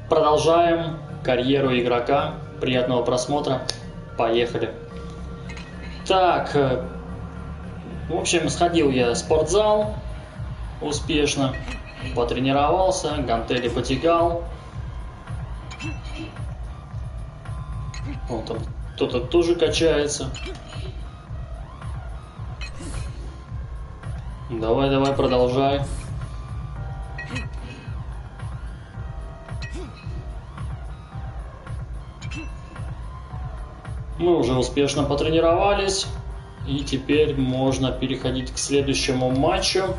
Продолжаем карьеру игрока. Приятного просмотра. Поехали. Так, в общем, сходил я в спортзал успешно, потренировался, гантели потягал. Вон там кто-то тоже качается. Давай, давай, продолжай. Мы уже успешно потренировались. И теперь можно переходить к следующему матчу.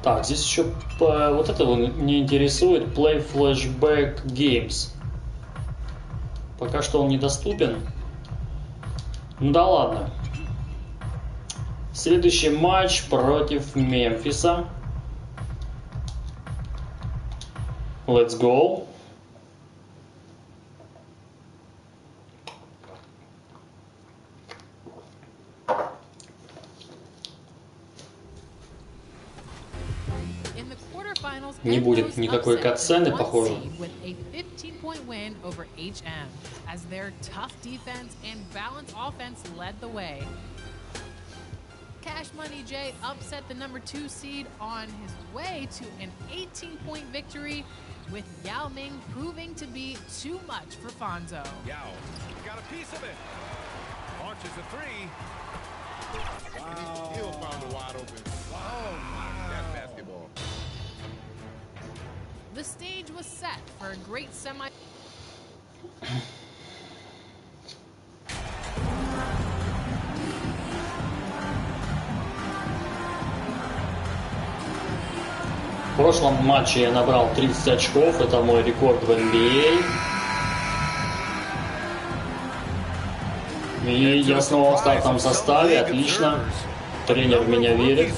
Так, здесь еще вот это меня интересует. Play Flashback Games. Пока что он недоступен. Ну да ладно. Следующий матч против Мемфиса. Let's go. Не будет никакой катсцены, похоже. Cash Money J upset the number 2 seed on his way to an 18-point victory, with Yao Ming proving to be too much for Fonzo. Yao got a piece of it. Launches a three. Wow. He still found a wide open. Wow, that basketball. The stage was set for a great semi. В прошлом матче я набрал 30 очков, это мой рекорд в NBA. И я снова в стартовом составе, отлично. Тренер в меня верит.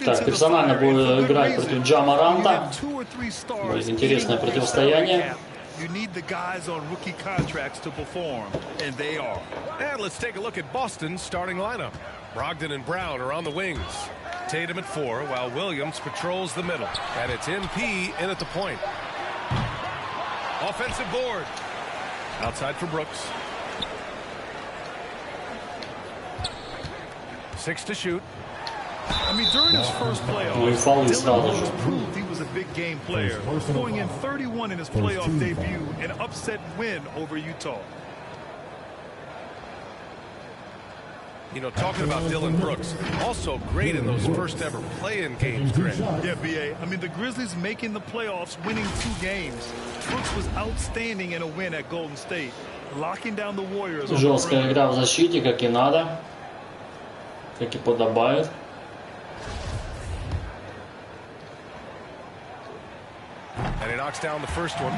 Так, персонально буду играть против Джамаранта. Будет интересное противостояние. You need the guys on rookie contracts to perform, and they are. And let's take a look at Boston's starting lineup. Brogdon and Brown are on the wings. Tatum at 4, while Williams patrols the middle. And it's MP in at the point. Offensive board. Outside for Brooks. 6 to shoot. I mean, during his first playoffs, Dylan proved he was a big game player, going in 31 in his playoff debut, an upset win over Utah. You know, talking about Dylan Brooks, also great in those first ever play-in games, Greg. Yeah, B.A. I mean, the Grizzlies making the playoffs, winning 2 games. Brooks was outstanding in a win at Golden State, locking down the Warriors. Жесткая игра в защите, как и надо, как и подобает. And he knocks down the first one.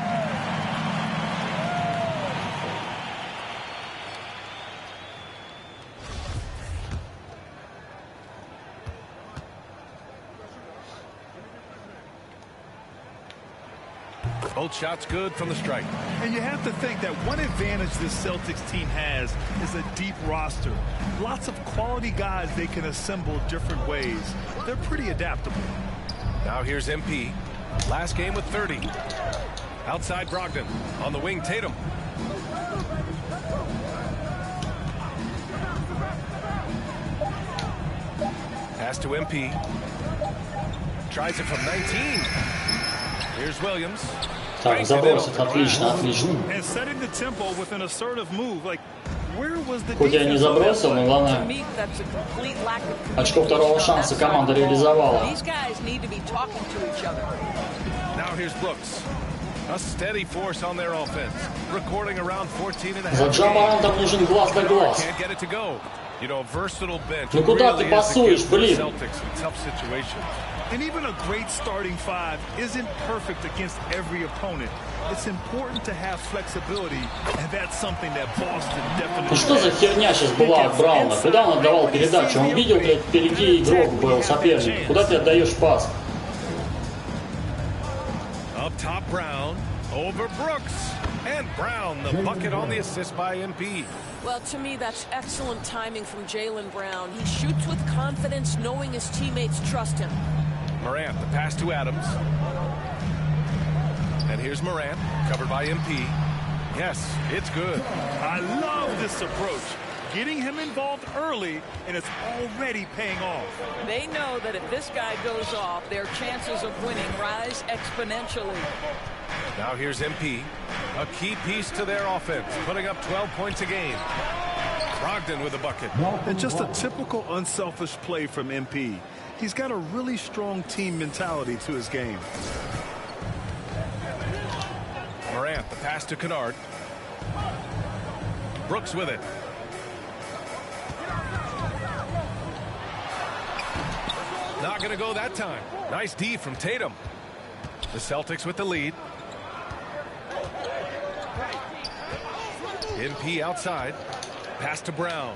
Both shots good from the strike. And you have to think that one advantage this Celtics team has is a deep roster. Lots of quality guys they can assemble different ways. They're pretty adaptable. Now here's MP. Last game with 30. Outside Brogdon. On the wing, Tatum. Pass to MP. Tries it from 19. Here's Williams. Так, забросит, отлично, отлично. Хоть я не забросил, но главное, очко второго шанса команда реализовала. За Джамарантом нужен глаз да глаз. Ну куда ты пасуешь, блин? And even a great starting 5 isn't perfect against every opponent. It's important to have flexibility, and that's something that Boston definitely. Ну что за херня сейчас была от Брауна? Куда он отдавал передачу? Он видел, блядь, впереди игрок был, соперник. Куда ты отдаешь пас? Up top Brown, over Brooks. And Brown, the bucket on the assist by MP. Well, to me, that's excellent timing from Jaylen Brown. He shoots with confidence, knowing his teammates trust him. Morant, the pass to Adams. And here's Morant, covered by MP. Yes, it's good. I love this approach. Getting him involved early, and it's already paying off. They know that if this guy goes off, their chances of winning rise exponentially. Now here's MP, a key piece to their offense, putting up 12 points a game. Brogdon with a bucket. And just a typical unselfish play from MP. He's got a really strong team mentality to his game. Morant, the pass to Kennard. Brooks with it. Not going to go that time. Nice D from Tatum. The Celtics with the lead. MP outside. Pass to Brown.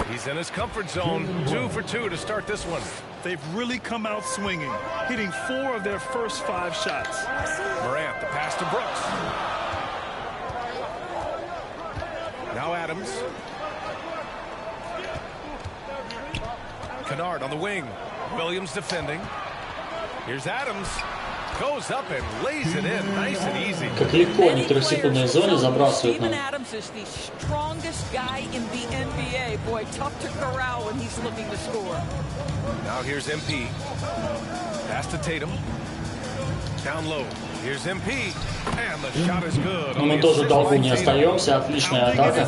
He's in his comfort zone. 2 for 2 to start this one. They've really come out swinging, hitting 4 of their first 5 shots. Morant, the pass to Brooks. Now Adams. Kennard on the wing. Williams defending. Here's Adams. Goes up and lays it in. Nice and easy. Как легко они в трехсекундной зоне забрасывают нам. Adams is the strongest guy in the NBA. Boy, tough to corral when he's looking to score. Now here's MP. Pass to Tatum. Down low. Here's MP. And the shot is good. Но мы тоже в долгу не остаемся. Отличная атака.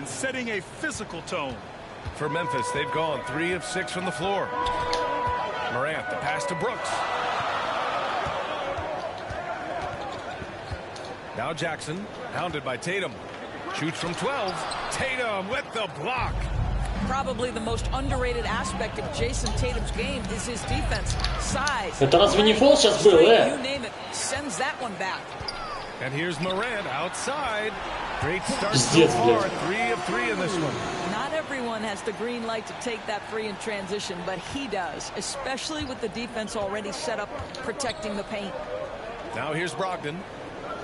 Setting a physical tone. For Memphis, they've gone 3 of 6 from the floor. Morant, the pass to Brooks. Now Jackson, hounded by Tatum. Shoots from 12. Tatum with the block. Probably the most underrated aspect of Jason Tatum's game is his defense. Size. Это разве не фол сейчас был, You name it. Sends that one back. And here's Morant outside. Great start so Пиздец, far. блядь. 3 of 3 in this one. Not everyone has the green light to take that free in transition, but he does, especially with the defense already set up protecting the paint. Now here's Brogdon.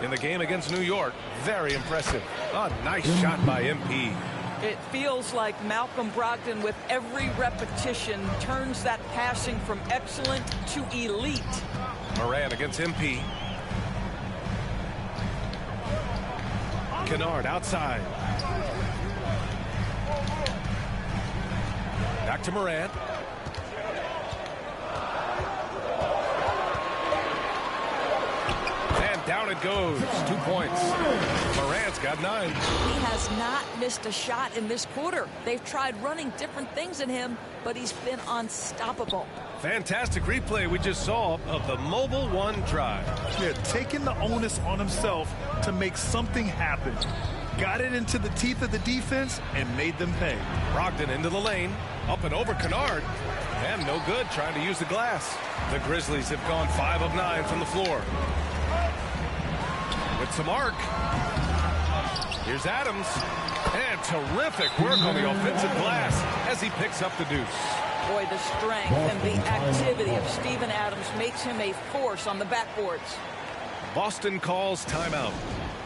In the game against New York, very impressive. A nice shot by MP. It feels like Malcolm Brogdon, with every repetition, turns that passing from excellent to elite. Morant against MP. Kennard outside. Back to Morant. Down it goes. 2 points. Morant's got 9. He has not missed a shot in this quarter. They've tried running different things at him, but he's been unstoppable. Fantastic replay we just saw of the Mobile 1 drive. Yeah, taking the onus on himself to make something happen. Got it into the teeth of the defense and made them pay. Brogdon into the lane. Up and over Kennard. And no good trying to use the glass. The Grizzlies have gone 5 of 9 from the floor. With some arc. Here's Adams. And terrific work on the offensive glass as he picks up the deuce. Boy, the strength and the activity of Steven Adams makes him a force on the backboards. Boston calls timeout.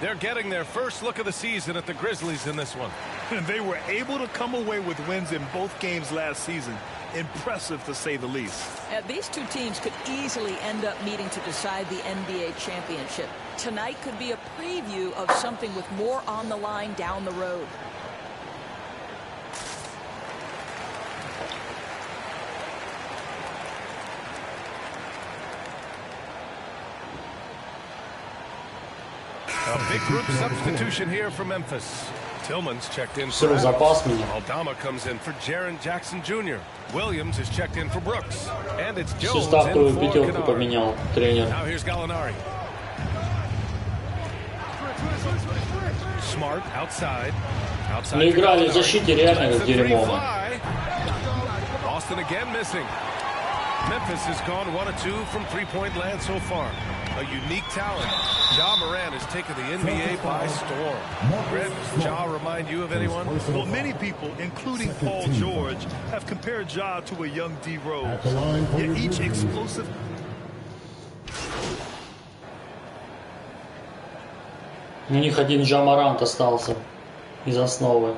They're getting their first look of the season at the Grizzlies in this one. And they were able to come away with wins in both games last season. Impressive, to say the least. These two teams could easily end up meeting to decide the NBA championship. Tonight could be a preview of something with more on the line down the road. A big group substitution here for Memphis. Tillman's checked in Все for в запас меня. Aldama comes in for Jaren Jackson Jr. Williams is checked in for Brooks. And it's Всю Jones стартовую in for пятерку Kennard. поменял тренер. Now here's Gallinari. Smart outside. Outside. Мы to играли в Gallinari. защите реально как That's a three дерьмово. fly. Boston again missing. Memphis has gone 1 of 2 from three-point land so far. A unique talent. Ja Morant has taken the NBA by storm. Brent, does Ja remind you of anyone? Well, many people, including Paul George, have compared Ja to a young D. Rose. Yet each explosive У них один Джамарант остался из основы.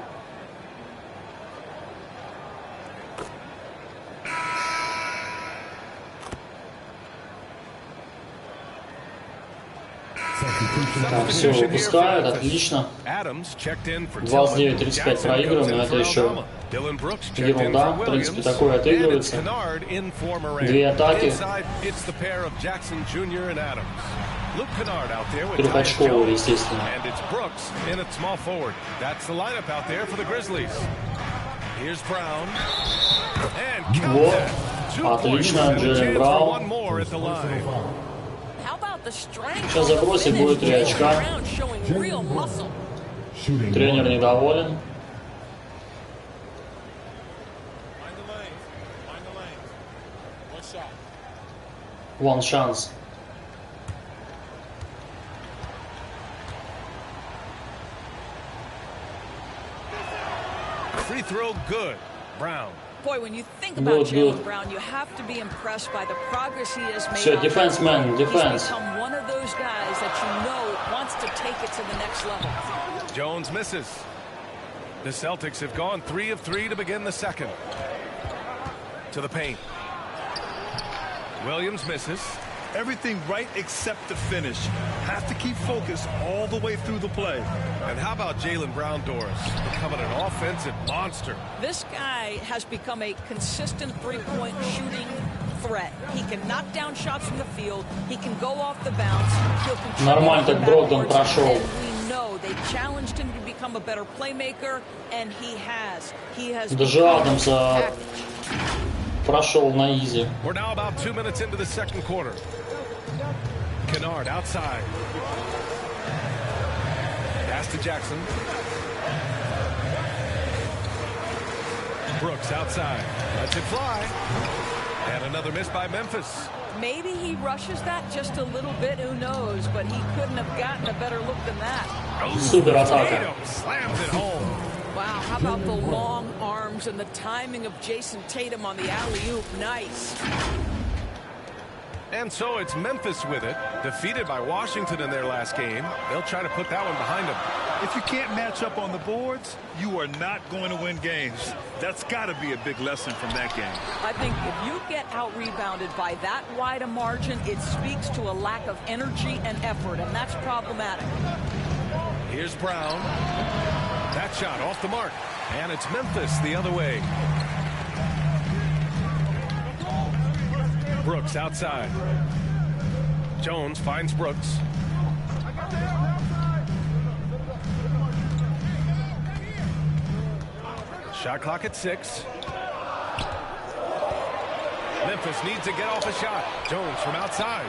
Так, все, выпускают, отлично. 29-35 проигрываем, но это еще ерунда. В принципе, такое отыгрывается. Две атаки. Трехочковые, естественно. Вот. Отлично, Джейлен Браун. Сейчас забросит, будет 3 очка. Тренер недоволен. One шанс. Free throw good. Brown. Boy, when you think about Jaylen Brown, you have to be impressed by the progress he has made. Все, defense man, defense. He's become one of those guys that you know wants to take it to the next level. Jones misses. The Celtics have gone 3 of 3 to begin the second. To the paint. Williams misses. Everything right except the finish. Have to keep focused all the way through the play. And how about Jaylen Brown, Doris? Becoming an offensive monster. This guy has become a consistent three-point shooting threat. He can knock down shots from the field. He can go off the bounce. Нормально так Брогдон прошел. We know they challenged him to become a better playmaker, and he has. He has. Даже Адамса прошел на изи. We're now about 2 minutes into the second quarter. Kennard outside. Pass to Jackson. Brooks outside. Lets it fly. And another miss by Memphis. Maybe he rushes that just a little bit, who knows, but he couldn't have gotten a better look than that. Супер атака. Slams it home. Wow, how about the long arms and the timing of Jason Tatum on the alley-oop? Nice. And so it's Memphis with it, defeated by Washington in their last game. They'll try to put that one behind them. If you can't match up on the boards, you are not going to win games. That's got to be a big lesson from that game. I think if you get out-rebounded by that wide a margin, it speaks to a lack of energy and effort, and that's problematic. Here's Brown. That shot off the mark. And it's Memphis the other way. Brooks outside. Jones finds Brooks. Shot clock at 6. Memphis needs to get off a shot. Jones from outside.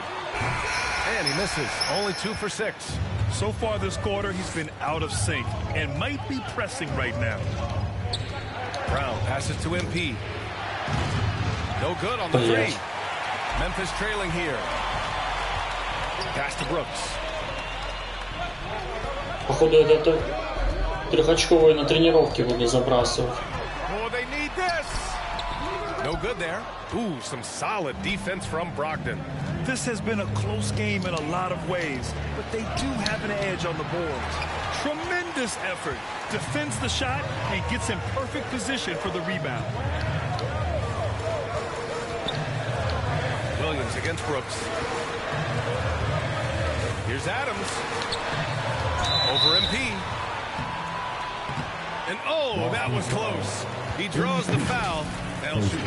And he misses. Only 2 for 6. So far this quarter, he's been out of sync and might be pressing right now. Brown passes to MP. No good on the 3. Memphis trailing here. Pass to Brooks. Походу, это трехочковые на тренировке буду забрасывать. Oh, they need this. No good there. Ooh, some solid defense from Brogdon. This has been a close game in a lot of ways, but they do have an edge on the boards. Tremendous effort. Defends the shot and gets in perfect position for the rebound. Williams against Brooks. Here's Adams. Over MP. And oh, that was close. He draws the foul. They'll shoot 2.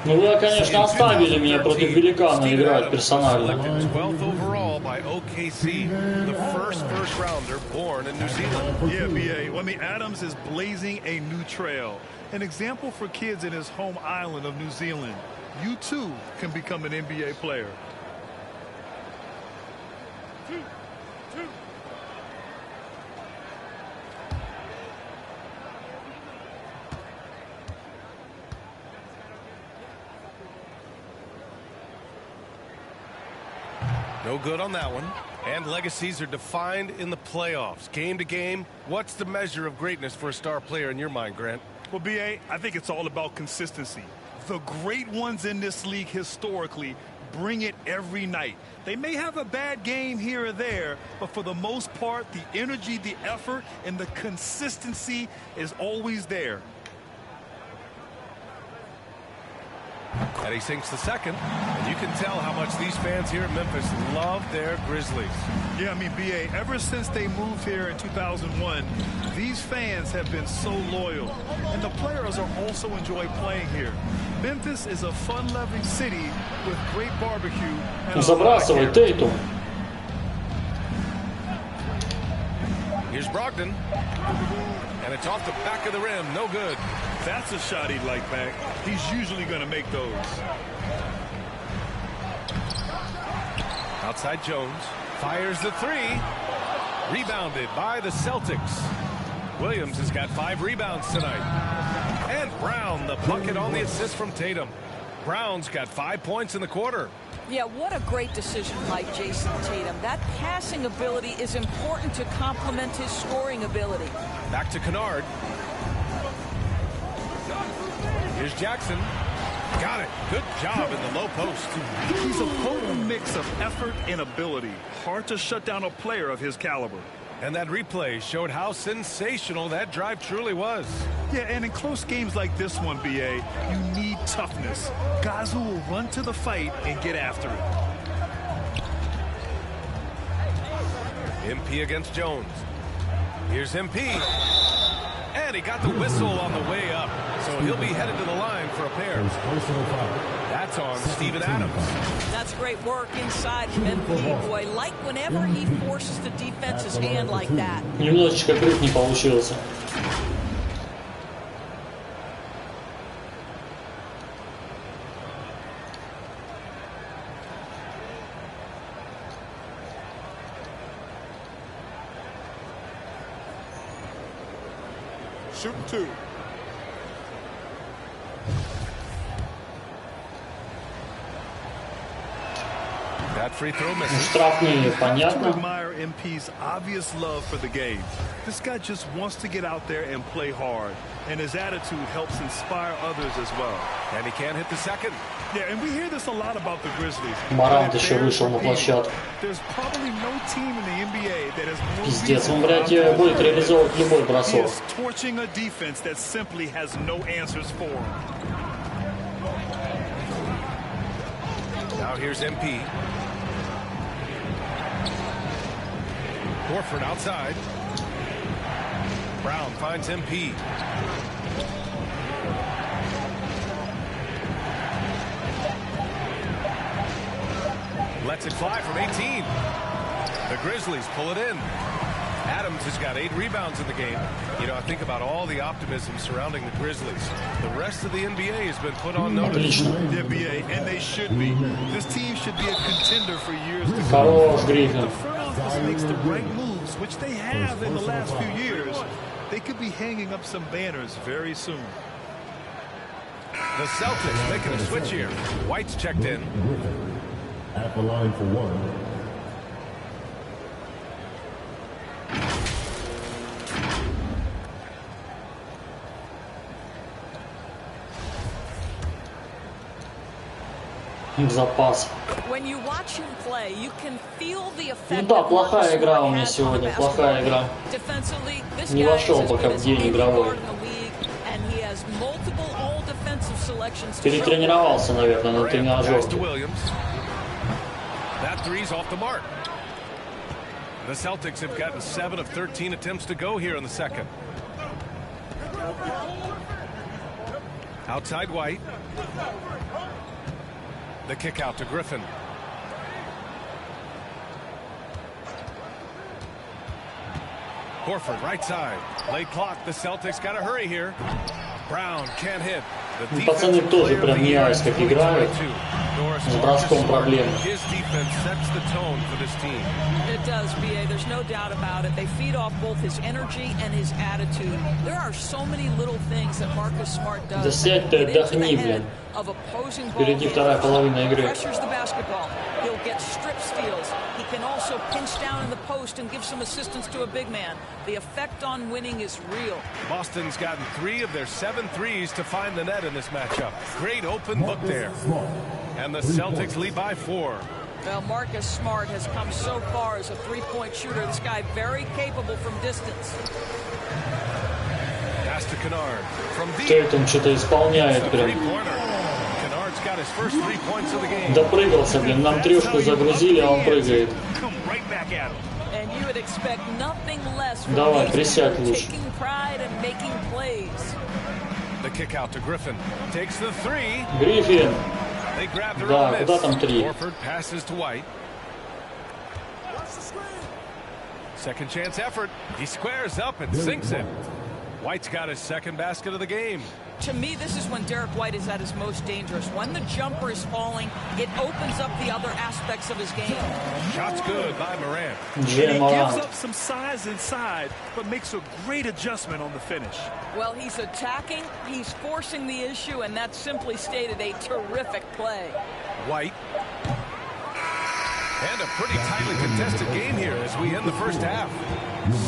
Ну вы, конечно, оставили меня против великана играть персонально. 12th overall by OKC, the first rounder born in New Zealand. Yeah, BA. I mean, Adams is blazing a new trail. An example for kids in his home island of New Zealand. You too can become an NBA player. No good on that one. And legacies are defined in the playoffs. Game to game, what's the measure of greatness for a star player in your mind, Grant? Well, BA, I think it's all about consistency. The great ones in this league historically bring it every night. They may have a bad game here or there, but for the most part, the energy, the effort, and the consistency is always there. And he sinks the second. And you can tell how much these fans here at Memphis love their Grizzlies. Yeah, I mean, BA, ever since they moved here in 2001, these fans have been so loyal. And the players are also enjoy playing here. Memphis is a fun-loving city with great barbecue. Забрасывай, Тейтум. Here's Brogdon. And it's off the back of the rim. No good. That's a shot he'd like back. He's usually going to make those. Outside Jones. Fires the three. Rebounded by the Celtics. Williams has got 5 rebounds tonight. And Brown, the bucket on the assist from Tatum. Brown's got 5 points in the quarter. Yeah, what a great decision by Jason Tatum. That passing ability is important to complement his scoring ability. Back to Kennard. Here's Jackson. Got it. Good job in the low post. He's a potent mix of effort and ability. Hard to shut down a player of his caliber. And that replay showed how sensational that drive truly was. Yeah, and in close games like this one, BA, you need toughness. Guys who will run to the fight and get after it. MP against Jones. Here's MP. And he got the whistle on the way up. So he'll be headed to the line for a pair. That's on Steven Adams. That's great work inside from MP. Boy, like whenever he forces the defense's hand like that. Немножечко крюк не получился. Shooting 2. That free throw misses. Штрафные, I понятно. admire MP's obvious love for the game. This guy just wants to get out there and play hard, and his attitude helps inspire others as well. And he can't hit the second. Yeah, and we hear this a lot about the Grizzlies. Марант еще вышел на площадку. There's probably no team in the NBA that has more Пиздец, он, reason блядь, to love будет реализовывать любой He бросок. is torching a defense that simply has no answers for him. Now here's MP. Horford outside. Brown finds MP. Lets it fly from 18. The Grizzlies pull it in. Adams has got 8 rebounds in the game. You know, I think about all the optimism surrounding the Grizzlies. The rest of the NBA has been put on notice. Отлично. The NBA, and they should be. This team should be a contender for years to come. Хорош, Гриффин. The front office makes the right moves, which they have in the last few years. They could be hanging up some banners very soon. The Celtics making a switch here. White's checked in. At the line for 1. Запас. When you watch him play, you can feel the effect. Ну да, плохая игра у меня сегодня, плохая игра. Не вошел пока в день игровой. Перетренировался, наверное, на тренажерке. That three's off the mark. The Celtics have gotten 7 of 13 attempts to go here in the second. Outside White. The kick out to Griffin. Horford right side. Late clock. The Celtics got to hurry here. Brown can't hit. Пацаны тоже прям не айс как играют. С броском проблемы. His defense sets the tone for this team. It does, BA. There's no doubt about it. They feed off both his energy and his attitude. There are so many little things that Marcus Smart does. Да сядь ты, отдохни, блин. Впереди вторая половина игры. Pressures the basketball. He'll get strip steals. He can also pinch down in the post and give some assistance to a big man. The effect on winning is real. Boston's gotten 3 of their 7 threes to find the net in this matchup. Great open look there. And the Celtics lead by 4. Well, Marcus Smart has come so far as a three-point shooter. This guy very capable from distance. Pass to Kennard from deep. Тейтум что-то исполняет прям. Kennard's got his first 3 points of the game. Допрыгался, блин, нам трешку загрузили, а он прыгает. And you would expect nothing less from Давай, these присядь men, лучше. taking pride and making plays. The kick out to Griffin. Takes the 3. Гриффин. They grab their Да, own куда miss. там 3? Horford passes to White. Second chance effort. He squares up and sinks it. White's got his second basket of the game. To me, this is when Derek White is at his most dangerous. When the jumper is falling, it opens up the other aspects of his game. Shot's good by Morant. He gives up some size inside, but makes a great adjustment on the finish. Well, he's attacking, he's forcing the issue, and that simply stated a terrific play. White. And a pretty tightly contested game here as we end the first half.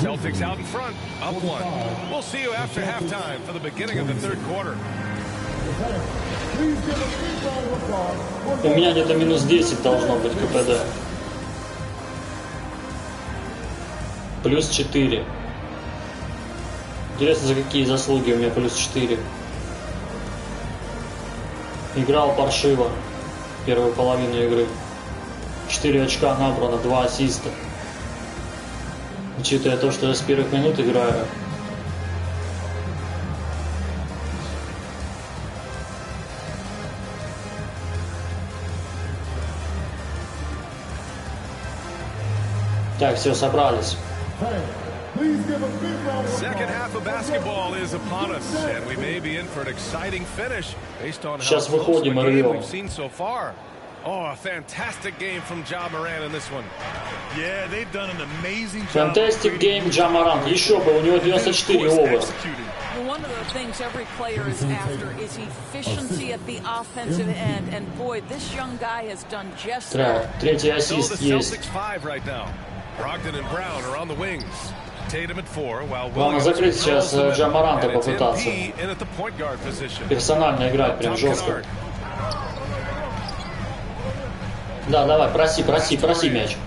Celtics out in front, up 1. We'll see you after halftime for the beginning of the third quarter. У меня где-то минус 10 должно быть КПД. Плюс 4. Интересно, за какие заслуги у меня плюс 4. Играл паршиво первую половину игры. 4 очка набрано, 2 ассиста. Учитывая то, что я с первых минут играю. Так, все, собрались. Second half of basketball is upon us, and we may be in for an exciting finish based on how Сейчас close выходим the и game рвем. we've seen so far. Oh, a fantastic game from Ja Morant in this one. Yeah, they've done an amazing job. Fantastic game, Ja Morant. Еще бы, у него 94 овер. One of the things every player is after is efficiency at the offensive end, and boy, this young guy has done just that. Третий So the ассист есть. Celtics 5 right now. Brogdon and Brown are on the wings. Tatum at 4, while Главное Williams закрыть сейчас controls the Ja net. Moranta And it's попытаться. MP in at the point guard position. Персонально играть прям Tom жестко. Kennard. Да, давай, проси мяч.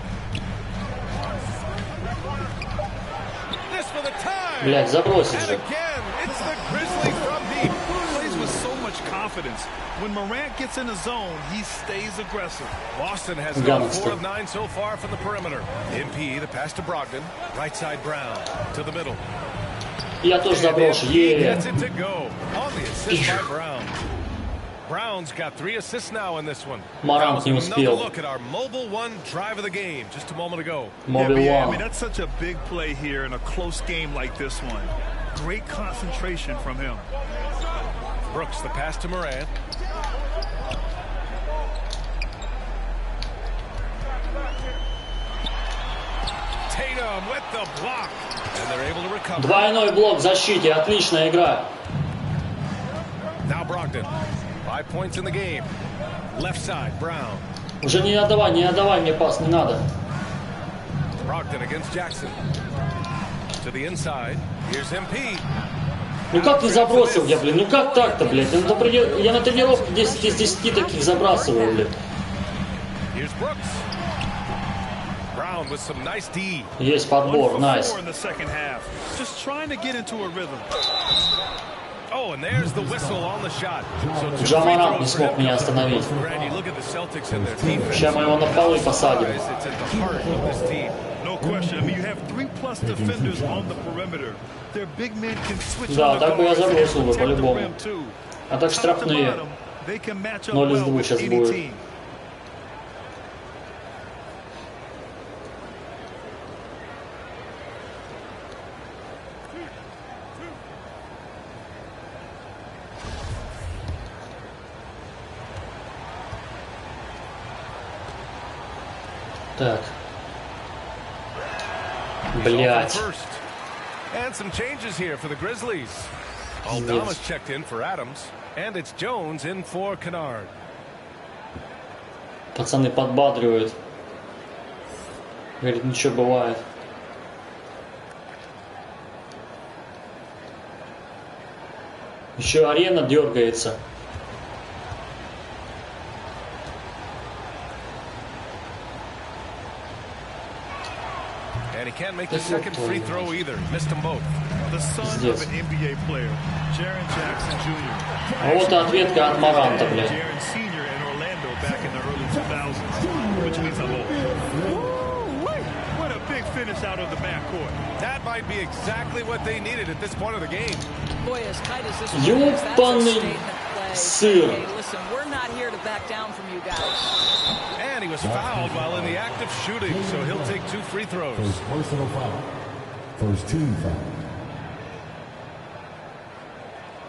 This for the tie. Блять, забросить And же. again, it's the Grizzlies from deep. Plays with so much confidence. When Morant gets in the zone, he stays aggressive. Boston has gone Gangster. 4 of 9 so far from the perimeter. MP, the pass to Brogdon. Right side Brown to the middle. Я тоже заброшу. He Е. gets it to go on the assist by Brown. Brown's got 3 assists now in this one. Морант не Another успел. look at our mobile one drive of the game just a moment ago. Mobile I One. mean, that's such a big play here in a close game like this one. Great concentration from him. Brooks, the pass to Morant. Tatum with the block. And they're able to recover. Двойной блок в защите. Отличная игра. Now Brogdon. 5 points in the game. Left side, Brown. Уже не отдавай мне пас, не надо. Brogdon against Jackson. To the inside. Here's MP. Ну как ты забросил я, блин? Ну как так-то, блядь? Я на тренировке 10 из 10 таких забрасываю, блядь. Here's Brooks. Brown with some nice D. Есть подбор, 1 for найс. 4 in the second half. Just trying to get into a rhythm. Oh, and there's the whistle on the shot. So 2 Ja free Morant throws не for смог him. меня остановить. Grant, you look at the Celtics and their defense. Сейчас мы его на полы посадим. It's at the heart of this team. No question. I mean, you have 3+ defenders on the perimeter. Their big men can switch Да, on the так бы я guards and забросил бы protect the по-любому. rim too. А так Top to штрафные. bottom, they can match up 0 из well 2 with сейчас any будет. team. Так. Блять. First. And some changes here for the Grizzlies. Aldama's checked in for Adams. And it's Jones in for Kennard. Пацаны подбадривают. Говорит, ничего бывает. Еще арена дергается. And he can't make the second free throw either. Missed them both. The son of an NBA player, Jaren Jackson Jr. А вот и ответка от Маранта, блядь. Jaren Sr. in Orlando back in the early 2000s, which means I'm old. What a big finish out of the backcourt. That might be exactly what they needed at this point of the game. Boy, as tight as this one is, that's a Ёбаный statement play. сыр. Hey, listen, we're not here to back down from you guys. And he was fouled while in the act of shooting, so he'll take 2 free throws. First personal foul. First team foul.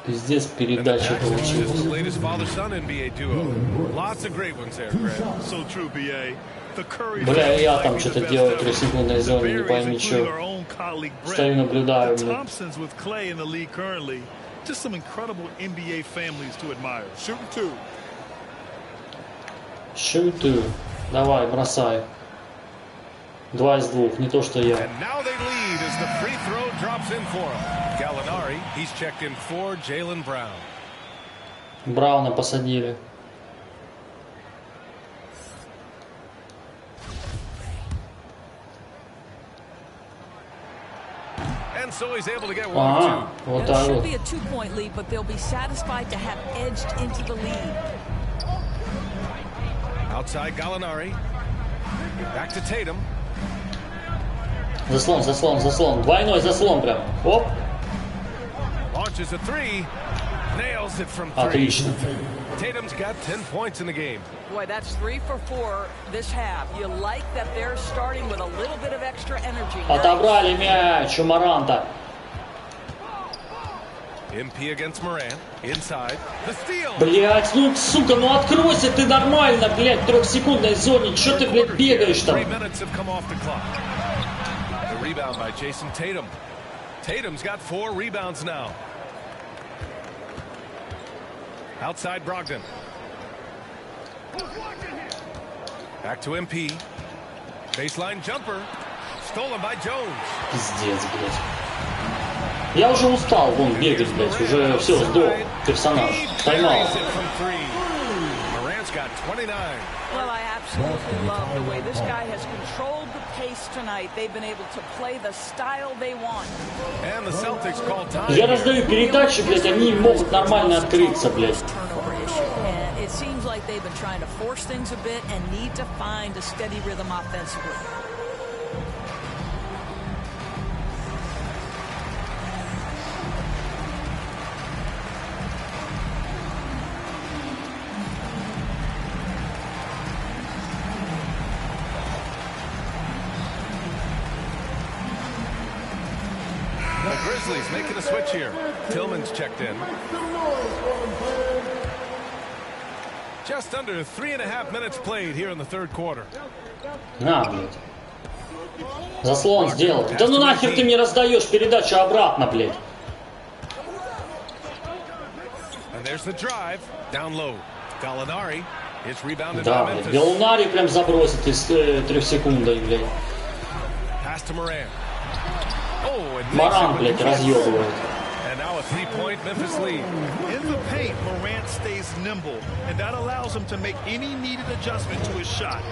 Пиздец, передача This получилась. latest father-son NBA duo. Lots of great ones there, Greg. So true, BA. The Curry Бля, я там что-то делаю в 3-секундной зоне, не пойми что. Стою, наблюдаю, блядь. Thompson's with Clay in the league currently. Just some incredible NBA families to admire. Shooting two. Шутую. Давай, бросай. 2 из 2, не то что я. And now they lead as the free throw drops in for him. Gallinari, he's checked in for Jaylen Brown. Брауна посадили. And so he's able to get 1 or 2. Ага, вот It так should вот. be a 2-point lead, but they'll be satisfied to have edged into the lead. Outside Gallinari. Back to Tatum. Заслон, заслон, заслон. Двойной заслон прям. Оп. Launches a 3. Nails it from 3. Отлично. Tatum's got 10 points in the game. Boy, that's 3 for 4 this half. You like that they're starting with a little bit of extra energy. Отобрали мяч у Маранта. MP against Moran. Inside. The steal. Блять, ну сука, ну откройся ты нормально, блять, в 3-секундной зоне. Чё ты, блядь, бегаешь там? 3 minutes have come off the clock. The rebound by Jason Tatum. Tatum's got 4 rebounds now. Outside Brogdon. Back to MP. Baseline jumper. Stolen by Jones. Пиздец, блядь. Я уже устал, вон, бегать, блядь. Уже все, сдох персонаж. Тайм-аут. Morant's got 29. Well, I absolutely love the way this guy has controlled the pace tonight. They've been able to play the style they want. And the Celtics call time. Я раздаю передачи, блядь, они могут нормально открыться, блядь. Turnover issue. And it seems like they've been trying to force things a bit and need to find a steady rhythm offensively. The Grizzlies making a switch here. Tillman's checked in. Just under 3.5 minutes played here in the third quarter. На, блядь. Заслон сделал. Да ну нахер ты мне раздаешь передачу обратно, блядь. And there's the drive. Down low. Gallinari is rebounded Да, by блядь. Memphis. Галлонари прям забросит из 3-секундной, блядь. Pass to Moran. Oh, and Маран, блядь, разъебывает. And now a 3-point Memphis lead. In the paint, Morant stays nimble, and that allows him to make any needed adjustment to his shot.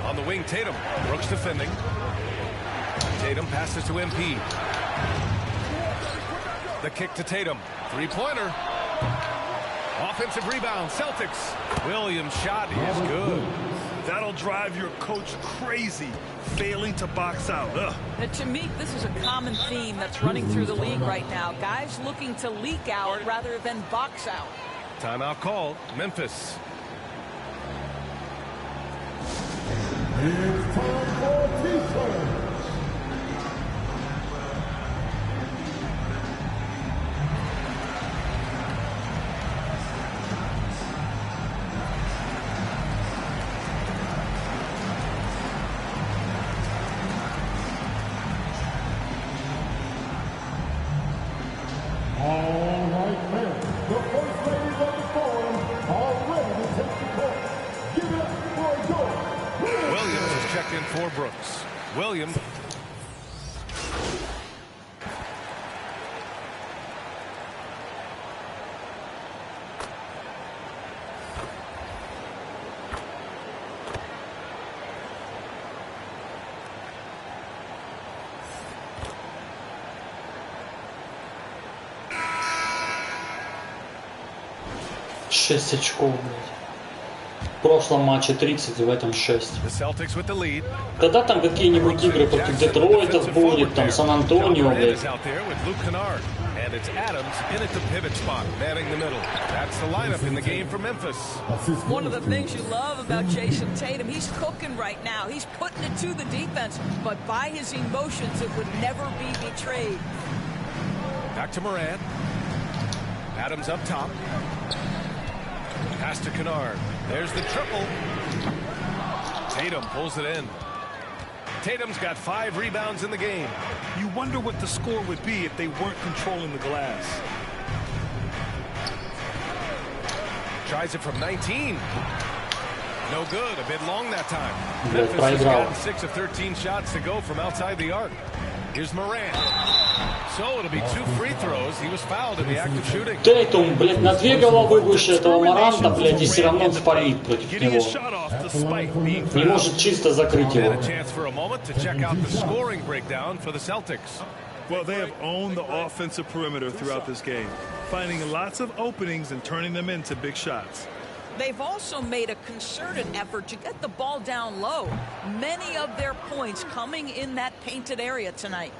On the wing, Tatum. Brooks defending. Tatum passes to MP. The kick to Tatum. 3-pointer. Offensive rebound, Celtics. Williams' shot is good. That'll drive your coach crazy, failing to box out. Now, to me, this is a common theme that's running through the league right now. Guys looking to leak out rather than box out. Timeout called. Memphis. It's time for T-Time. All right, fans, the first ladies of the forum are ready to take the court. Give it up for Williams. Шесть очков, блядь. В прошлом матче 30, в этом 6. Когда там какие-нибудь игры против Детройтов будет, там Сан-Антонио, блядь. And it's Adams in at the pivot spot, manning the middle. That's the lineup in the game for Memphis. One of the things you love about Jason Tatum, he's cooking right now. He's putting it to the defense, but by his emotions, it would never be betrayed. Back to Morant. Adams up top. Pass to Kennard. There's the triple. Tatum pulls it in. Tatum's got 5 rebounds in the game. You wonder what the score would be if they weren't controlling the glass. Tries it from 19. No good. A bit long that time. Блядь, Memphis has проиграл. gotten 6 of 13 shots to go from outside the arc. Here's Morant. So it'll be 2 free throws. He was fouled in the act of shooting. Тейтум, блядь, на 2 головы выше этого Моранта, блядь, и все равно спалит против него. Не может чисто закрыть And его. a chance for a moment to check out the scoring breakdown for the Celtics. Well, they have owned the offensive perimeter throughout this game, finding lots of openings and turning them into big shots. They've also made a concerted effort to get the ball down low. Many of their points coming in that painted area tonight.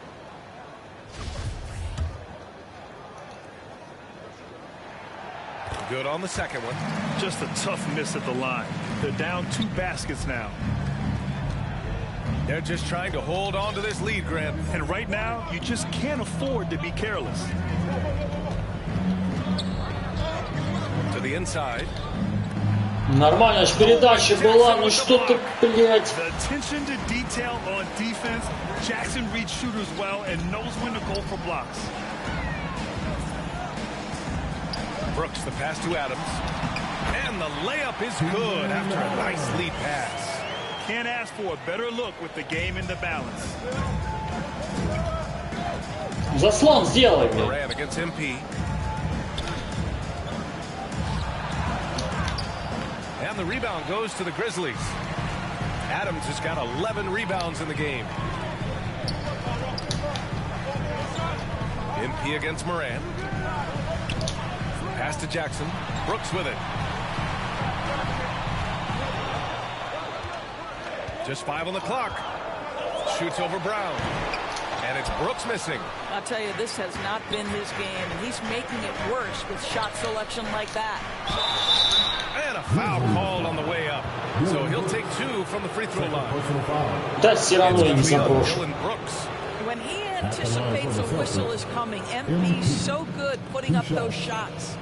Good on the second one. Just a tough miss at the line. They're down 2 baskets now. They're just trying to hold on to this lead, Grant. And right now, you just can't afford to be careless. To the inside. Нормальная ж передача была, ну что ты, блядь. The attention to detail on defense. Jackson reads shooters well and knows when to go for blocks. Brooks, the pass to Adams. And the layup is good after a nice lead pass. Can't ask for a better look with the game in the balance. Заслон сделай, блядь. Moran against MP. And the rebound goes to the Grizzlies. Adams has got 11 rebounds in the game. MP against Moran. Pass to Jackson. Brooks with it. Just 5 on the clock. Shoots over Brown. And it's Brooks missing. I'll tell you, this has not been his game, and he's making it worse with shot selection like that. And a foul called on the way up. So he'll take 2 from the free throw line. Да, все равно я не It's заброшу. Dylan Brooks. When he anticipates a whistle is coming, MP's so good putting up those shots.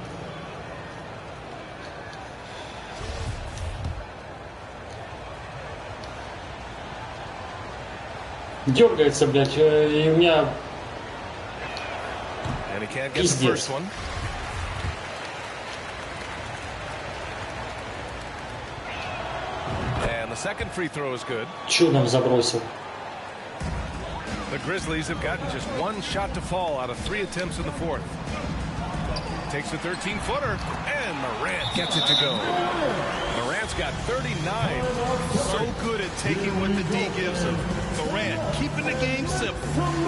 Дергается, блядь, и у меня And he can't get the пиздец. first one. And the second free throw is good. Чудом забросил. The Grizzlies have gotten just 1 shot to fall out of 3 attempts in the fourth. Takes a 13-footer, and Morant gets it to go. Morant's got 39. So good at taking what the D gives him. Morant keeping the game simple.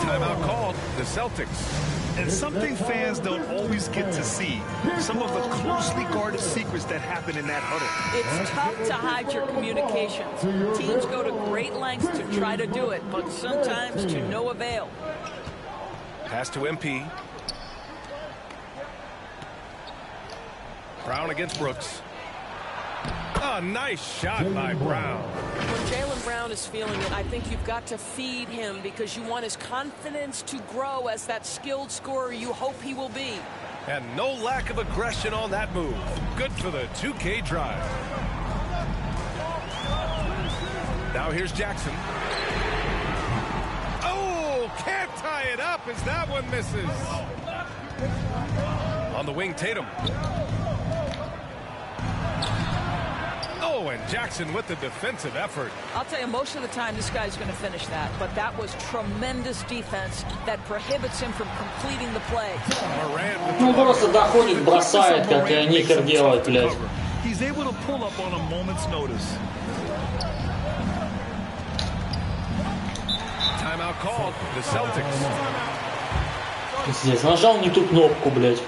Timeout called. The Celtics. And something fans don't always get to see. Some of the closely guarded secrets that happen in that huddle. It's tough to hide your communications. Teams go to great lengths to try to do it, but sometimes to no avail. Pass to MP. Brown against Brooks. A nice shot by Brown. When Jaylen Brown is feeling it, I think you've got to feed him because you want his confidence to grow as that skilled scorer you hope he will be. And no lack of aggression on that move. Good for the 2K drive. Now here's Jackson. Oh, can't tie it up as that one misses. On the wing, Tatum. Oh, Oh, and Jackson with the defensive effort. I'll tell you, most of the time this guy's going to finish that, but that was tremendous defense that prohibits him from completing the play. Ну просто доходит, бросает, как Никер делает, блядь. He's able to pull up on a moment's notice. Timeout called. The Celtics. Здесь нажал не ту кнопку, блядь.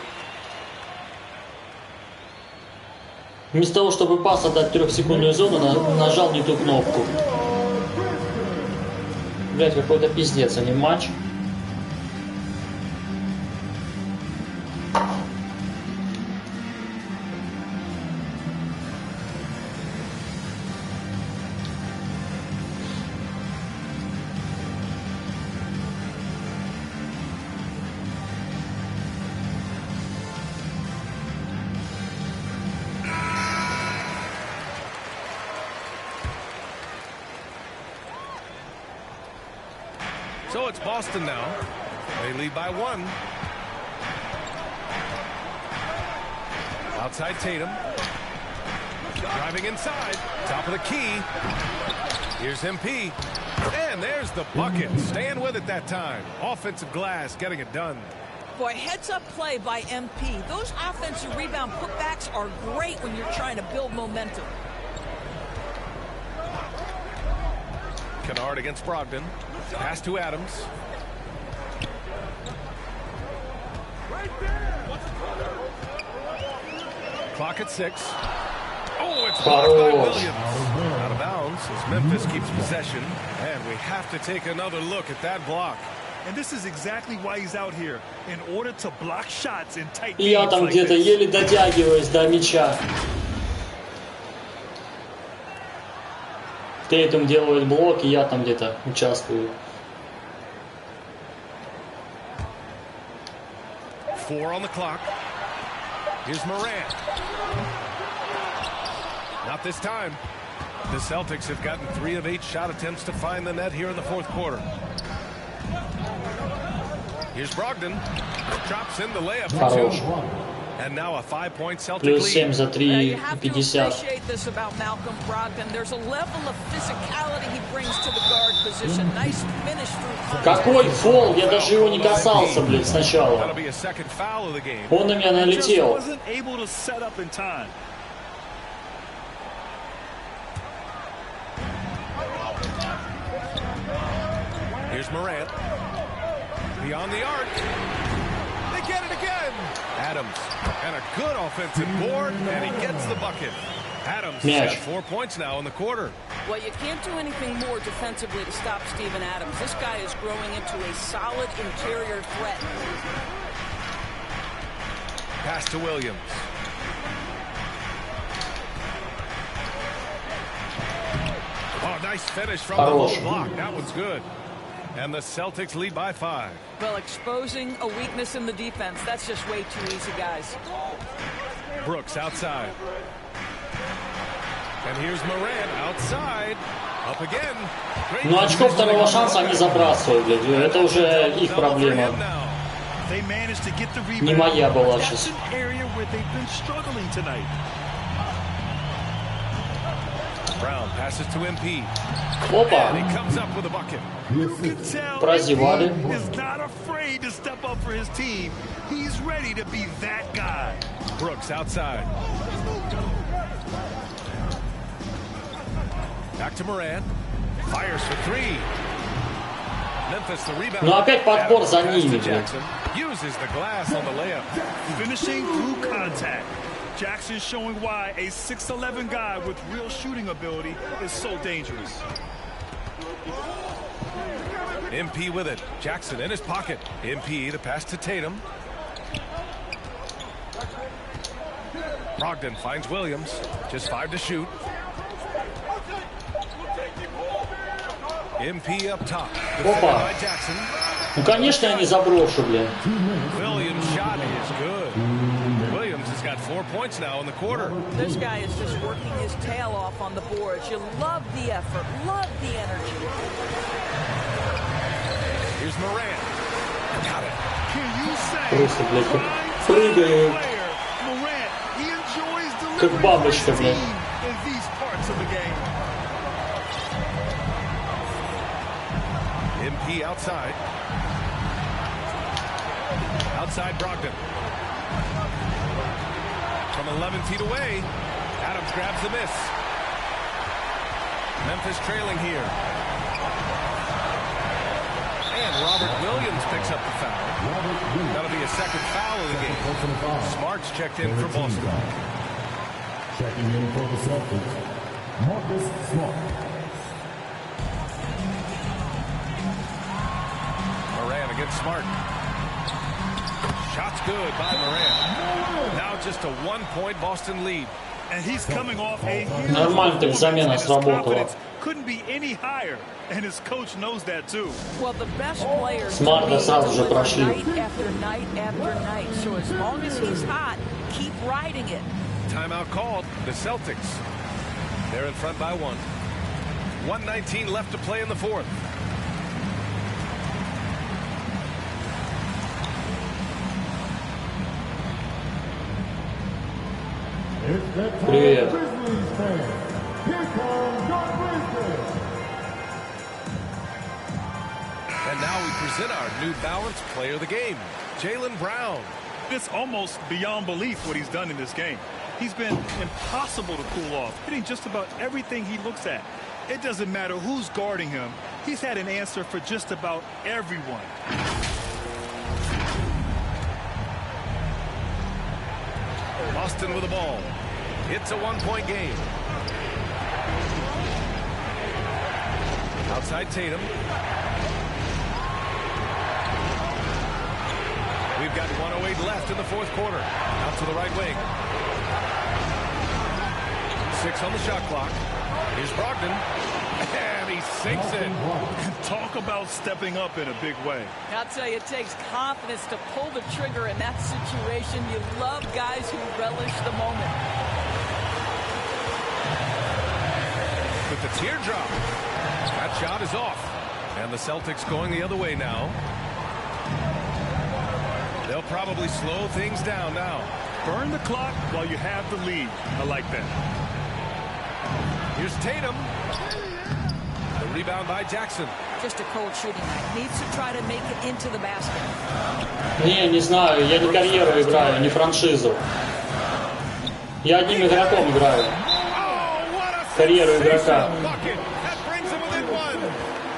Вместо того, чтобы пас отдать 3-секундную зону, нажал не ту кнопку. Блядь, какой-то пиздец, а не матч. So it's Boston now. They lead by 1. Outside Tatum. Driving inside. Top of the key. Here's MP. And there's the bucket. Staying with it that time. Offensive glass getting it done. Boy, heads-up play by MP. Those offensive rebound putbacks are great when you're trying to build momentum. Kennard against Brogdon. Pass to Adams. Clock at 6. Oh, it's blocked by Williams. Out of bounds as Memphis keeps possession. And we have to take another look at that block. And this is exactly why he's out here, in order to block shots in tight И я там где-то еле дотягиваюсь до мяча. Тейтум делает блок, и я там где-то участвую. 4 on the clock. Here's Morant. Not this time. The Celtics have gotten 3 of 8 shot attempts to find the net here in the fourth quarter. Here's Brogdon. Drops in the layup for 2. And now a 5-point Celtic lead. Плюс 7 за 3,50. This about Malcolm Brogdon. There's a level of physicality he brings to the guard position. Nice finish through. Какой фол? Я даже его не касался, блядь, сначала. That'll be a second foul of the game. Он на меня налетел. Wasn't able to set up in time. Here's Morant. Beyond the arc. They get it again. Adams. And a good offensive board, and he gets the bucket. Adams has 4 points now in the quarter. Well, you can't do anything more defensively to stop Steven Adams. This guy is growing into a solid interior threat. Pass to Williams. Oh, nice finish from the low block. That was good. And the Celtics lead by 5. Well, exposing a weakness in the defense, that's just way too easy, guys. Brooks outside. And here's Morant outside. Up again. Ну, очков второго шанса они забрасывают, блядь. Это уже их проблема. Не моя была сейчас. Brown passes to MP. Опа! And he comes up with a bucket. Прозевали. Is not afraid to step up for his team. He's ready to be that guy. Brooks outside. Back to Morant. Fires for 3. Memphis the rebound. Ну опять подбор за ними, блядь. Uses the glass on the layup. Finishing through contact. Jackson showing why a 6'11" guy with real shooting ability is so dangerous. MP with it. Jackson in his pocket. MP the pass to Tatum. Brogdon finds Williams. Just 5 to shoot. MP up top. Опа. Ну конечно я не заброшу, блядь. Williams' shot is good. Williams has got 4 points now in the quarter. This guy is just working his tail off on the boards. You love the effort, love the energy. Here's Morant. Got it. Can you say Просто, блядь, как прыгаю, как бабочка, блядь. MP outside. Outside Brogdon. From 11 feet away, Adams grabs the miss. Memphis trailing here. And Robert Williams picks up the foul. That'll be a second foul of the game. Smart's checked in for Boston. Checking in for the Celtics, Marcus Smart. Moran against Smart. Shot's good by Moran. Now just a 1-point Boston lead. And he's coming off a Нормально так замена сработала. couldn't be any higher, and his coach knows that too. Well, the best players Смарта сразу же прошли. night after night after night. So as long as he's hot, keep riding it. Timeout called. The Celtics. They're in front by 1. 1:19 left to play in the fourth. Привет. And now we present our New Balance Player of the Game, Jaylen Brown. It's almost beyond belief what he's done in this game. He's been impossible to cool off, hitting just about everything he looks at. It doesn't matter who's guarding him. He's had an answer for just about everyone. Boston with the ball. It's a 1-point game. Outside Tatum. We've got 1:08 left in the fourth quarter. Out to the right wing. 6 on the shot clock. Here's Brogdon. And he sinks it. Talk about stepping up in a big way. I'll tell you, it takes confidence to pull the trigger in that situation. You love guys who relish the moment. With the teardrop. That shot is off. And the Celtics going the other way now. They'll probably slow things down now. Burn the clock while you have the lead. I like that. Here's Tatum. The rebound by Jackson. Just a cold shooting night. Needs to try to make it into the basket. Не знаю, я не карьеру играю, не франшизу. Я одним игроком играю. Карьеру игрока.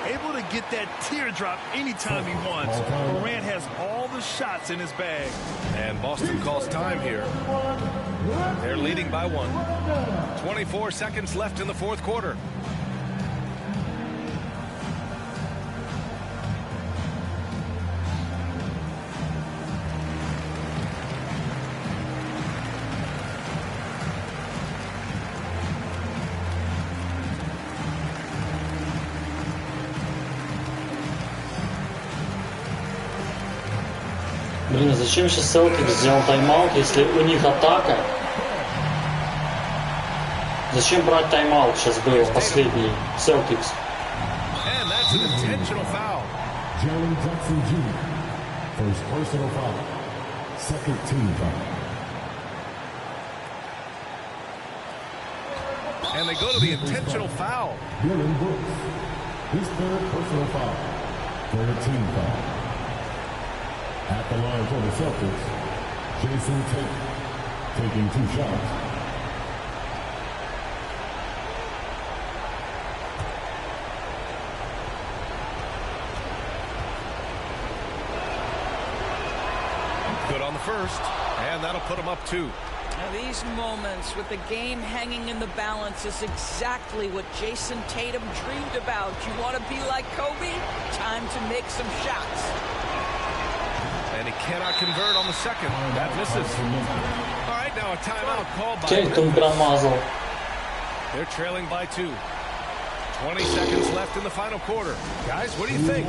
Able to get that teardrop anytime he wants. Morant has all the shots in his bag. And Boston calls time here. They're leading by 1. 24 seconds left in the fourth quarter. Блин, а зачем сейчас Celtics сделал тайм-аут, если у них атака? Зачем брать тайм-аут сейчас был последний Celtics? And that's an intentional foul. Jalen Jackson Jr. First personal foul. Second team foul. And they go to the intentional foul. Dylan Brooks. His third personal foul. Third team foul. At the line for the Celtics, Jason Tatum taking 2 shots. Good on the first, and that'll put him up 2. Now these moments with the game hanging in the balance is exactly what Jason Tatum dreamed about. You want to be like Kobe? Time to make some shots. And he cannot convert on the second. That misses. All right, now a timeout called by Tatum промазал. They're trailing by 2. 20 seconds left in the final quarter. Guys, what do you think?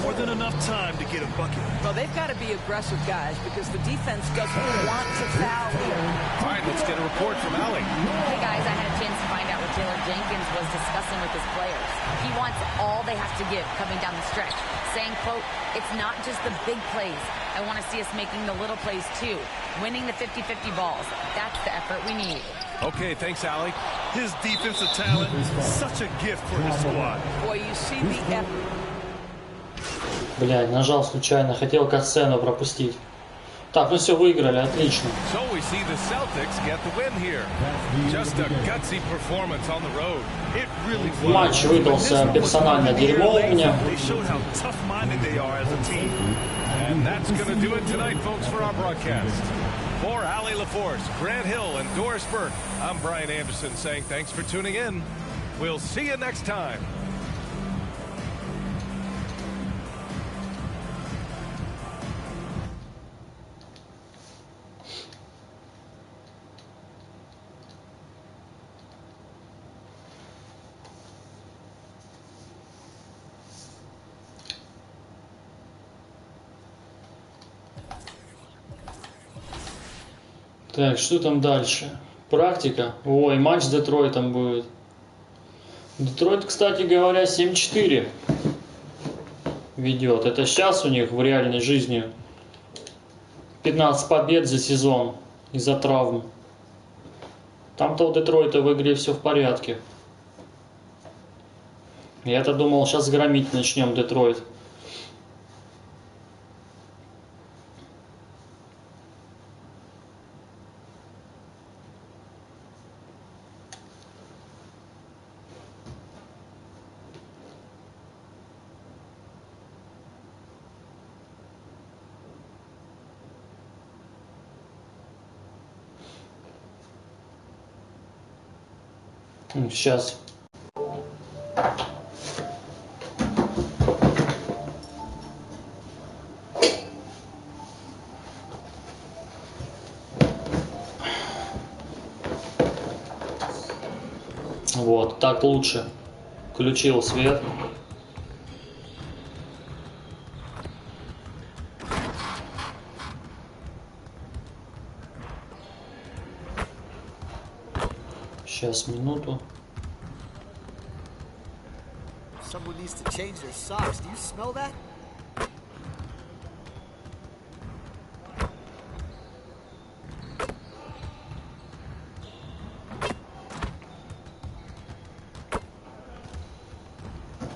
More than enough time to get a bucket. Well, they've got to be aggressive, guys, because the defense doesn't want to foul here. All right, let's get a report from Allie. Hey, guys, I had a chance to find out what Taylor Jenkins was discussing with his players. He wants all they have to give coming down the stretch, saying, quote, it's not just the big plays. I want to see us making the little plays, too. Winning the 50-50 balls. That's the effort we need. Okay, thanks, Allie. His defensive talent, such a gift for his squad. Boy, you see the effort. Блядь, нажал случайно, хотел катсцену пропустить. Так, ну все, выиграли, отлично. Матч выдался персонально дерьмо у меня. For Ali LaForce, Grant Hill, and Doris Burke, I'm Brian Anderson saying thanks for tuning in. We'll see you next time. Так, что там дальше? Практика. Ой, матч с Детройтом будет. Детройт, кстати говоря, 7-4 ведет. Это сейчас у них в реальной жизни 15 побед за сезон из-за травм. Там-то у Детройта в игре все в порядке. Я-то думал, сейчас громить начнем Детройт. Сейчас. Вот, так лучше. Включил свет. Сейчас, минуту. Someone needs to change their socks. Do you smell that?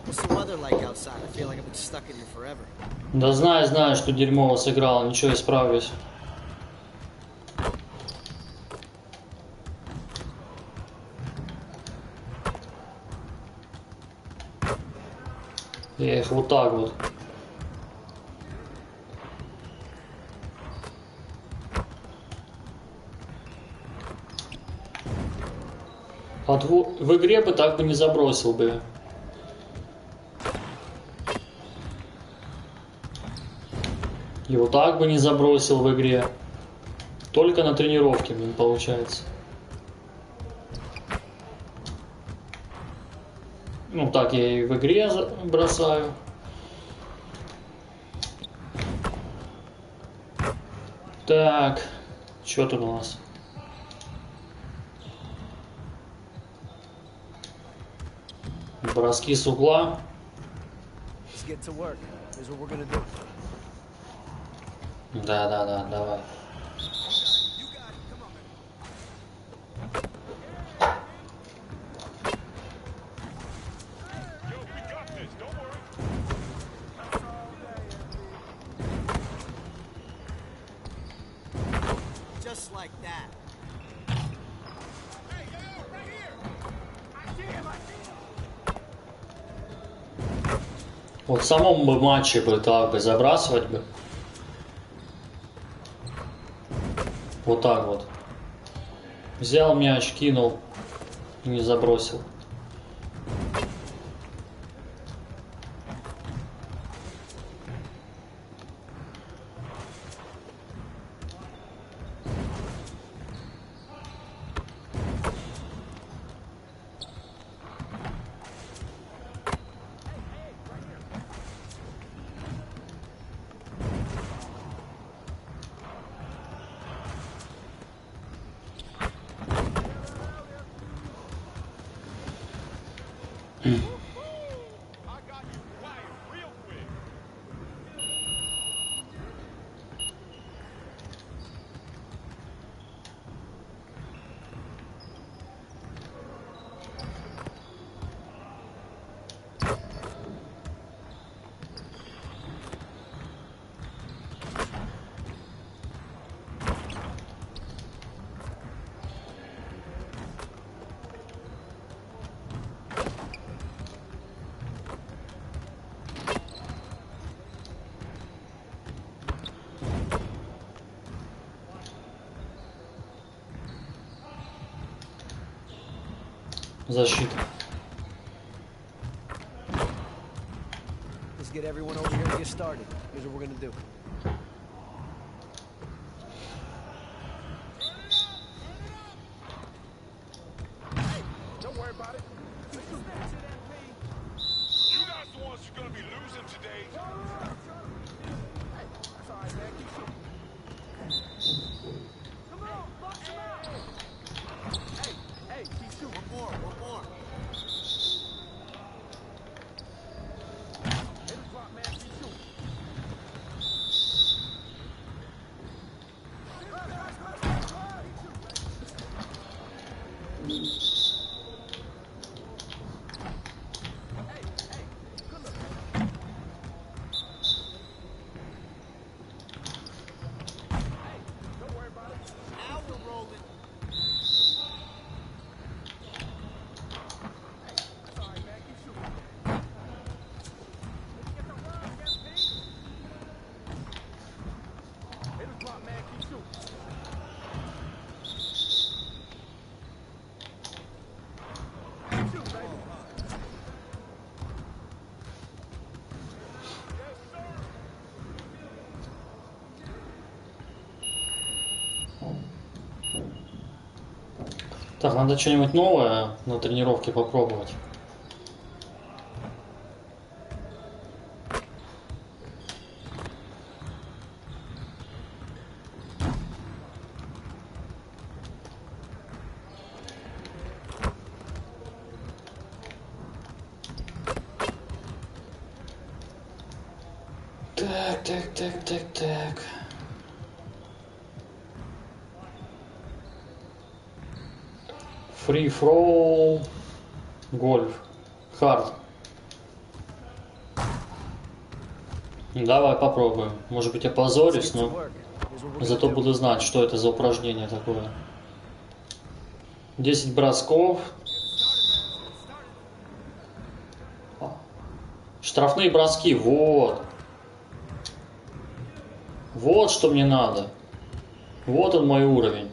What's the weather like outside? I feel like I've been stuck in here forever. Да знаю, что дерьмово сыграл, ничего, исправлюсь. Я их вот так вот. В игре бы так бы не забросил бы. И вот так бы не забросил в игре. Только на тренировке, блин, получается. Ну так я и в игре бросаю. Так, что тут у нас? Броски с угла. Да, давай. Вот в самом бы матче бы так бы забрасывать бы. Вот так вот. Взял мяч, кинул и не забросил. защита. Let's get everyone over here and get started. Here's what we're gonna do. Don't worry about it. You guys the ones who are gonna be losing today. Hey, that's all right, man. Keep shooting. Come on, box him out. Hey, keep shooting. One more. Hit the drop, man. Keep shooting. Так, надо что-нибудь новое на тренировке попробовать. Так. Free throw, гольф, хард. Давай попробуем. Может быть, я позорюсь, но зато буду знать, что это за упражнение такое. 10 бросков. Штрафные броски, вот. Вот что мне надо. Вот он мой уровень.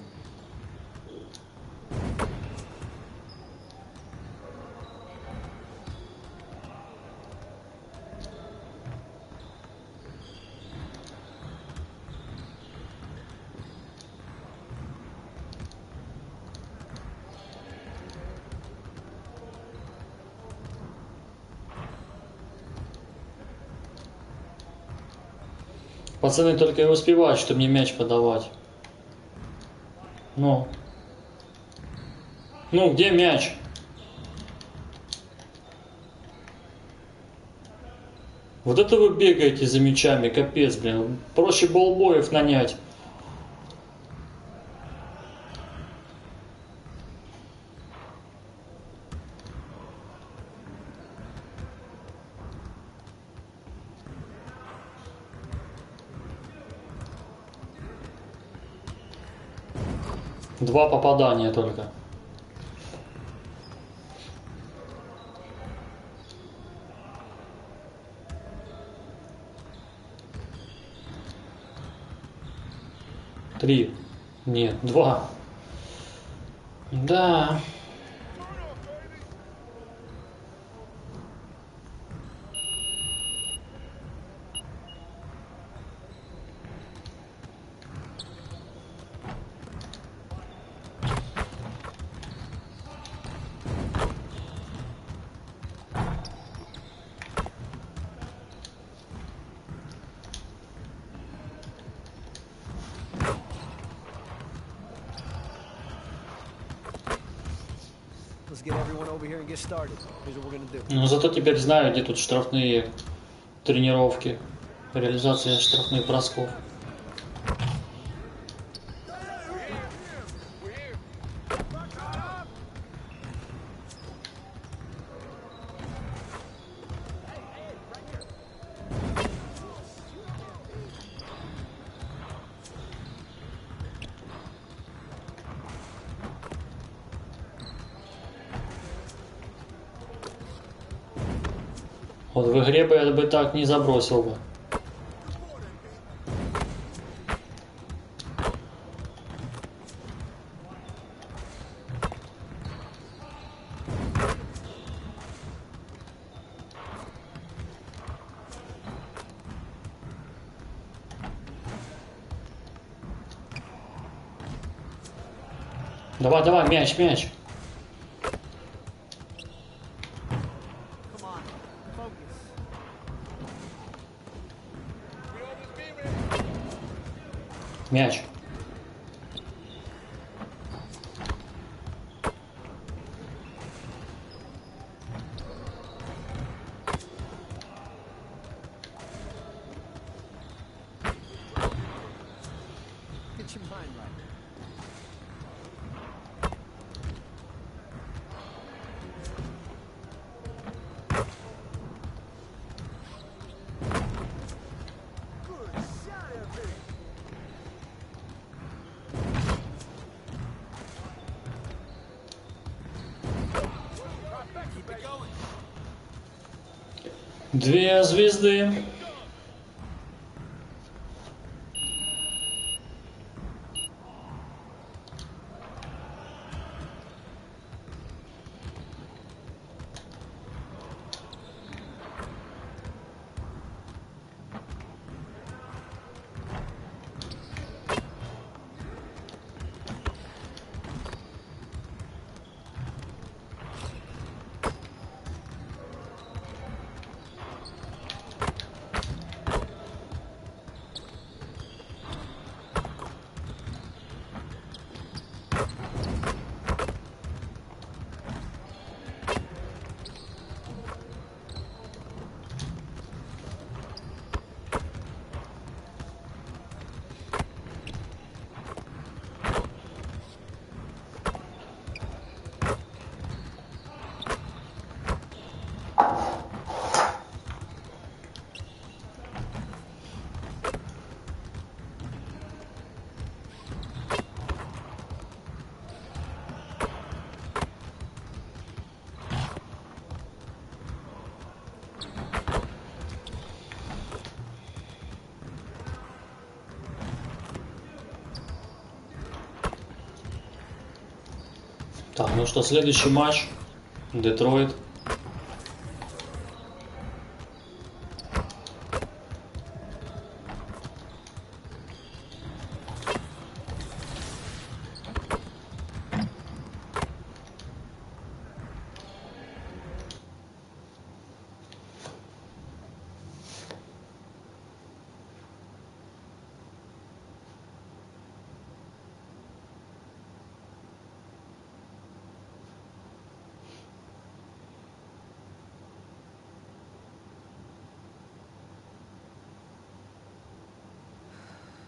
Пацаны только и успевают, что мне мяч подавать. Ну, где мяч? Вот это вы бегаете за мячами, капец, блин. Проще боëв нанять. Два попадания только. Три. Нет, два. Да. Но зато теперь знаю, где тут штрафные тренировки, реализация штрафных бросков. Вот в игре бы я бы так не забросил бы. Давай, давай, мяч, мяч. Мяч. Две звезды. Так, ну что, следующий матч. Детройт.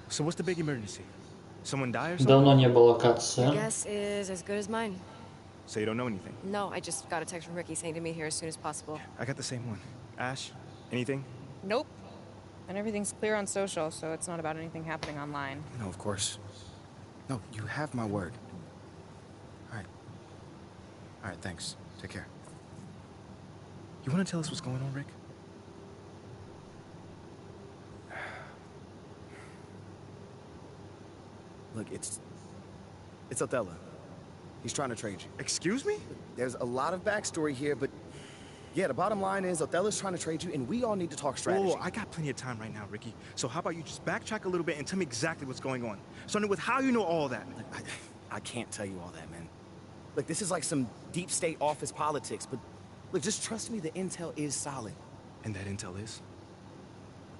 So what's the big emergency? Someone die or something? Давно не было катсцен. Guess is as good as mine. So you don't know anything? No, I just got a text from Ricky saying to me here as soon as possible. I got the same one. Ash, anything? Nope. And everything's clear on social, so it's not about anything happening online. No, of course. No, you have my word. All right. All right, thanks. Take care. You want to tell us what's going on, Rick? Look, it's Othello. He's trying to trade you. Excuse me? There's a lot of backstory here, but yeah, the bottom line is Othello's trying to trade you, and we all need to talk strategy. Oh, I got plenty of time right now, Ricky. So how about you just backtrack a little bit and tell me exactly what's going on? Starting with how you know all that. Look, I can't tell you all that, man. Look, this is like some deep state office politics, but look, just trust me, the intel is solid. And that intel is?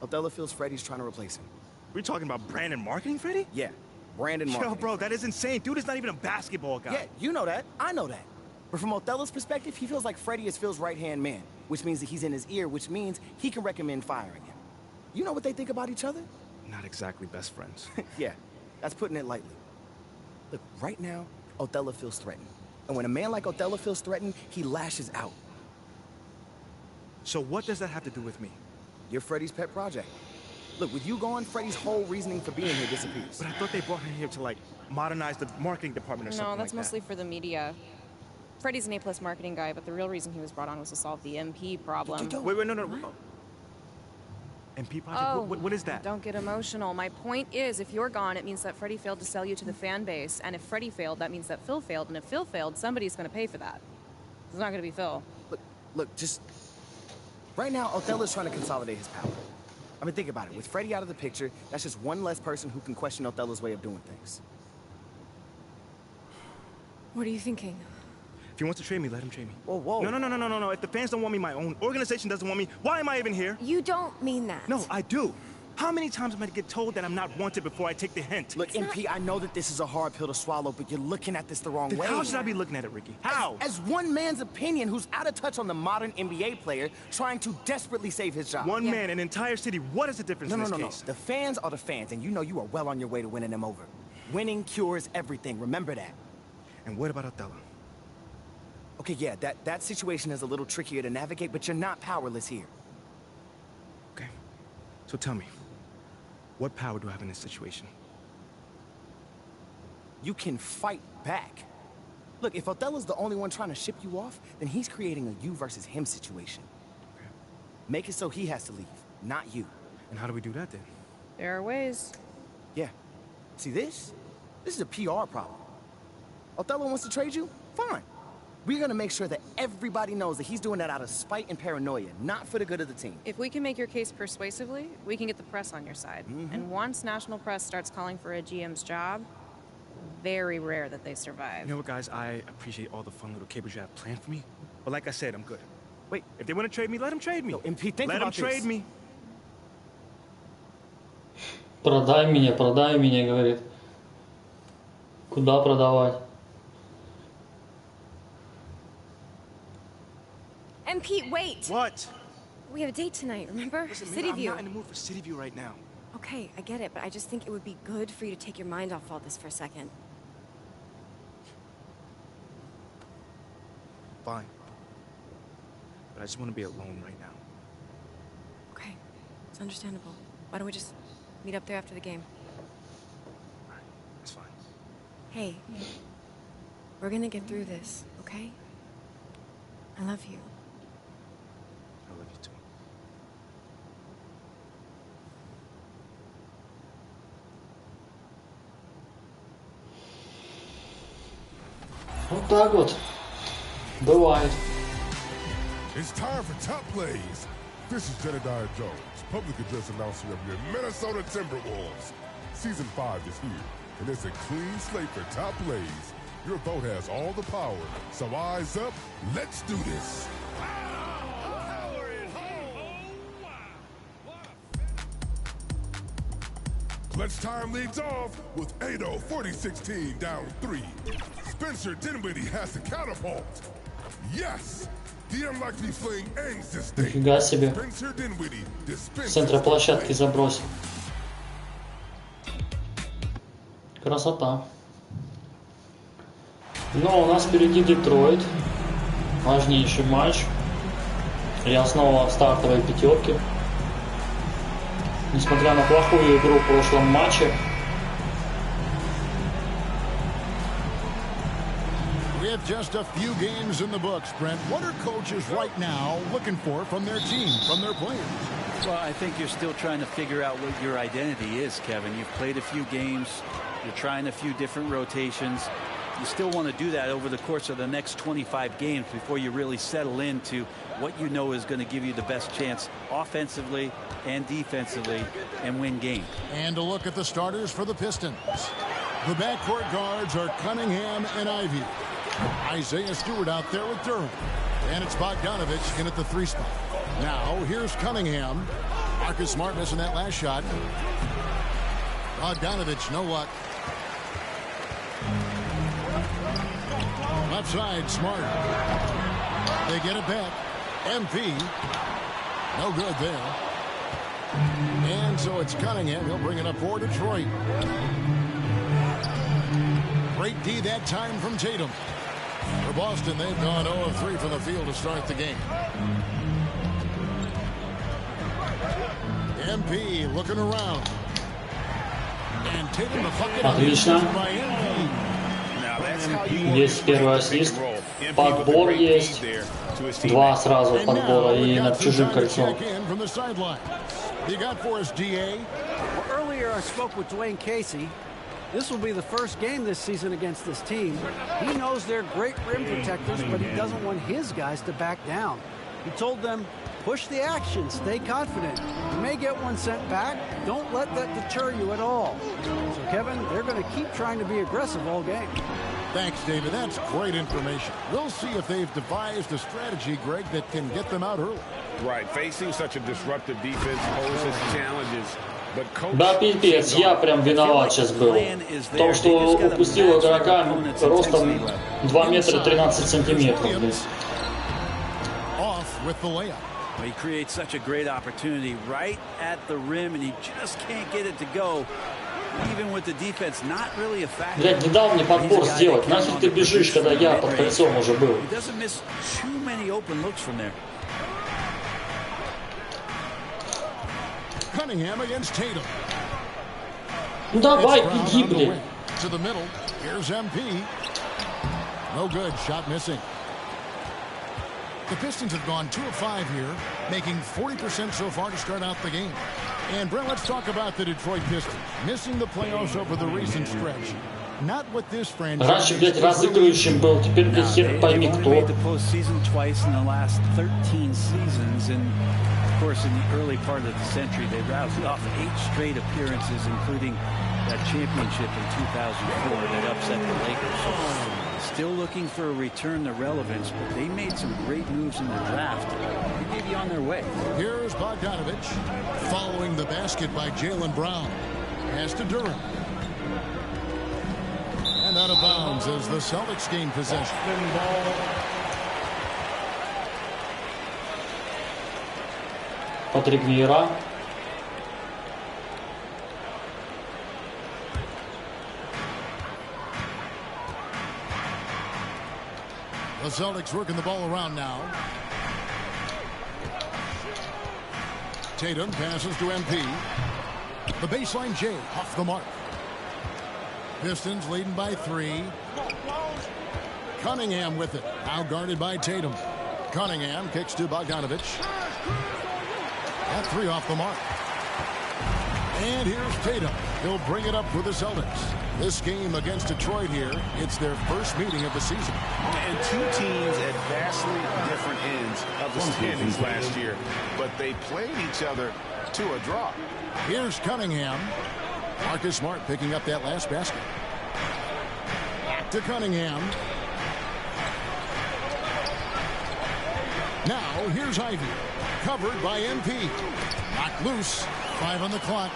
Othello feels Freddie's trying to replace him. We're talking about brand and marketing, Freddie? Yeah, brand and marketing. Yo, bro, that is insane. Dude is not even a basketball guy. Yeah, you know that. I know that. But from Othello's perspective, he feels like Freddie is Phil's right-hand man, which means that he's in his ear, which means he can recommend firing him. You know what they think about each other? Not exactly best friends. Yeah, that's putting it lightly. Look, right now, Othello feels threatened. And when a man like Othello feels threatened, he lashes out. So what does that have to do with me? You're Freddie's pet project. Look, with you gone, Freddie's whole reasoning for being here disappears. But I thought they brought him here to, like, modernize the marketing department or something like that. No, that's mostly for the media. Freddie's an A+ marketing guy, but the real reason he was brought on was to solve the MP problem. Wait, no. MP project? Oh, what is that? Don't get emotional. My point is, if you're gone, it means that Freddie failed to sell you to the fan base. And if Freddie failed, that means that Phil failed. And if Phil failed, somebody's going to pay for that. It's not going to be Phil. Look, just... Right now, Othello's trying to consolidate his power. I mean, think about it. With Freddie out of the picture, that's just one less person who can question Othello's way of doing things. What are you thinking? If he wants to trade me, let him trade me. Whoa, whoa. No. If the fans don't want me, my own organization doesn't want me, why am I even here? You don't mean that. No, I do. How many times am I to get told that I'm not wanted before I take the hint? Look, MP, I know that this is a hard pill to swallow, but you're looking at this the wrong way. How should I be looking at it, Ricky? How? As one man's opinion who's out of touch on the modern NBA player trying to desperately save his job. One man, an entire city. What is the difference in this case? No. The fans are the fans, and you know you are well on your way to winning them over. Winning cures everything. Remember that. And what about Othello? Okay, yeah, that situation is a little trickier to navigate, but you're not powerless here. Okay. So tell me, what power do I have in this situation? You can fight back. Look, if Othello's the only one trying to ship you off, then he's creating a you versus him situation. Okay. Make it so he has to leave, not you. And how do we do that then? There are ways. Yeah. See this? This is a PR problem. Othello wants to trade you? Fine. We're gonna make sure that everybody knows that he's doing that out of spite and paranoia, not for the good of the team. If we can make your case persuasively, we can get the press on your side. And once national press starts calling for a GM's job, very rare that they survive. You know what, guys? I appreciate all the fun little capers you have planned for me. But like I said, I'm good. Wait, if they want to trade me, let them trade me. No, MP, think let them about trade this. me. Продай меня, говорит. Куда продавать? MP, wait! What? We have a date tonight, remember? Listen, City I'm View. not in the mood for City View right now. Okay, I get it, but I just think it would be good for you to take your mind off all this for a second. Fine. But I just want to be alone right now. Okay, it's understandable. Why don't we just meet up there after the game? All right, that's fine. Hey, we're gonna get through this, okay? I love you. I love you too. Вот так вот. Бывает. It's time for top plays. This is Jedediah Jones, public address announcer of the Minnesota Timberwolves. Season 5 is here, and it's a clean slate for top plays. Your vote has all the power, so eyes up, let's do this. Clutch time leads off with Ado 40-16 down 3. Spencer Dinwiddie has the catapult. Yes! DM likes me playing ends this day. Нифига себе. Spencer Dinwiddie В центре площадки забросил. Красота. Но у нас впереди Детройт. Важнейший матч. Я снова в стартовой пятерке. Несмотря на плохую игру в прошлом матче. We have just a few games in the books, Brent. What are coaches right now looking for from their team, from their players? Well, I think you're still trying to figure out what your identity is, Kevin. You've played a few games. You're trying a few different rotations. You still want to do that over the course of the next 25 games before you really settle into what you know is going to give you the best chance offensively and defensively and win games. And a look at the starters for the Pistons. The backcourt guards are Cunningham and Ivy. Isaiah Stewart out there with Durham. And it's Bogdanovich in at the 3 spot. Now, here's Cunningham. Marcus Smart missing that last shot. Bogdanovich, no luck. Left side, Smart. They get it back. MP. No good there. And so it's Cunningham. He'll bring it up for Detroit. Great D that time from Tatum. For Boston, they've gone 0 of 3 from the field to start the game. MP looking around. And Tatum the bucket. Отлично. Есть первый ассист. Подбор есть. 2 сразу подбора и над чужим кольцом. You got for us, DA? Well, earlier I spoke with Dwayne Casey. This will be the first game this season against this team. He knows they're great rim protectors, but he doesn't want his guys to back down. He told them, push the action, stay confident. You may get one sent back. Don't let that deter you at all. So, Kevin, they're going to keep trying to be aggressive all game. Thanks, David. That's great information. We'll see if they've devised a strategy, Greg, that can get them out early. Right. Facing such a disruptive defense poses challenges. Да, пипец, я прям виноват сейчас был. В том, что упустил игрока ростом 2 метра 13 сантиметров. He creates such a great opportunity right at the rim, and he just can't get it to go. Even with the defense not really a factor. Блядь, не дал мне подбор сделать. Нахер ты бежишь, когда я под кольцом уже был? He doesn't miss too many open looks from there. Cunningham against Tatum. Ну давай, беги, блядь. To the middle. Here's MP. No good. Shot missing. The Pistons have gone 2 of 5 here, making 40% so far to start out the game. And Brent, let's talk about the Detroit Pistons missing the playoffs over the recent stretch. Not what this franchise. Раньше, блядь, разыгрывающим был, теперь, блядь, хер пойми кто. They made the postseason twice in the last 13 seasons, and of course, in the early part of the century, they rattled off 8 straight appearances, including that championship in 2004 that upset the Lakers. Still looking for a return to relevance, but they made some great moves in the draft. They may be on their way. Here's Bogdanovich following the basket by Jaylen Brown. Pass to Durham. And out of bounds as the Celtics gain possession. Патрик Виера. The Celtics working the ball around now. Tatum passes to MP. The baseline J off the mark. Pistons leading by 3. Cunningham with it. Now guarded by Tatum. Cunningham kicks to Bogdanovich. That 3 off the mark. And here's Tatum. He'll bring it up for the Celtics. This game against Detroit here, it's their first meeting of the season. And 2 teams at vastly different ends of the standings last year, but they played each other to a draw. Here's Cunningham. Marcus Smart picking up that last basket. To Cunningham. Now, here's Ivy. Covered by MP. Knocked loose. 5 on the clock.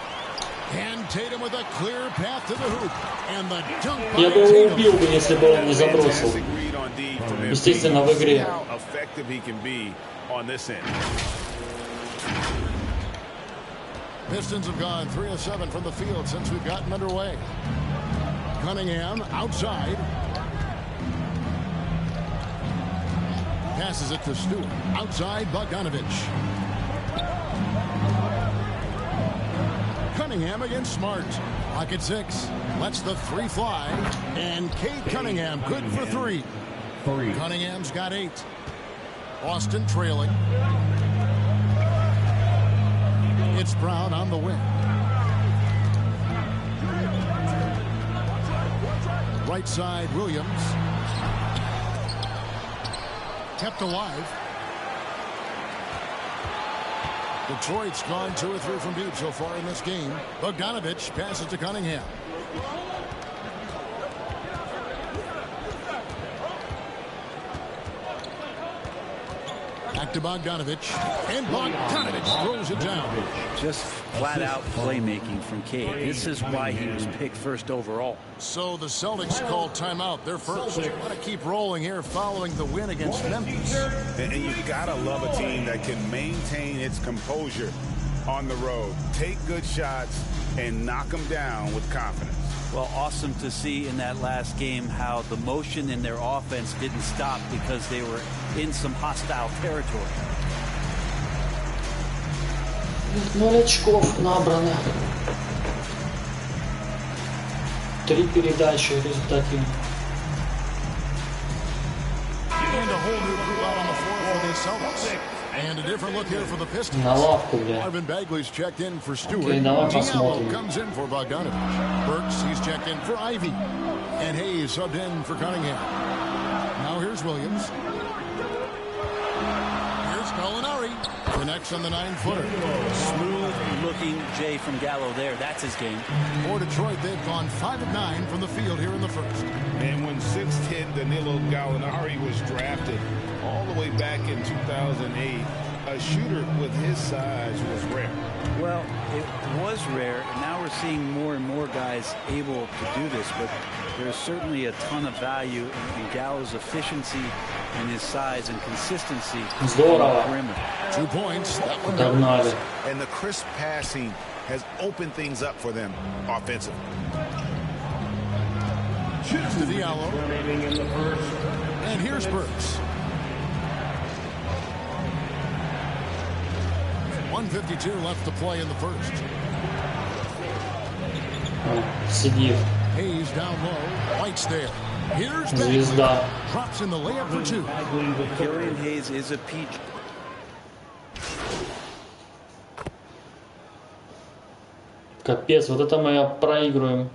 And Tatum with a clear path to the hoop. And the dunk by Я бы его убил бы, если бы он не забросил. Естественно, в игре. Pistons have gone 3 of 7 from the field since we've gotten underway. Cunningham outside. Passes it to Stewart. Outside Bogdanovich. Cunningham against Smart. Pocket 6. Lets the 3 fly. And Cade Cunningham good for 3. Cunningham's got 8. Boston trailing. It's Brown on the wing. Right side, Williams. Kept alive. Detroit's gone 2 or 3 from deep so far in this game. Bogdanovich passes to Cunningham. Back to Bogdanovich. And Bogdanovich throws it down. Just flat out playmaking from Cade. This is why he was picked first overall. So the Celtics call timeout. They're first. They want to keep rolling here following the win against Memphis. And you gotta love a team that can maintain its composure on the road. Take good shots and knock them down with confidence. Well, awesome to see in that last game how the motion in their offense didn't stop because they were in some hostile territory. 0 очков набрано. 3 передачи в результате. And a whole new crew out on the floor for the Celtics. And a different look here for the Pistons. На лавку, бля. Marvin Bagley's checked in for Stewart. Okay, давай посмотрим. Comes in for Bogdanovich. Burks, he's checked in for Ivy. And Hayes subbed in for Cunningham. Now here's Williams. Here's Gallinari. Connects on the 9-footer. Smooth-looking Jay from Gallo there. That's his game. For Detroit, they've gone 5 of 9 from the field here in the first. And when 6'10" Danilo Gallinari was drafted all the way back in 2008, a shooter with his size was rare. Well, it was rare, and now we're seeing more and more guys able to do this, but there's certainly a ton of value in Gallo's efficiency and his size and consistency on the perimeter. 2 points. That one Догнали. And the crisp passing has opened things up for them offensively. Shoots to Diallo. And here's Burks. 1:52 left to play in the first. Сидит. Hayes down low. White's there. Here's Звезда. Drops in the layup for 2. Killian Hayes is a peach. Капец, вот это мы проигрываем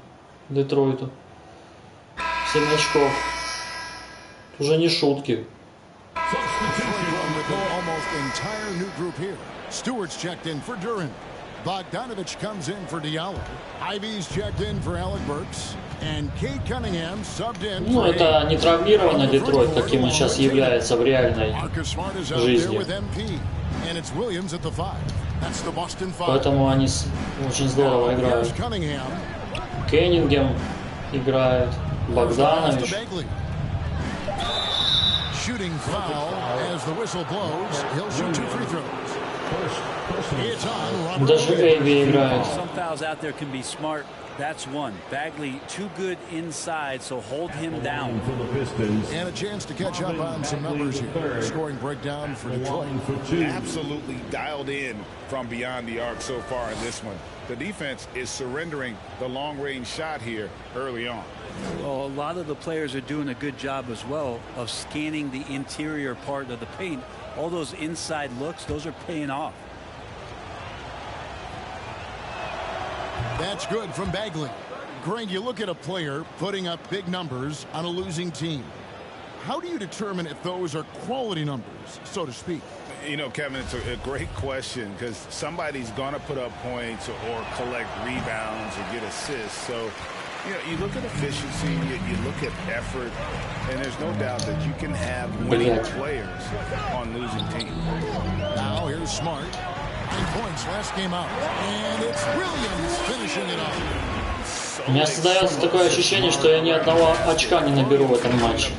Детройту. 7 очков. Уже не шутки. Almost entire new group here. Stewart's checked in for Duran. Bogdanovich comes in for Diallo. Ivy's checked in for Alec Burks. And Kate Cunningham subbed in. Ну, это не травмированный Детройт, каким он сейчас является в реальной жизни. And it's Williams at the 5. That's the Boston 5. Поэтому они очень здорово играют. Кеннингем играет, Богданович. Shooting foul as the whistle blows. He'll shoot 2 free throws. It's on. Даже Эйви играет. Some fouls out there can be smart. That's one. Bagley too good inside, so hold him down. And a chance to catch up on some numbers here. Scoring breakdown for Detroit. Absolutely dialed in from beyond the arc so far in this one. The defense is surrendering the long-range shot here early on. Well, a lot of the players are doing a good job as well of scanning the interior part of the paint. All those inside looks, those are paying off. That's good from Bagley. Greg, you look at a player putting up big numbers on a losing team. How do you determine if those are quality numbers, so to speak? You know, Kevin, it's a great question because somebody's going to put up points or collect rebounds or get assists. So, you know, you look at efficiency, you look at effort, and there's no doubt that you can have winning players on losing teams. Now here's Smart. 9 points last game out. And it's Williams finishing it off. У меня создается такое ощущение, что я ни одного очка не наберу в этом матче.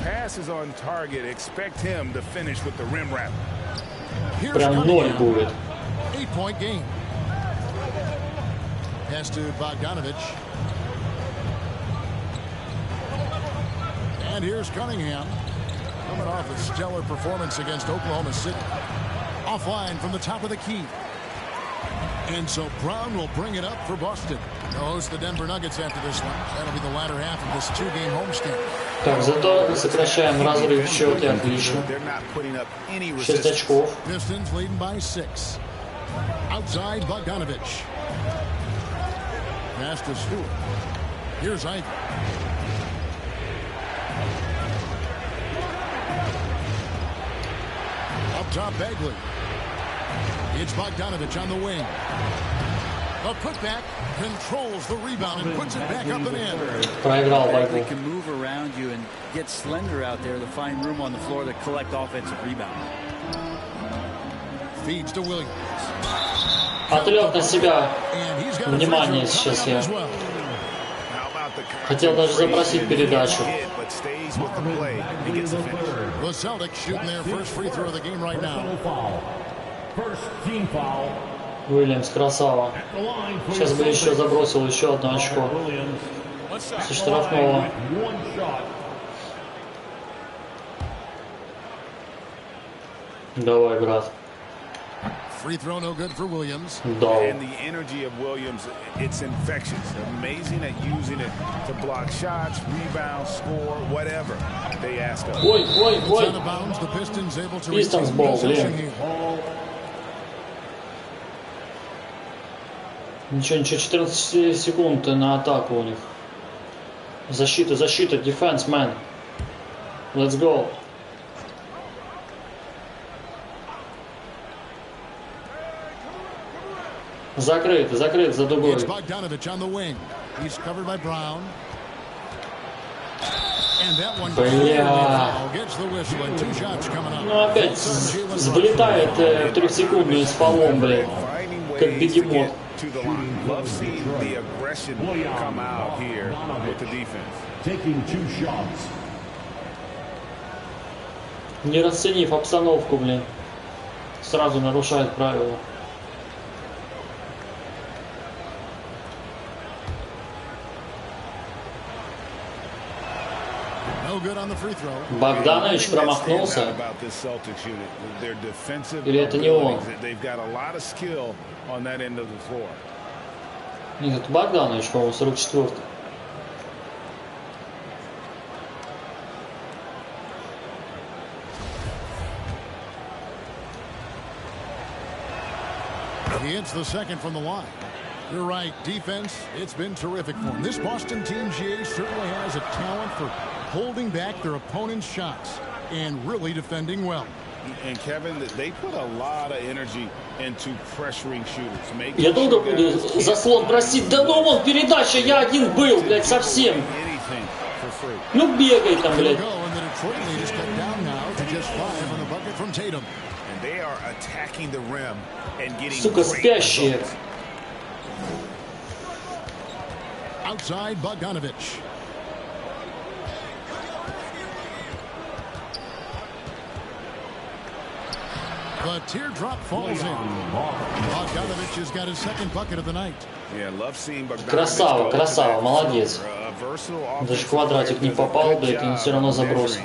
Прям 0 будет. 8-point game. Pass to Bogdanovich. And here's Cunningham. Coming off a stellar performance against Oklahoma City. Offline from the top of the key. And so Brown will bring it up for Boston. They'll host the Denver Nuggets after this one. That'll be the latter half of this 2-game homestand. Так, зато сокращаем разрыв в счете, отлично. 6 очков. Pistons leading by 6. Outside Bogdanovich. Pass to Stewart. Here's Ivy. Up top, Bagley. It's Bogdanovich on the wing. A putback, controls the rebound and puts it back up and in. Проиграл Bagley can move around you and get slender out there to find room on the floor to collect offensive rebound. Feeds to Williams. Отвлек на себя внимание сейчас я. Хотел даже запросить передачу. The Celtics shooting their first free throw of the game right now. Уильямс, красава. Сейчас бы еще забросил еще одно очко со штрафного. Давай, брат. Free throw no good for Williams. And the energy of Williams, it's infectious. Amazing at using it to block shots, rebound, score, whatever they ask of. Ой, ой, ой. Пистонс бол, блин. Ничего, ничего, 14 секунд на атаку у них. Защита, защита, defense, man. Let's go. Закрыт за дугой. Бля. Ну опять взлетает в 3-секундную с полом, блядь. Как бегемот. Не расценив обстановку, блин, сразу нарушает правила. Богданович промахнулся. Или это не он? Нет, это Богданович, по-моему, 44-й. He hits the second from the line. You're right, defense, it's been terrific for him. This Boston team, GA, certainly has a talent for holding back their opponent's shots and really defending well. And Kevin, they put a lot of energy into pressuring shooters. Я долго буду заслон просить. Да ну вон передача, я один был, блядь, совсем. Ну бегай там, блядь. Сука, спящие. Outside Bogdanovich. The teardrop falls in. Bogdanovich has got his second bucket of the night. Красава, красава, молодец. Даже квадратик не попал, блядь, и все равно забросил.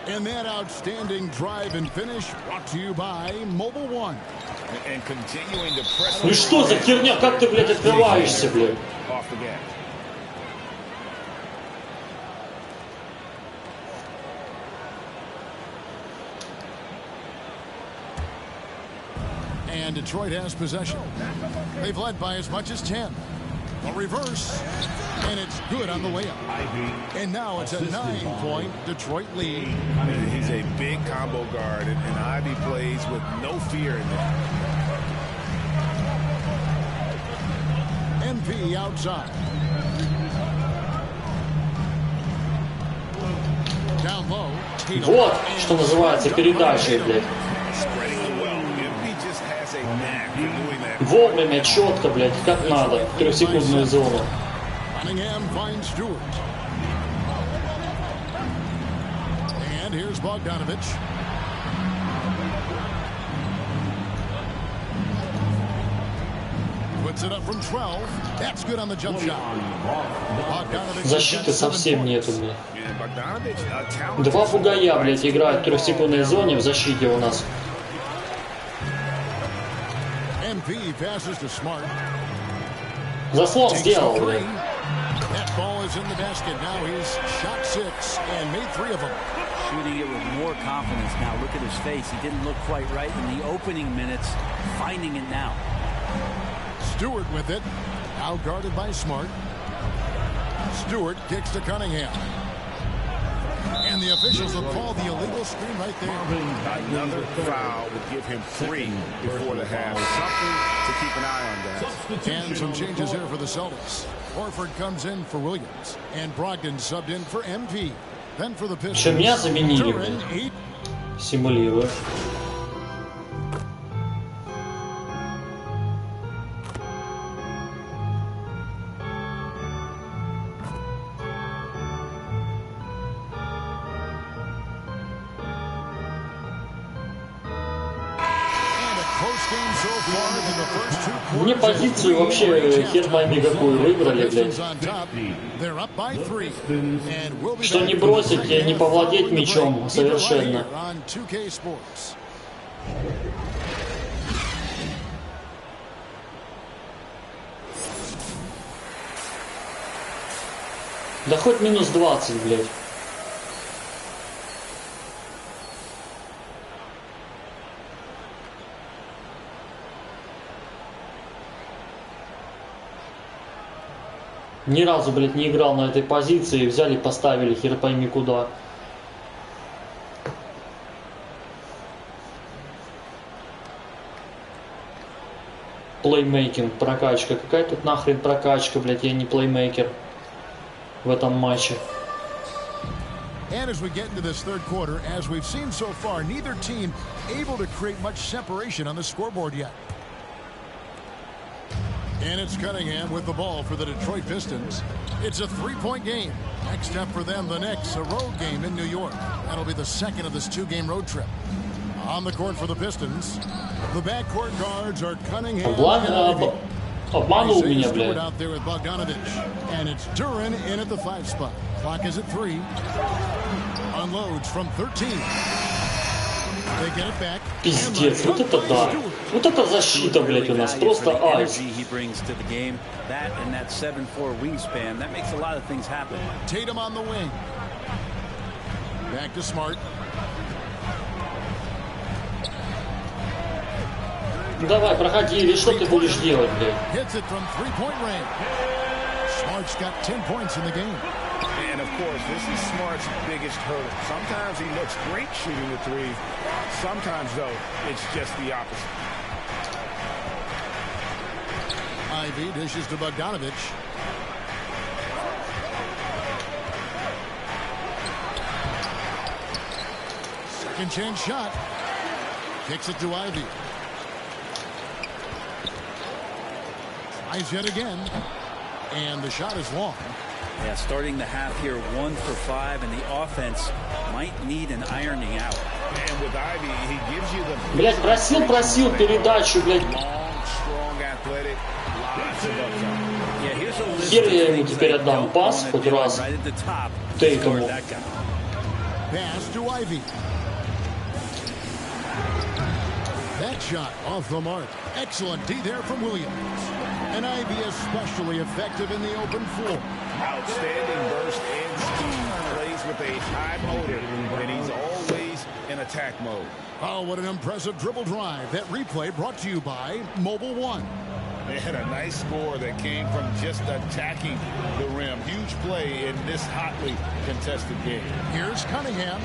And that outstanding drive and finish brought to you by Mobile One. Ну что за херня? Как ты, блядь, открываешься, блядь? And Detroit has possession. They've led by as much as 10. A reverse, and it's good on the layup. And now it's a 9-point Detroit lead. He's a big combo guard, and Ivy plays with no fear in there. MP outside. Down low. Вот, что называется, передачей, блядь. Вовремя, четко, блядь, как надо, в 3-секундную зону. And here's Bogdanovich. Puts it up from 12. That's good on the jump shot. Защиты совсем нету, блядь. Два бугая, блядь, играют в 3-секундной зоне в защите у нас. MP passes to Smart. Заслон сделал, блядь. That ball is in the basket. Now he's shot 6 and made 3 of them. Shooting it with more confidence now. Look at his face. He didn't look quite right in the opening minutes. Finding it now. Stewart with it. Now guarded by Smart. Stewart kicks to Cunningham. And the officials will call the illegal screen right there. Another foul would give him 3 before the half. Something to keep an eye on, guys. And some changes here for the Celtics. Horford comes in for Williams. And Brogdon subbed in for MP. Then for the Pistons. Что меня заменили, блядь? Симулирую. Мне позицию вообще хер пойми какую выбрали, блядь. Что не бросить, не повладеть мячом совершенно. Да хоть минус 20, блядь. Ни разу, блядь, не играл на этой позиции, взяли, поставили, хер пойми куда. плеймейкинг, прокачка. Какая тут нахрен прокачка, блядь, я не плеймейкер в этом матче. And as we get into this third quarter, as we've seen so far, neither team able to create much separation on the scoreboard yet. And it's Cunningham with the ball for the Detroit Pistons. It's a three-point game. Next up for them, the Knicks, a road game in New York. That'll be the second of this two-game road trip. On the court for the Pistons, the backcourt guards are Cunningham обманул меня, блядь. out there with Bogdanovich. And it's Duran in at the 5 spot. Clock is at 3. Unloads from 13. They get it back. Пиздец, вот это да. Вот это защита, блядь, у нас. Просто айс. He brings to the game. That and that 7'4" wingspan, that makes a lot of things happen. Tatum on the wing. Back to Smart. Давай, проходи, или что ты будешь делать, блядь? Hits it from three-point range. Smart's got 10 points in the game. And of course, this is Smart's biggest hurdle. Sometimes he looks great shooting the three. Sometimes, though, it's just the opposite. Ivy dishes to Bogdanovich. Second chance shot. Kicks it to Ivy. Tries yet again. And the shot is long. Yeah, starting the half here 1 for 5, and the offense might need an ironing out. And with Ivy, he gives you the Блядь, просил передачу, блядь. long, strong, athletic, lots of upside. Yeah, here's a list Хер of я ему things теперь I отдам don't пас wanna хоть do. раз. Right at the top, Тейтому. scored that guy. Pass to Ivy. That shot off the mark. Excellent D there from Williams. And Ivy especially effective in the open floor. Outstanding burst and speed. Plays with a high motor, and he's always in attack mode. Oh, what an impressive dribble drive. That replay brought to you by Mobile One. They had a nice score that came from just attacking the rim. Huge play in this hotly contested game. Here's Cunningham.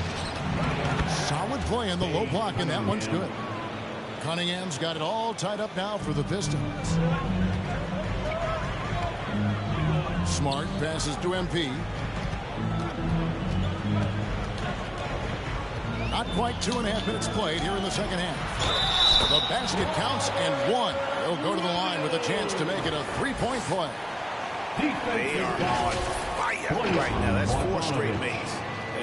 Solid play in the low block, and that one's good. Cunningham's got it all tied up now for the Pistons. Smart passes to MP. Not quite 2.5 minutes played here in the second half. The basket counts and one. They'll go to the line with a chance to make it a three-point play. They are on fire right now. That's 4 straight makes.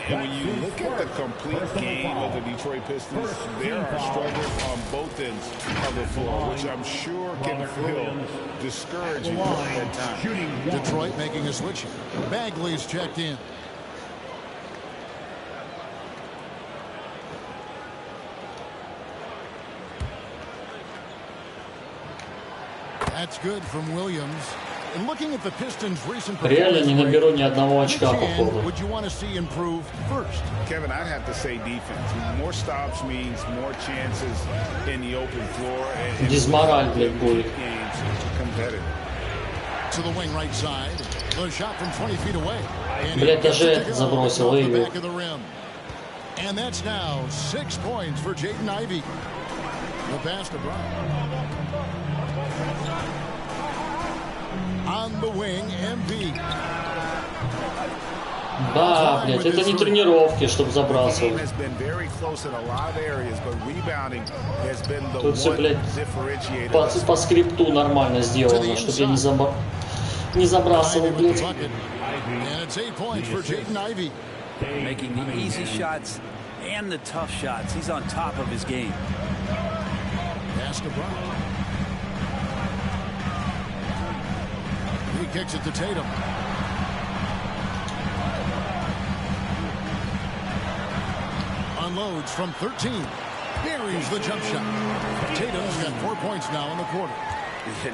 And when you look at the complete game of the Detroit Pistons, there are struggles on both ends of the floor, which I'm sure can feel discouraging at times. Detroit making a switch. Bagley's checked in. That's good from Williams. And looking at the Pistons' recent Реально не наберу ни одного очка, походу. would you want to see improve first? Kevin, I'd have to say defense. More stops means more chances in the open floor. And Дизмораль, блядь, будет. games competitive. To the wing right side. The shot from 20 feet away. And Блядь, даже этот забросил, the Ивy. back of the rim. And that's now 6 points for Jaden Ivey. The pass to Brown. On the wing, MP. Да, блядь, это не тренировки, чтобы забрасывать. Тут все, блядь, по скрипту нормально сделано, чтобы я не забрасывал, блядь. And it's 8 points for Jaden Ivey. Making the easy shots and the tough shots. He's on top of his game. Pass to Brown. He kicks it to Tatum. Unloads from 13. Buries the jump shot. Tatum's got 4 points now in the quarter.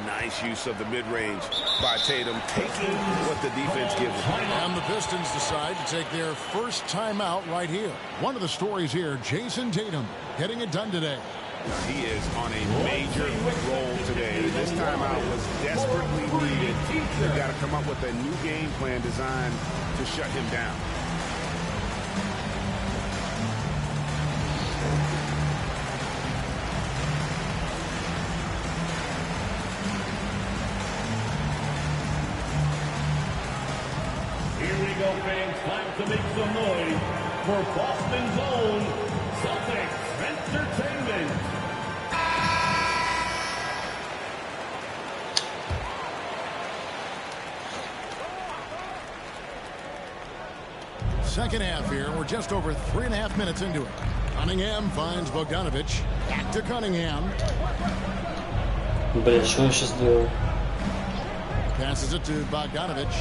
Nice use of the mid-range by Tatum, taking what the defense gives him. And the Pistons decide to take their first timeout right here. One of the stories here, Jason Tatum, getting it done today. He is on a major roll today. This timeout was desperately needed. They've got to come up with a new game plan designed to shut him down. fans, time to make some noise for Boston's own Celtics Entertainment. Second half here. We're just over 3.5 minutes into it. Cunningham finds Bogdanovic. Back to Cunningham. Блин, что я сейчас делаю? Passes it to Bogdanovic.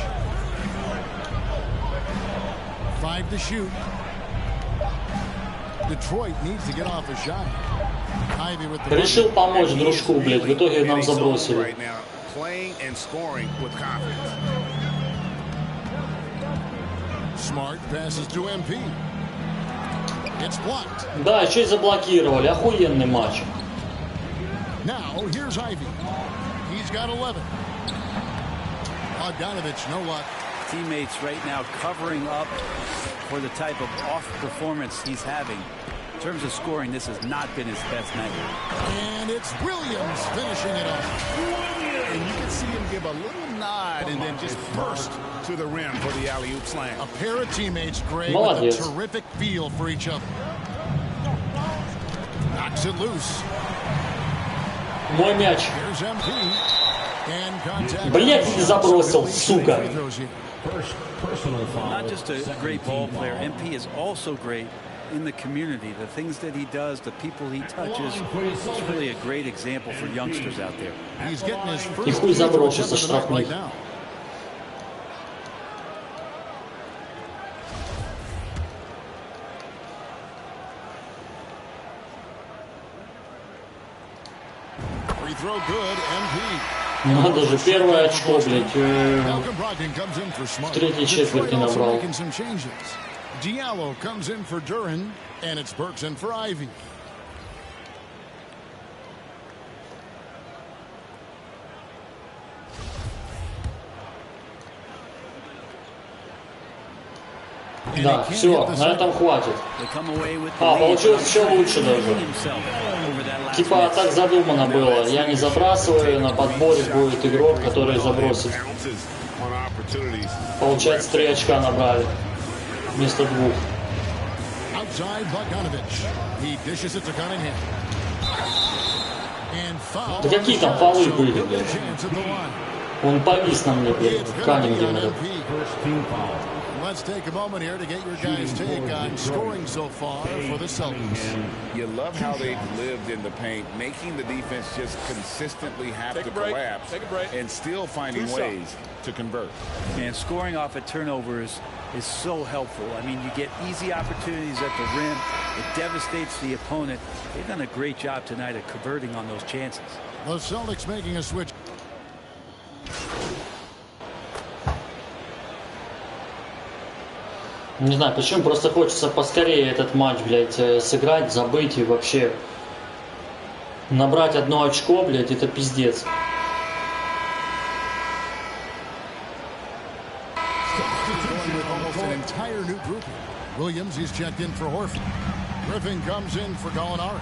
5 to shoot. Detroit needs to get off a shot. Ivy with the Решил помочь дружку, блядь. В итоге нам забросили. Playing and scoring with confidence. Smart passes to MP. It's blocked. Да, еще и заблокировали. Охуенный матч. Now here's Ivy. He's got 11. Bogdanovic, no luck. Teammates right now covering up for the type of off performance he's having. In terms of scoring, this has not been his best night. And it's Williams finishing it off. And you can see him give a little nod and then just burst to the rim for the alley-oop slam. A pair of teammates, Greg, with a terrific feel for each other. Knocks it loose. Мой мяч. Here's MP. And contact. Блять, не забросил, сука. Not just a great ball player, MP is also great in the community. The things that he does, the people he touches, it's really a great example for youngsters out there. He's getting his И хуй забросил со штрафных. Free throw good, MP. Надо же, первое очко, блядь, в третьей четверти набрал. Diallo comes in for Duran, and it's Burks in for Ivy. Да, все, на этом хватит. А, получилось еще лучше даже. Типа так задумано было. Я не забрасываю, на подборе будет игрок, который забросит. Получается, 3 очка набрали вместо 2. Да какие там фолы были, блядь? Он повис на мне, блядь, Каннингем этот. Let's take a moment here to get your guys' take on scoring so far for the Celtics. You love how they've lived in the paint, making the defense just consistently have to collapse and still finding ways to convert. And scoring off at turnovers is so helpful. I mean, you get easy opportunities at the rim. It devastates the opponent. They've done a great job tonight of converting on those chances. The Celtics making a switch. Не знаю, почему, просто хочется поскорее этот матч, блядь, сыграть, забыть и вообще набрать 1 очко, блядь, это пиздец. Williams, he's checked in for Horford. Griffin comes in for Gallinari.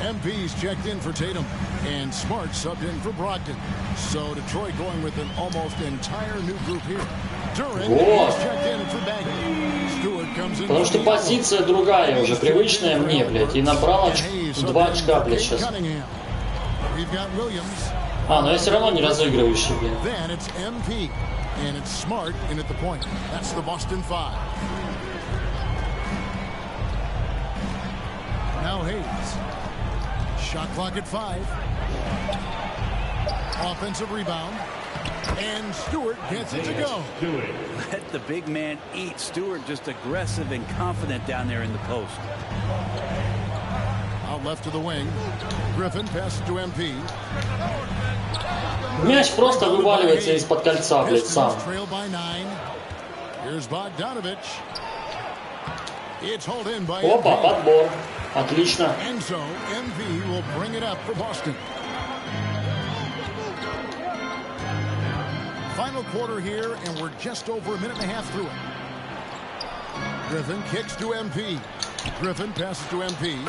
MP's checked in for Tatum. And Smart subbed in for Brogdon. So Detroit going with an almost entire new group here. Вот. Потому что позиция другая уже, привычная мне, блядь. И набрал 2 очка, блядь, сейчас. А, но я все равно не разыгрывающий, блядь. And it's Smart in at the point. That's the Boston 5. Now Hayes. Shot clock at 5. Offensive rebound. And Stewart gets it to go. Let the big man eat. Stewart just aggressive and confident down there in the post. Out left to the wing. Griffin passes to MP. Мяч просто вываливается из-под кольца, блядь, сам. Опа, подбор. Отлично. Final quarter here, and we're just over a minute and a half through it. Griffin kicks to MP. Griffin passes to MP.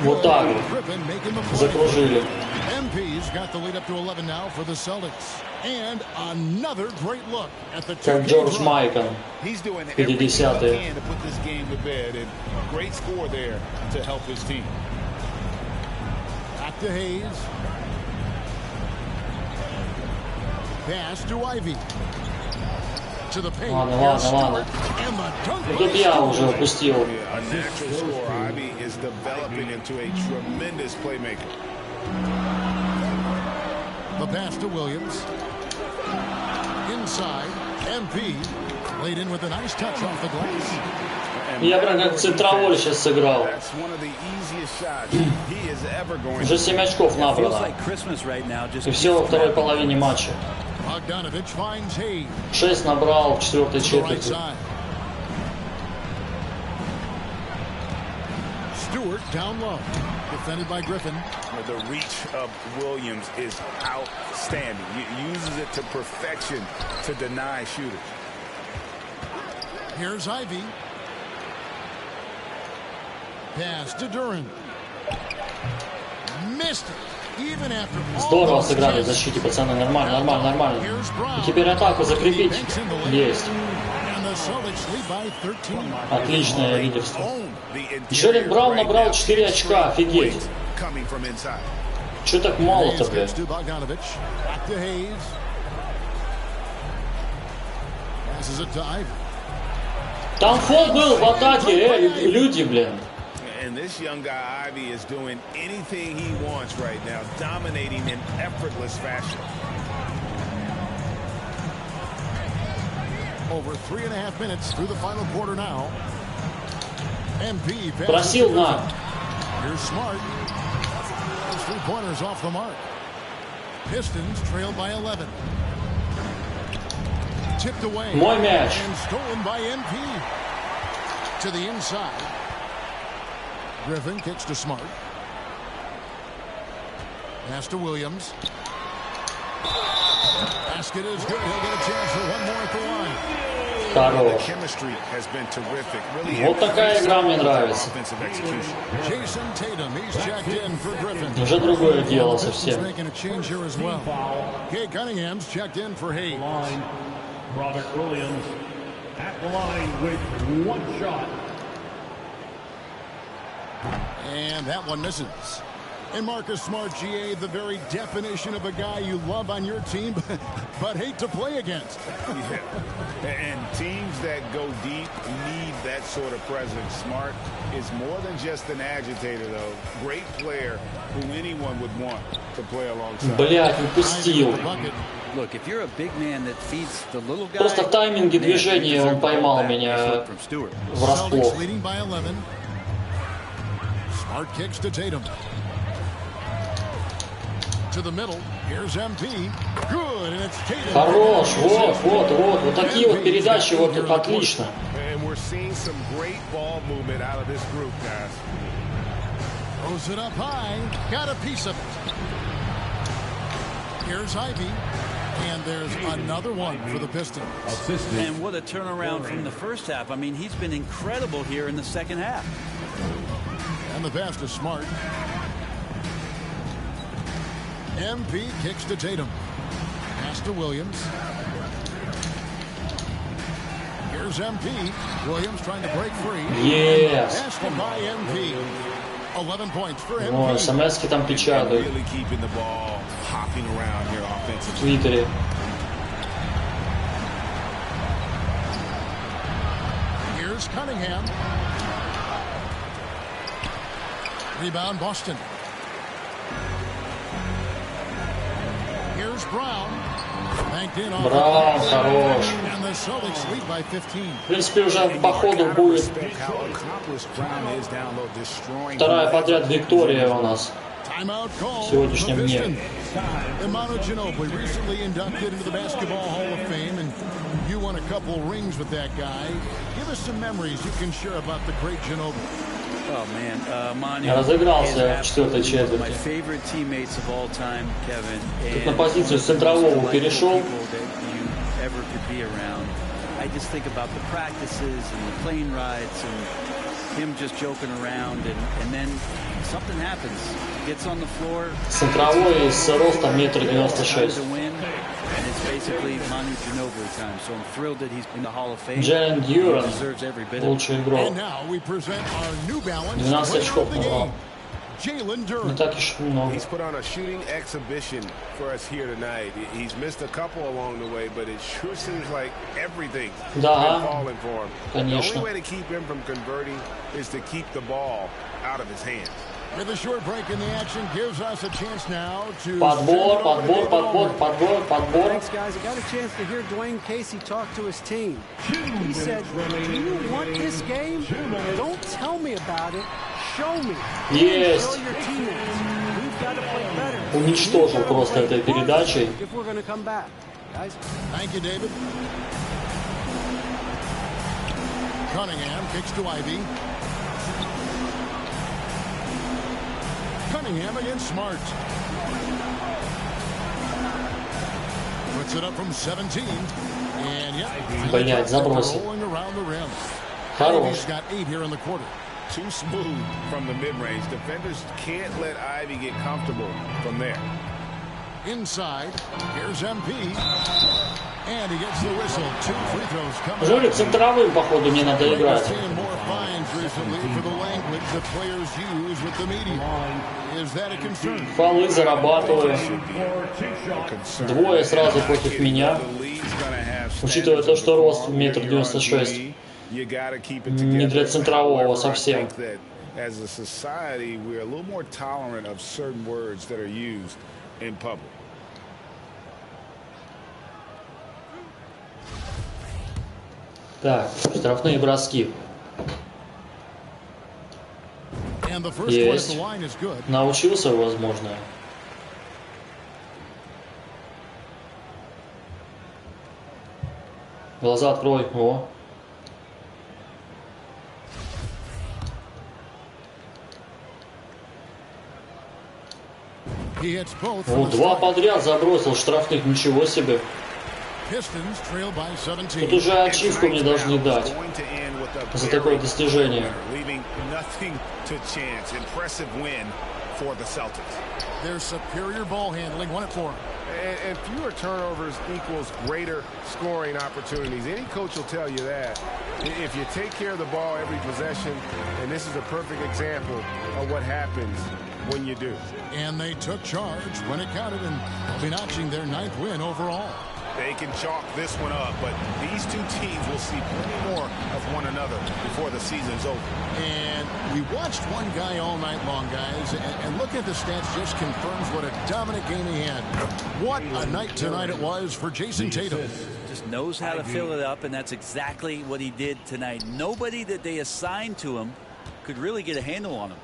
Вот так вот. Закружили. MP's got the lead up to 11 now for the Celtics. And another great look at the Как Джордж Майкл. He's doing everything he 50-е. can to put this game to bed, and great score there to help his team. Back to Hayes. Pass to Ivy. To the paint. Ладно. Тут я уже упустил. A natural scorer, Ivy is developing into a tremendous playmaker. The pass to Williams. Inside, MP laid in with a nice touch off the glass. Я прям как центровой сейчас сыграл. Уже 7 очков набрано. И все во второй половине матча. 6 набрал в четвертой четверти. Stewart down low, defended by Griffin. The reach of Williams is outstanding. He uses it to perfection to deny shooters. Here's Ivy. Pass to Duran. Missed it. Even after Здорово сыграли в защите, пацаны. Нормально. И теперь атаку закрепить. Есть. Отличное лидерство. Джерри Браун набрал 4 очка. Офигеть. Че так мало-то, блядь? Там фол был в атаке, люди, блин. And this young guy, Ivy, is doing anything he wants right now, dominating in effortless fashion. Over 3.5 minutes through the final quarter now. MP Просил на. Here's Smart. Those 3-pointers off the mark. Pistons trailed by 11. Tipped away. Мой мяч. And stolen by MP. To the inside. Griffin kicks to Smart. Pass to Williams. Basket is good. He'll get a chance for one more at the line. Хорош. Вот такая игра мне нравится. Уже другое дело совсем. Kay Cunningham's checked in for Hayes. Robert Williams at the line with one shot. And that one misses. And Marcus Smart, GA, the very definition of a guy you love on your team, but hate to play against. Yeah. And teams that go deep need that sort of presence. Smart is more than just an agitator, though. Great player who anyone would want to play alongside. Блядь, упустил. Просто в тайминге движения он поймал меня врасплох. Smart kicks to Tatum. To the middle. Here's MP. Good, and it's Tatum. Хорош, вот такие вот передачи, вот отлично. And we're seeing some great ball movement out of this group, guys. Throws it up high. Got a piece of it. Here's Ivy. And there's another one for the Pistons. And what a turnaround from the first half. I mean, he's been incredible here in the second half. And the pass to Smart. MP kicks to Tatum. Pass to Williams. Here's MP. Williams trying to break free. Yes. Pass by MP. 11 points for MP. О, смс-ки там печатают. В Твиттере. Here's Cunningham. Rebound Boston. Here's Brown. Banked in on Браун, хорош. And the Celtics lead by 15. В принципе, уже по ходу будет вторая подряд виктория у нас в сегодняшнем дне. Imano Ginobili recently inducted into the Basketball Hall of Fame, and you won a couple rings with that guy. Give us some memories you can share about the great Ginobili. Oh man, Manu Разыгрался в четвертой четверти. Тут на позицию центрового перешел. I just think about the practices and the plane rides and him just joking around, and then something happens. He gets on the floor. Центровой с ростом 1,96 м. And it's basically Manu Ginobili time. So I'm thrilled that he's in the Hall of Fame. Джейн Дюран, Deserves every bit of it. лучший игрок. 12 очков набрал. Не так уж много. He's put on a shooting exhibition for us here tonight. He's missed a couple along the way, but it sure seems like everything's been falling for him. Конечно. The only way to keep him from converting is to keep the ball out of his hands. With a short break in the action gives us a chance now to Подбор. Thanks, guys. I got a chance to hear Dwayne Casey talk to his team. He said, "Do you want this game? Don't tell me about it. Show me. Есть. Show your teammates. We've got to play better." Уничтожил просто этой передачей. If we're going to come back, guys. Thank you, David. Cunningham kicks to Ivy. Cunningham against Smart. Puts it up from 17. And yeah, Блять, забросил. Хорош. Ivy's got 8 here in the quarter. Too smooth from the mid-range. Defenders can't let Ivy get comfortable from there. Inside, here's MP. And he gets the whistle. 2 free throws coming. Жорик, центровым, походу, мне надо играть. Фолы зарабатываю. Двое сразу против меня. Учитывая то, что рост 1,96 м. Не для центрового совсем. As a society, we're a little more tolerant of certain words that are used in public. Так, штрафные броски. Есть. Научился, возможно. Глаза открой. О. О, 2 подряд забросил штрафных, ничего себе. Тут уже ачивку мне должны дать за такое достижение. Their superior ball handling won it for him. And fewer turnovers equals greater scoring opportunities. Any coach will tell you that. If you take care of the ball every possession, and this is a perfect example of what happens when you do. And they took charge when it counted, and they'll be notching their 9th win overall. They can chalk this one up, but these two teams will see plenty more of one another before the season's over. And we watched one guy all night long, guys, and look at the stats just confirms what a dominant game he had. What a night tonight it was for Jason Tatum. Just knows how to fill it up, and that's exactly what he did tonight. Nobody that they assigned to him could really get a handle on him.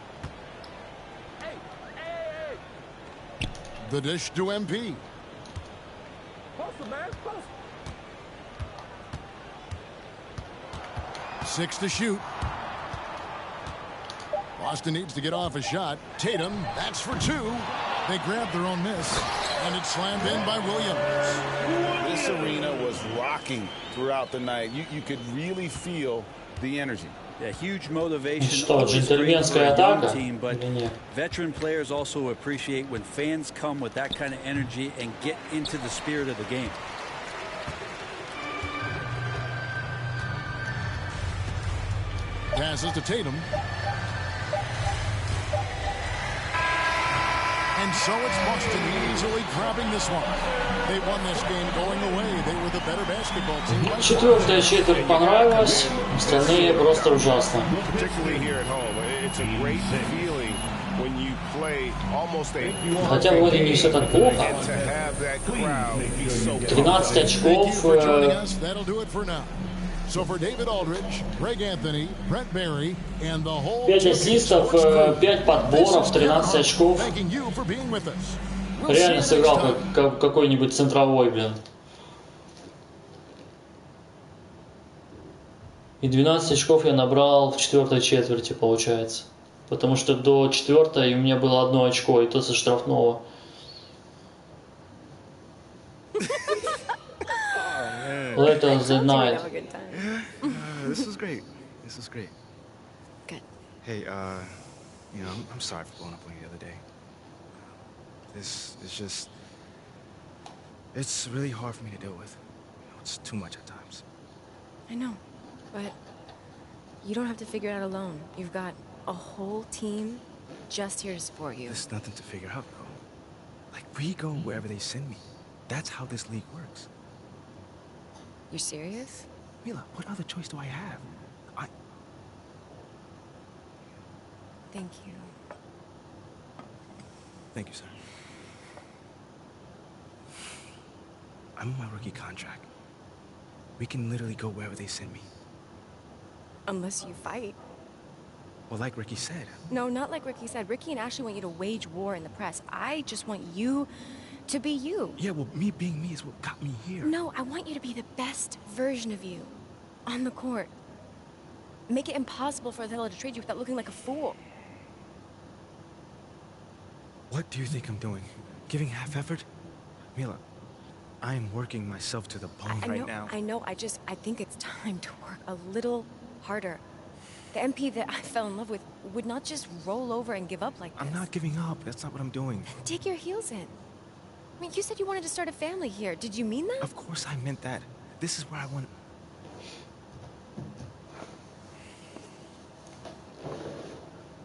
The dish to MP. 6 to shoot. Boston needs to get off a shot. Tatum, that's for 2. They grabbed their own miss, and it's slammed in by Williams. This arena was rocking throughout the night. You could really feel the energy. Yeah, huge motivation. Что, джентльменская атака? Team, but veteran players also appreciate when fans come with that kind of energy and get into the spirit of the game. Passes to Tatum. And so it's Boston easily grabbing this one. They won this game going away. They were the better basketball team. Четвертая четверть понравилась, остальные просто ужасно. Хотя вроде не все так плохо. 13 очков. So for David Aldridge, Greg Anthony, Brett Barry, and the whole 5 ассистов, 5 подборов, 13 очков. Реально сыграл как какой-нибудь центровой, блин. И 12 очков я набрал в 4-й четверти, получается. Потому что до 4-й у меня было 1 очко, и то со штрафного. Later the night. This was great. This was great. Good. Hey, you know, I'm sorry for blowing up on you the other day. This is just... It's really hard for me to deal with. You know, it's too much at times. I know, but you don't have to figure it out alone. You've got a whole team just here to support you. There's nothing to figure out, though. Like, we go wherever they send me. That's how this league works. You're serious? Mila, what other choice do I have? Thank you. Thank you, sir. I'm on my rookie contract. We can literally go wherever they send me. Unless you fight. Well, like Ricky said. No, not like Ricky said. Ricky and Ashley want you to wage war in the press. I just want you to be you. Yeah, well, me being me is what got me here. No, I want you to be the best version of you. On the court. Make it impossible for Othello to trade you without looking like a fool. What do you think I'm doing? Giving half effort? Mila, I am working myself to the bone right now. I know, I think it's time to work a little harder. The MP that I fell in love with would not just roll over and give up like this. I'm not giving up. That's not what I'm doing. Then dig your heels in. I mean, you said you wanted to start a family here. Did you mean that? Of course I meant that. This is where I want...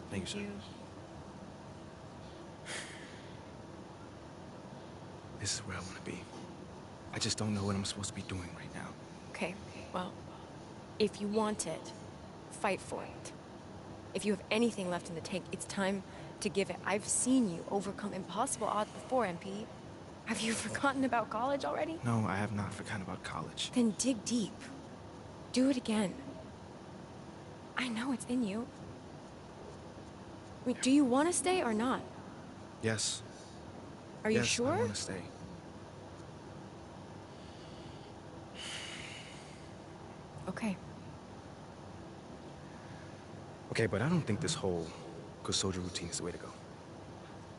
Thank you, sir. This is where I want to be. I just don't know what I'm supposed to be doing right now. Okay, well, if you want it, fight for it. If you have anything left in the tank, it's time to give it. I've seen you overcome impossible odds before, MP. Have you forgotten about college already? No, I have not forgotten about college. Then dig deep. Do it again. I know it's in you. Wait, do you want to stay or not? Yes. Are you sure? I want to stay. Okay. Okay, but I don't think this whole good soldier routine is the way to go.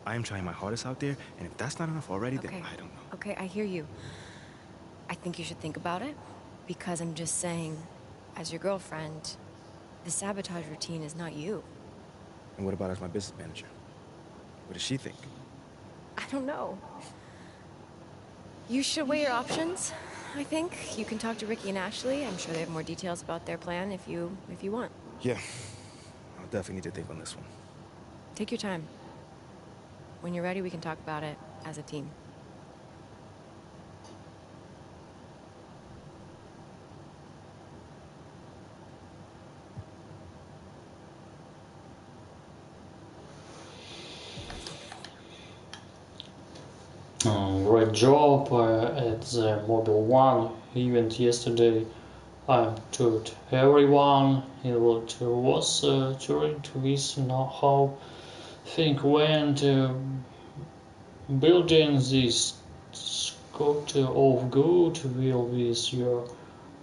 I am trying my hardest out there, and if that's not enough already, then I don't know. Okay, I hear you. I think you should think about it, because I'm just saying, as your girlfriend, the sabotage routine is not you. And what about as my business manager? What does she think? I don't know. You should weigh your options, I think. You can talk to Ricky and Ashley. I'm sure they have more details about their plan if you want. Yeah. I'll definitely need to think on this one. Take your time. When you're ready, we can talk about it as a team. Great job at the Mobile One event yesterday. I told everyone it was during this how think went building this scope of goodwill with your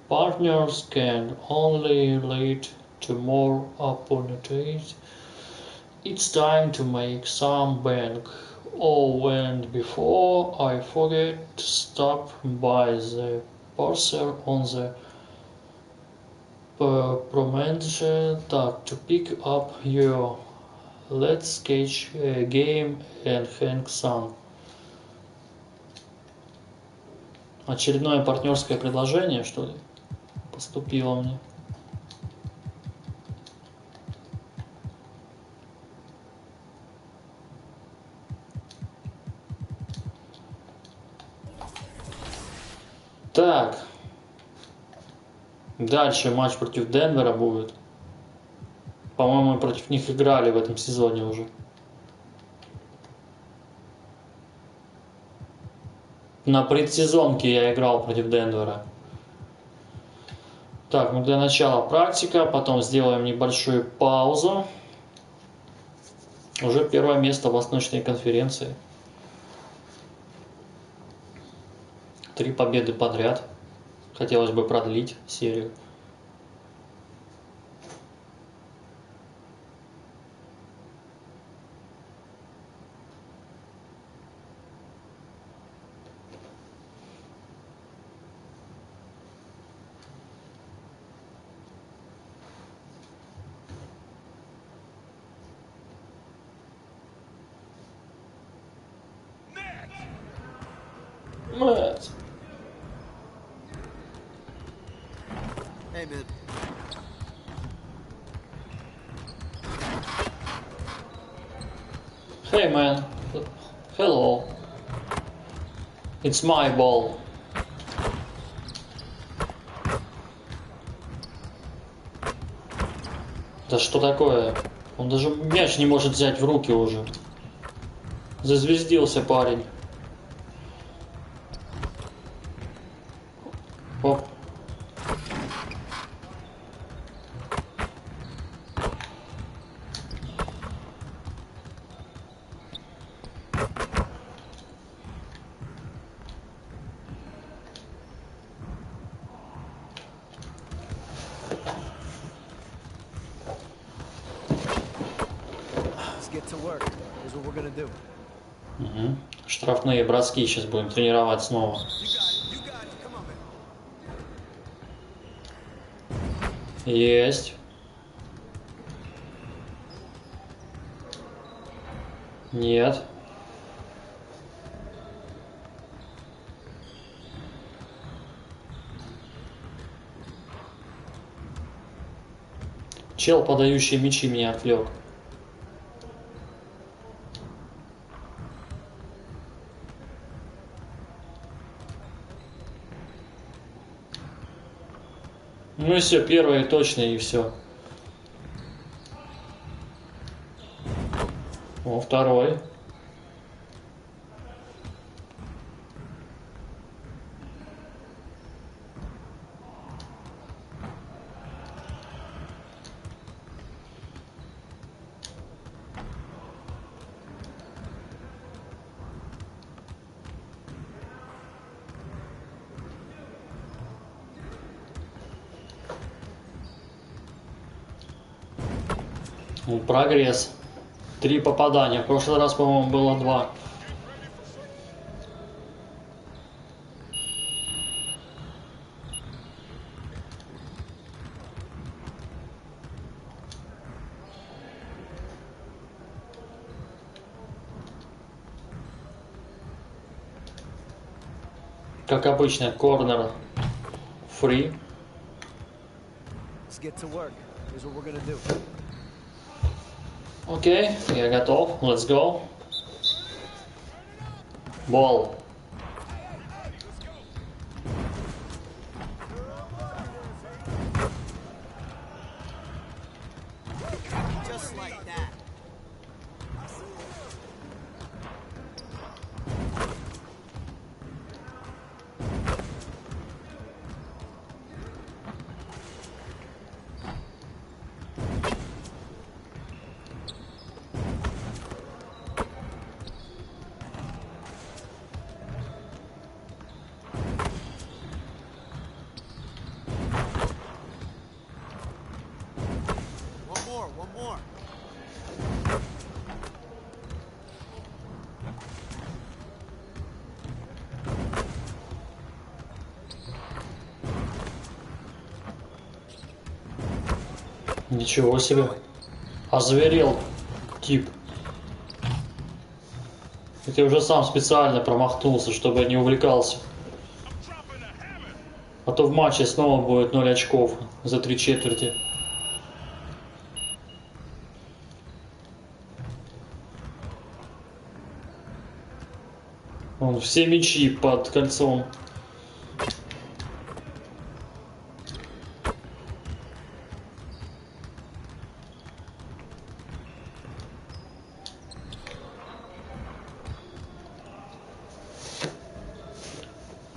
partners can only lead to more opportunities. It's time to make some bank. Oh, and before I forget, stop by the parcel on the promenade to pick up your Let's Sketch game and hang some. Очередное партнерское предложение, что ли, поступило мне. Так, дальше матч против Денвера будет. По-моему, мы против них играли в этом сезоне уже. На предсезонке я играл против Денвера. Так, ну для начала практика, потом сделаем небольшую паузу. Уже первое место в Восточной конференции. 3 победы подряд. Хотелось бы продлить серию. Мэтт. Hey, man. Hey man. Hello. It's my ball. Да что такое? Он даже мяч не может взять в руки уже. Зазвездился парень. Оп. Угу. Штрафные броски сейчас будем тренировать снова. Есть. Нет. Чел, подающий мячи, меня отвлек. Ну и все, первый точный, и все. О, второй. Ну, прогресс. 3 попадания. В прошлый раз, по-моему, было 2. Как обычно, корнер фри. Окей, я готов. Let's go. Ball. Ничего себе. Озверел тип. Это я уже сам специально промахнулся, чтобы я не увлекался. А то в матче снова будет 0 очков за 3 четверти. Вон, все мячи под кольцом.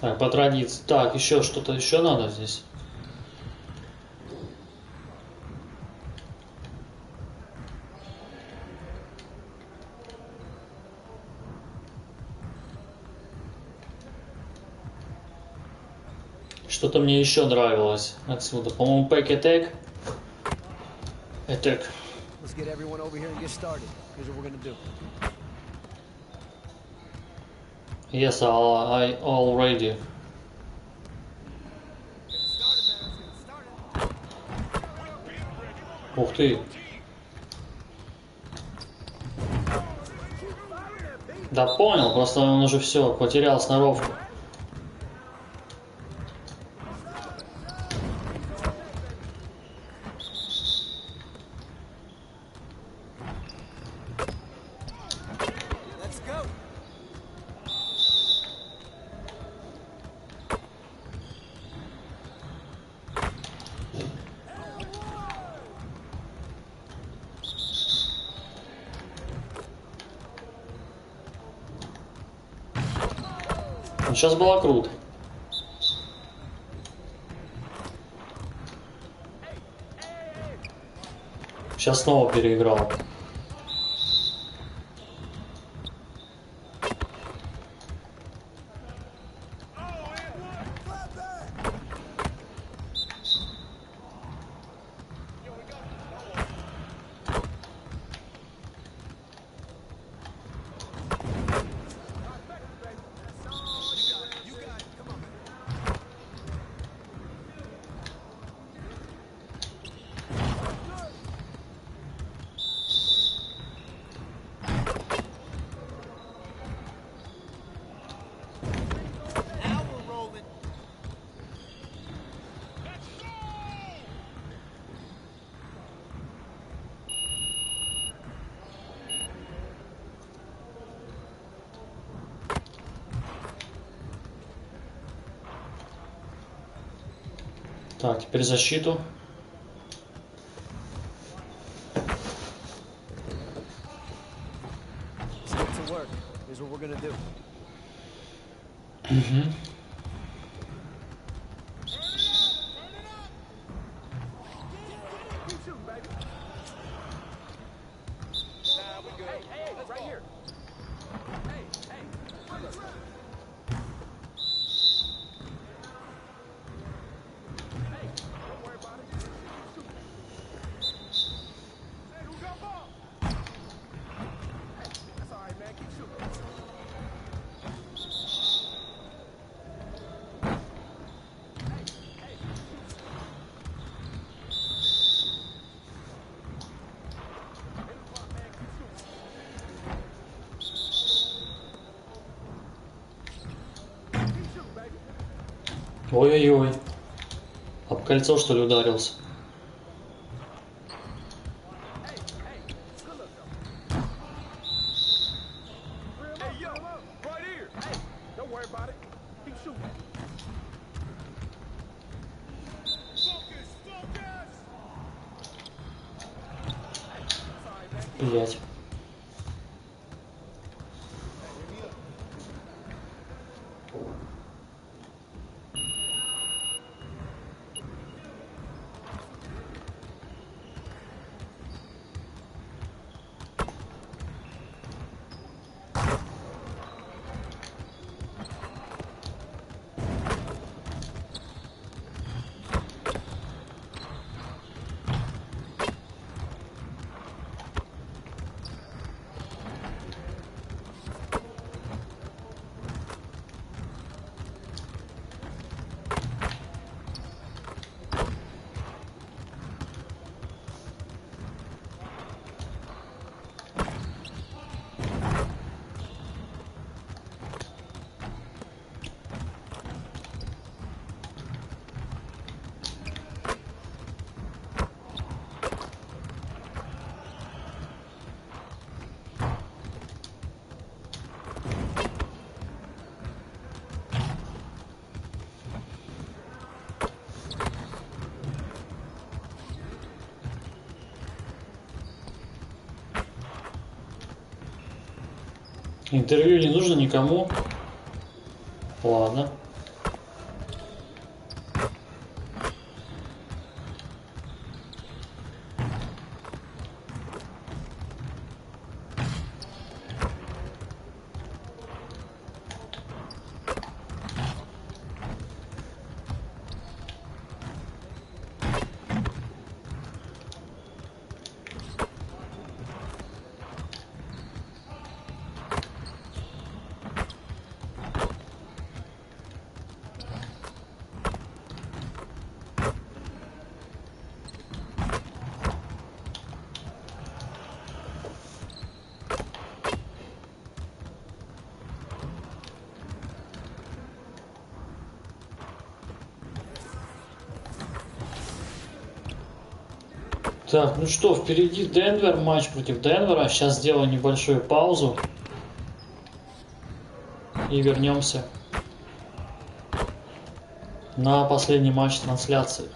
Так, по традиции. Так, еще что-то еще надо здесь. Что-то мне еще нравилось отсюда. По-моему, pack attack. Attack. Let's get everyone over here and get started. Here's what we're gonna do. Yes, I already. Ух ты. Да понял, просто он уже все, потерял сноровку. Сейчас было круто. Сейчас снова переиграл. Так, теперь защиту. Угу. Ой-ой-ой. Об кольцо, что ли, ударился? Блять. Интервью не нужно никому. Ладно. Так, ну что, впереди Денвер, матч против Денвера. Сейчас сделаю небольшую паузу и вернемся на последний матч трансляции.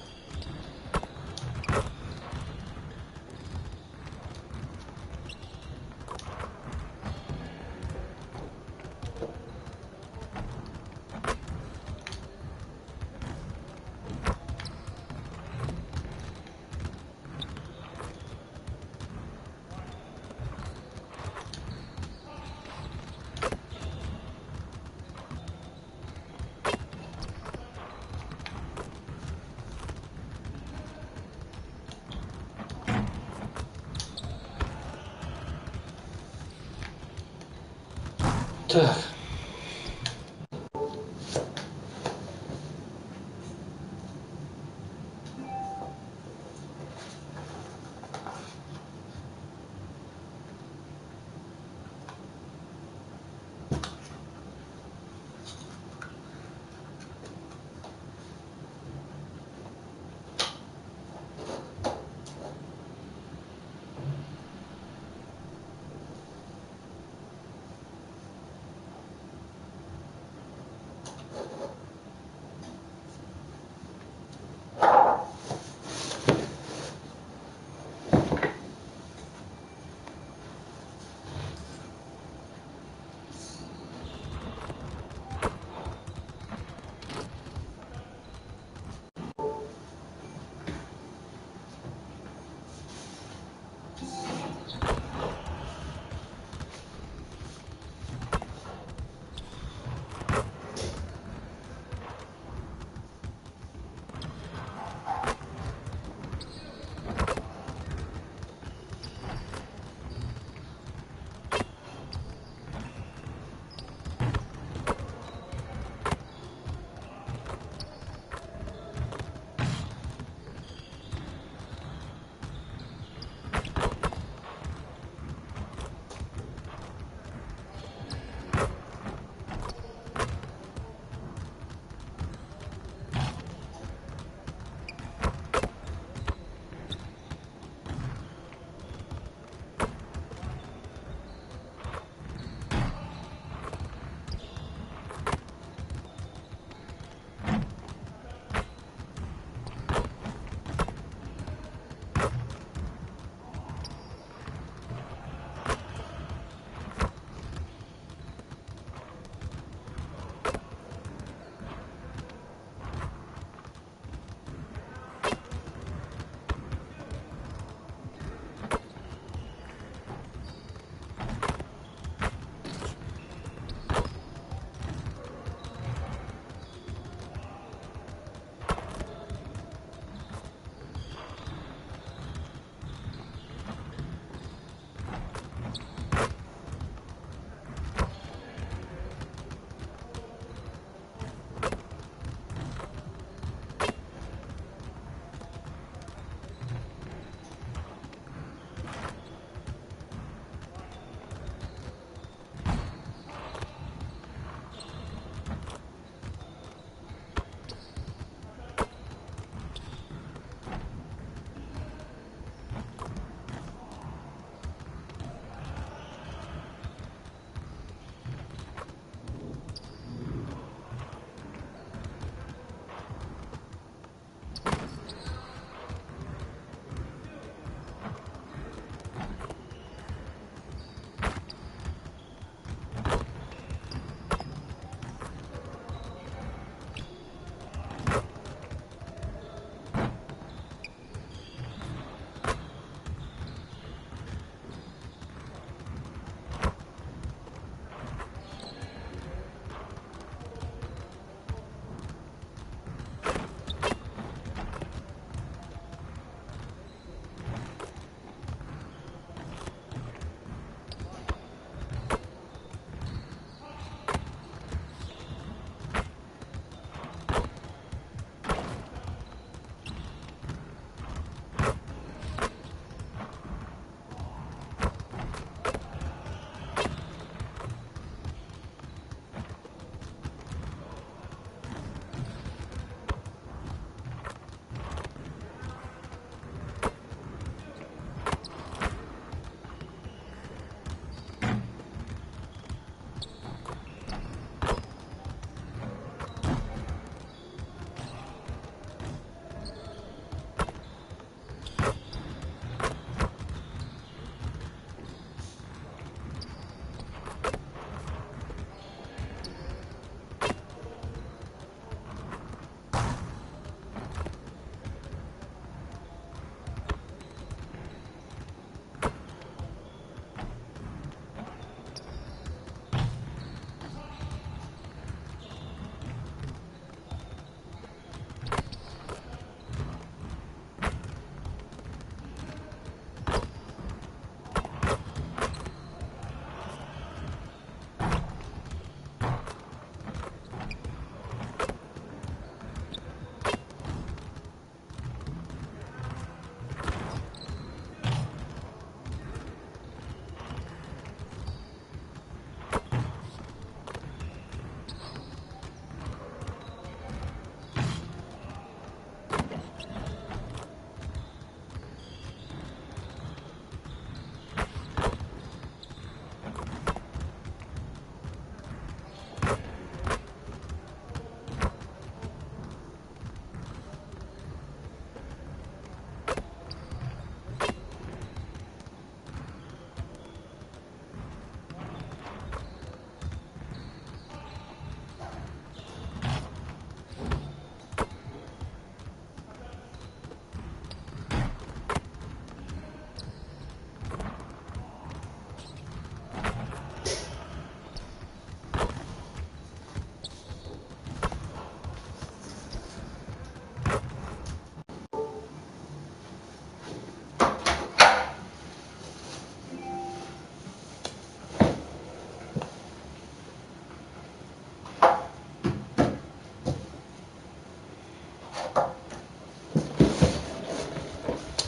Так.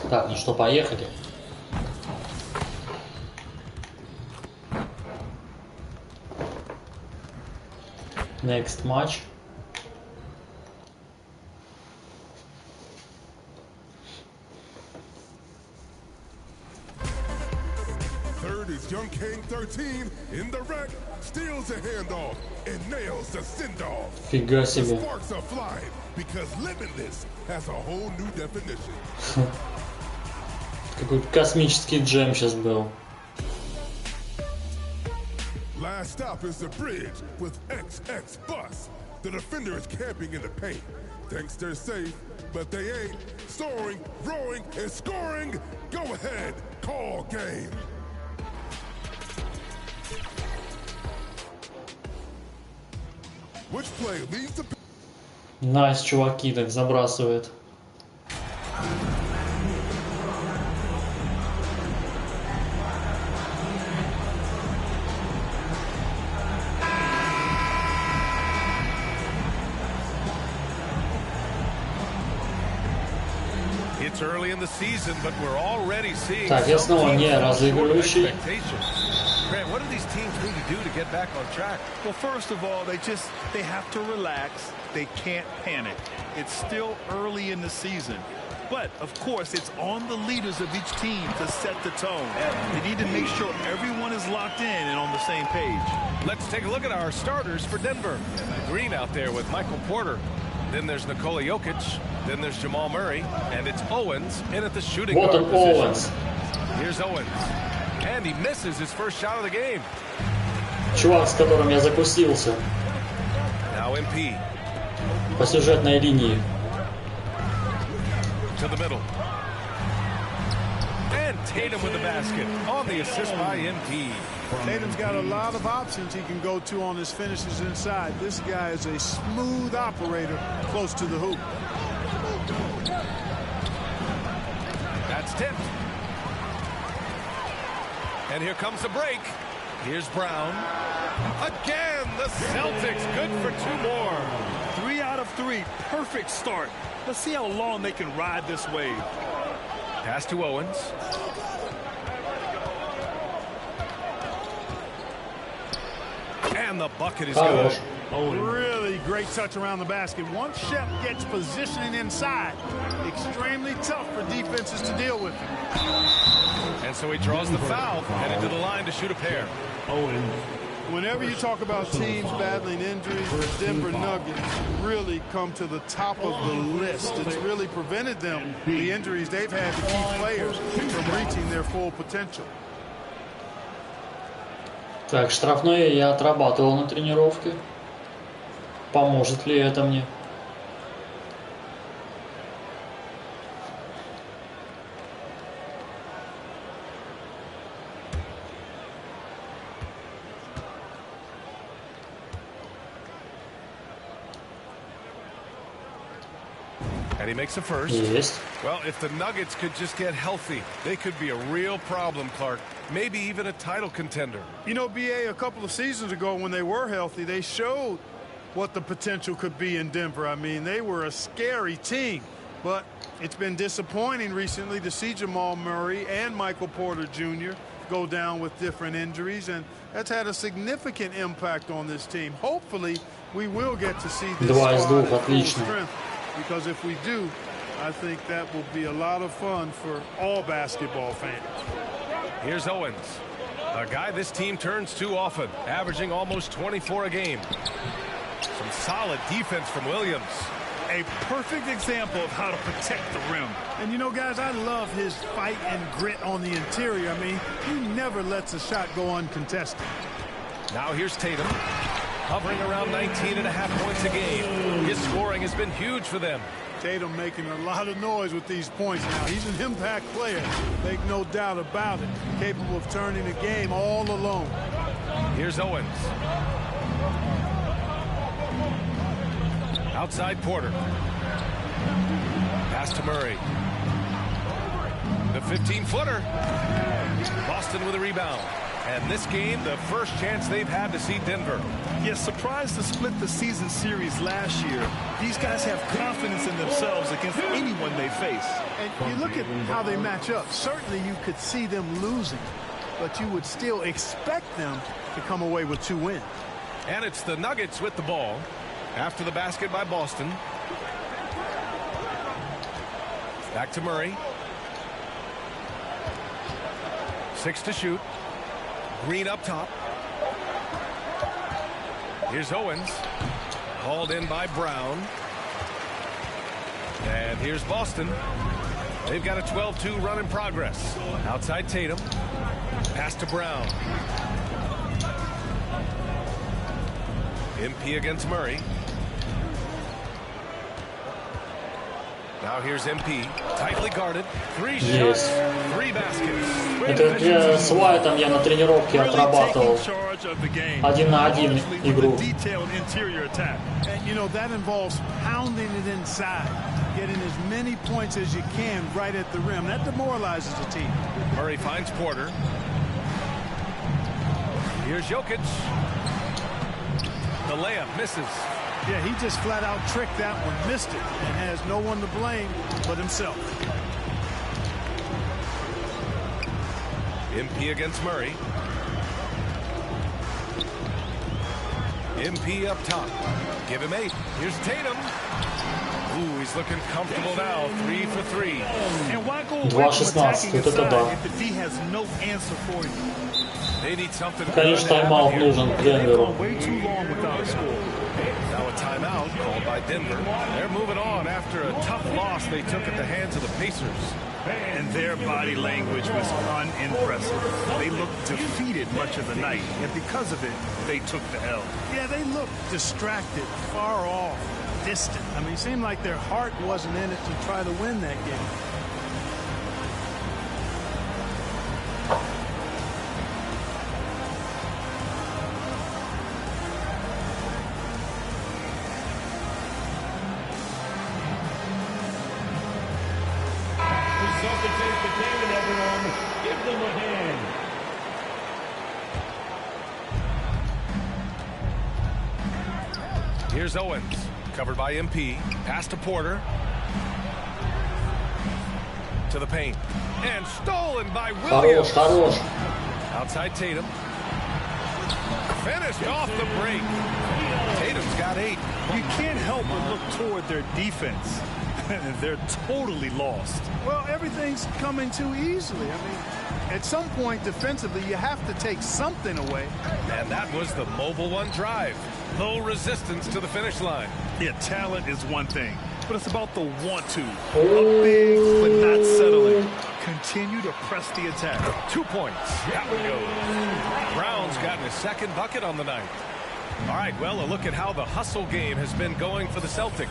Так, ну что, поехали. Next match. Third is Young King 13 in the wreck, steals a handoff and nails the send-off. Фига себе. Sparks are flying because limitless has a whole new definition. Какой-то космический джем сейчас был. Last stop is the bridge with XX bus. The defender is camping in the paint. Thinks they're safe, but they ain't. Soaring, rowing, and scoring. Go ahead, call game. Which play leads to... Найс, чуваки, так забрасывает. It's early in the season, but we're already seeing. Так, я снова не разыгрывающий. Grant, what do these teams need to do to get back on track? Well, first of all, they have to relax. They can't panic. It's still early in the season. But, of course, it's on the leaders of each team to set the tone. They need to make sure everyone is locked in and on the same page. Let's take a look at our starters for Denver. Green out there with Michael Porter. Then there's Nikola Jokic. Then there's Jamal Murray. And it's Owens in at the shooting guard position. Owens. Here's Owens. And he misses his first shot of the game. Чувак, с которым я закусился. Now MP. По сюжетной линии. To the middle. And Tatum with the basket on the assist by MP. Tatum's got a lot of options he can go to on his finishes inside. This guy is a smooth operator close to the hoop. That's tipped. And here comes the break. Here's Brown. Again, the Celtics good for two more. 3 out of 3. Perfect start. Let's see how long they can ride this wave. Pass to Owens. And the bucket is good. Really great touch around the basket. Once Shep gets positioning inside, extremely tough for defenses to deal with. And so he draws the foul, headed to the line to shoot a pair. Whenever you talk about teams battling injuries, the Denver Nuggets really come to the top of the list. It's really prevented them, the injuries they've had to keep players from reaching their full potential. Так, штрафное я отрабатывал на тренировке. Поможет ли это мне? And he makes a first. Есть. Well, if the Nuggets could just get healthy, they could be a real problem, Clark. Maybe even a title contender. You know, BA, a couple of seasons ago when they were healthy, they showed what the potential could be in Denver. I mean, they were a scary team. But it's been disappointing recently to see Jamal Murray and Michael Porter Jr. go down with different injuries, and that's had a significant impact on this team. Hopefully, we will get to see this squad at full strength, because if we do, I think that will be a lot of fun for all basketball fans. Here's Owens, a guy this team turns to often, averaging almost 24 a game. Some solid defense from Williams. A perfect example of how to protect the rim. And you know, guys, I love his fight and grit on the interior. I mean, he never lets a shot go uncontested. Now here's Tatum, hovering around 19.5 points a game. His scoring has been huge for them. Tatum making a lot of noise with these points now. He's an impact player, make no doubt about it. Capable of turning the game all alone. Here's Owens. Outside Porter. Pass to Murray. The 15-footer. Boston with a rebound. And this game, the first chance they've had to see Denver. Yes, surprised to split the season series last year. These guys have confidence in themselves against anyone they face. And you look at how they match up. Certainly you could see them losing, but you would still expect them to come away with 2 wins. And it's the Nuggets with the ball after the basket by Boston. Back to Murray. 6 to shoot. Green up top. Here's Owens. Hauled in by Brown. And here's Boston. They've got a 12-2 run in progress. Outside Tatum. Pass to Brown. MP against Murray. Now here's MP. Tightly guarded. 3 shots, 3 baskets. Это с Уайтом я на тренировке отрабатывал 1 на 1 игру. And you know that involves pounding it inside, getting as many points as you can right at the rim. That demoralizes the team. Murray finds Porter. Here's Jokic. The layup misses. Yeah, he just flat out tricked that one, missed it, and has no one to blame but himself. MP against Murray. MP up top. Give him 8. Here's Tatum. Ooh, he's looking comfortable now. 3 for 3. And why go away from attacking inside if the D has no answer for you? They need something. Конечно, тайм-аут нужен Денверу. Way too long without a score. Now a timeout called by Denver. They're moving on after a tough loss they took at the hands of the Pacers. And their body language was unimpressive. They looked defeated much of the night, and because of it, they took the L. Yeah, they looked distracted, far off, distant. I mean, it seemed like their heart wasn't in it to try to win that game. Here's Owens, covered by MP. Pass to Porter. To the paint. And stolen by Williams. Outside Tatum. Finished off the break. Tatum's got 8. You can't help but look toward their defense. They're totally lost. Well, everything's coming too easily. I mean, at some point defensively, you have to take something away. And that was the mobile one drive. Low resistance to the finish line. Yeah, talent is one thing, but it's about the want to. Up big, but not settling. Continue to press the attack. 2 points. That one goes. Brown's gotten his 2nd bucket on the night. All right, well, a look at how the hustle game has been going for the Celtics.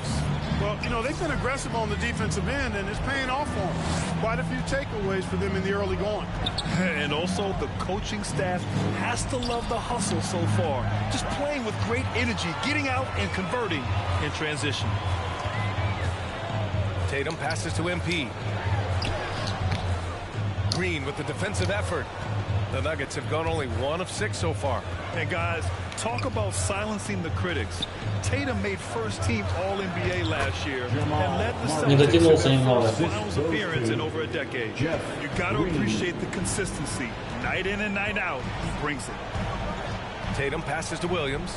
Well, you know, they've been aggressive on the defensive end, and it's paying off for them. Quite a few takeaways for them in the early going. And also, the coaching staff has to love the hustle so far. Just playing with great energy, getting out and converting in transition. Tatum passes to MP. Green with the defensive effort. The Nuggets have gone only 1 of 6 so far. And guys, talk about silencing the critics. Tatum made first-team All-NBA last year and led the Celtics to their first finals appearance in over a decade. You got to appreciate the consistency. Night in and night out, he brings it. Tatum passes to Williams.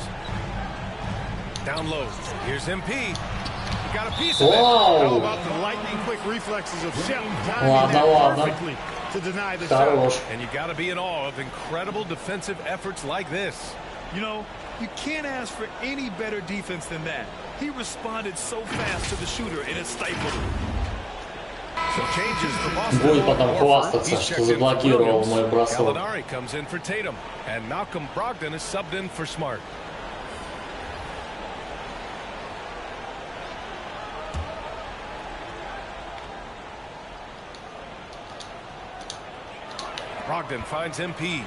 Down low. Here's MP. He got a piece of it. How about the lightning-quick reflexes of Shep? Perfectly to deny the shot. And you got to be in awe of incredible defensive efforts like this. You know, you can't ask for any better defense than that. He responded so fast to the shooter, and it stifled him. So changes for Boston. Будет потом хвастаться, что заблокировал мой бросок. Gallinari comes in for Tatum, and Malcolm Brogdon is subbed in for Smart. Brogdon finds MP.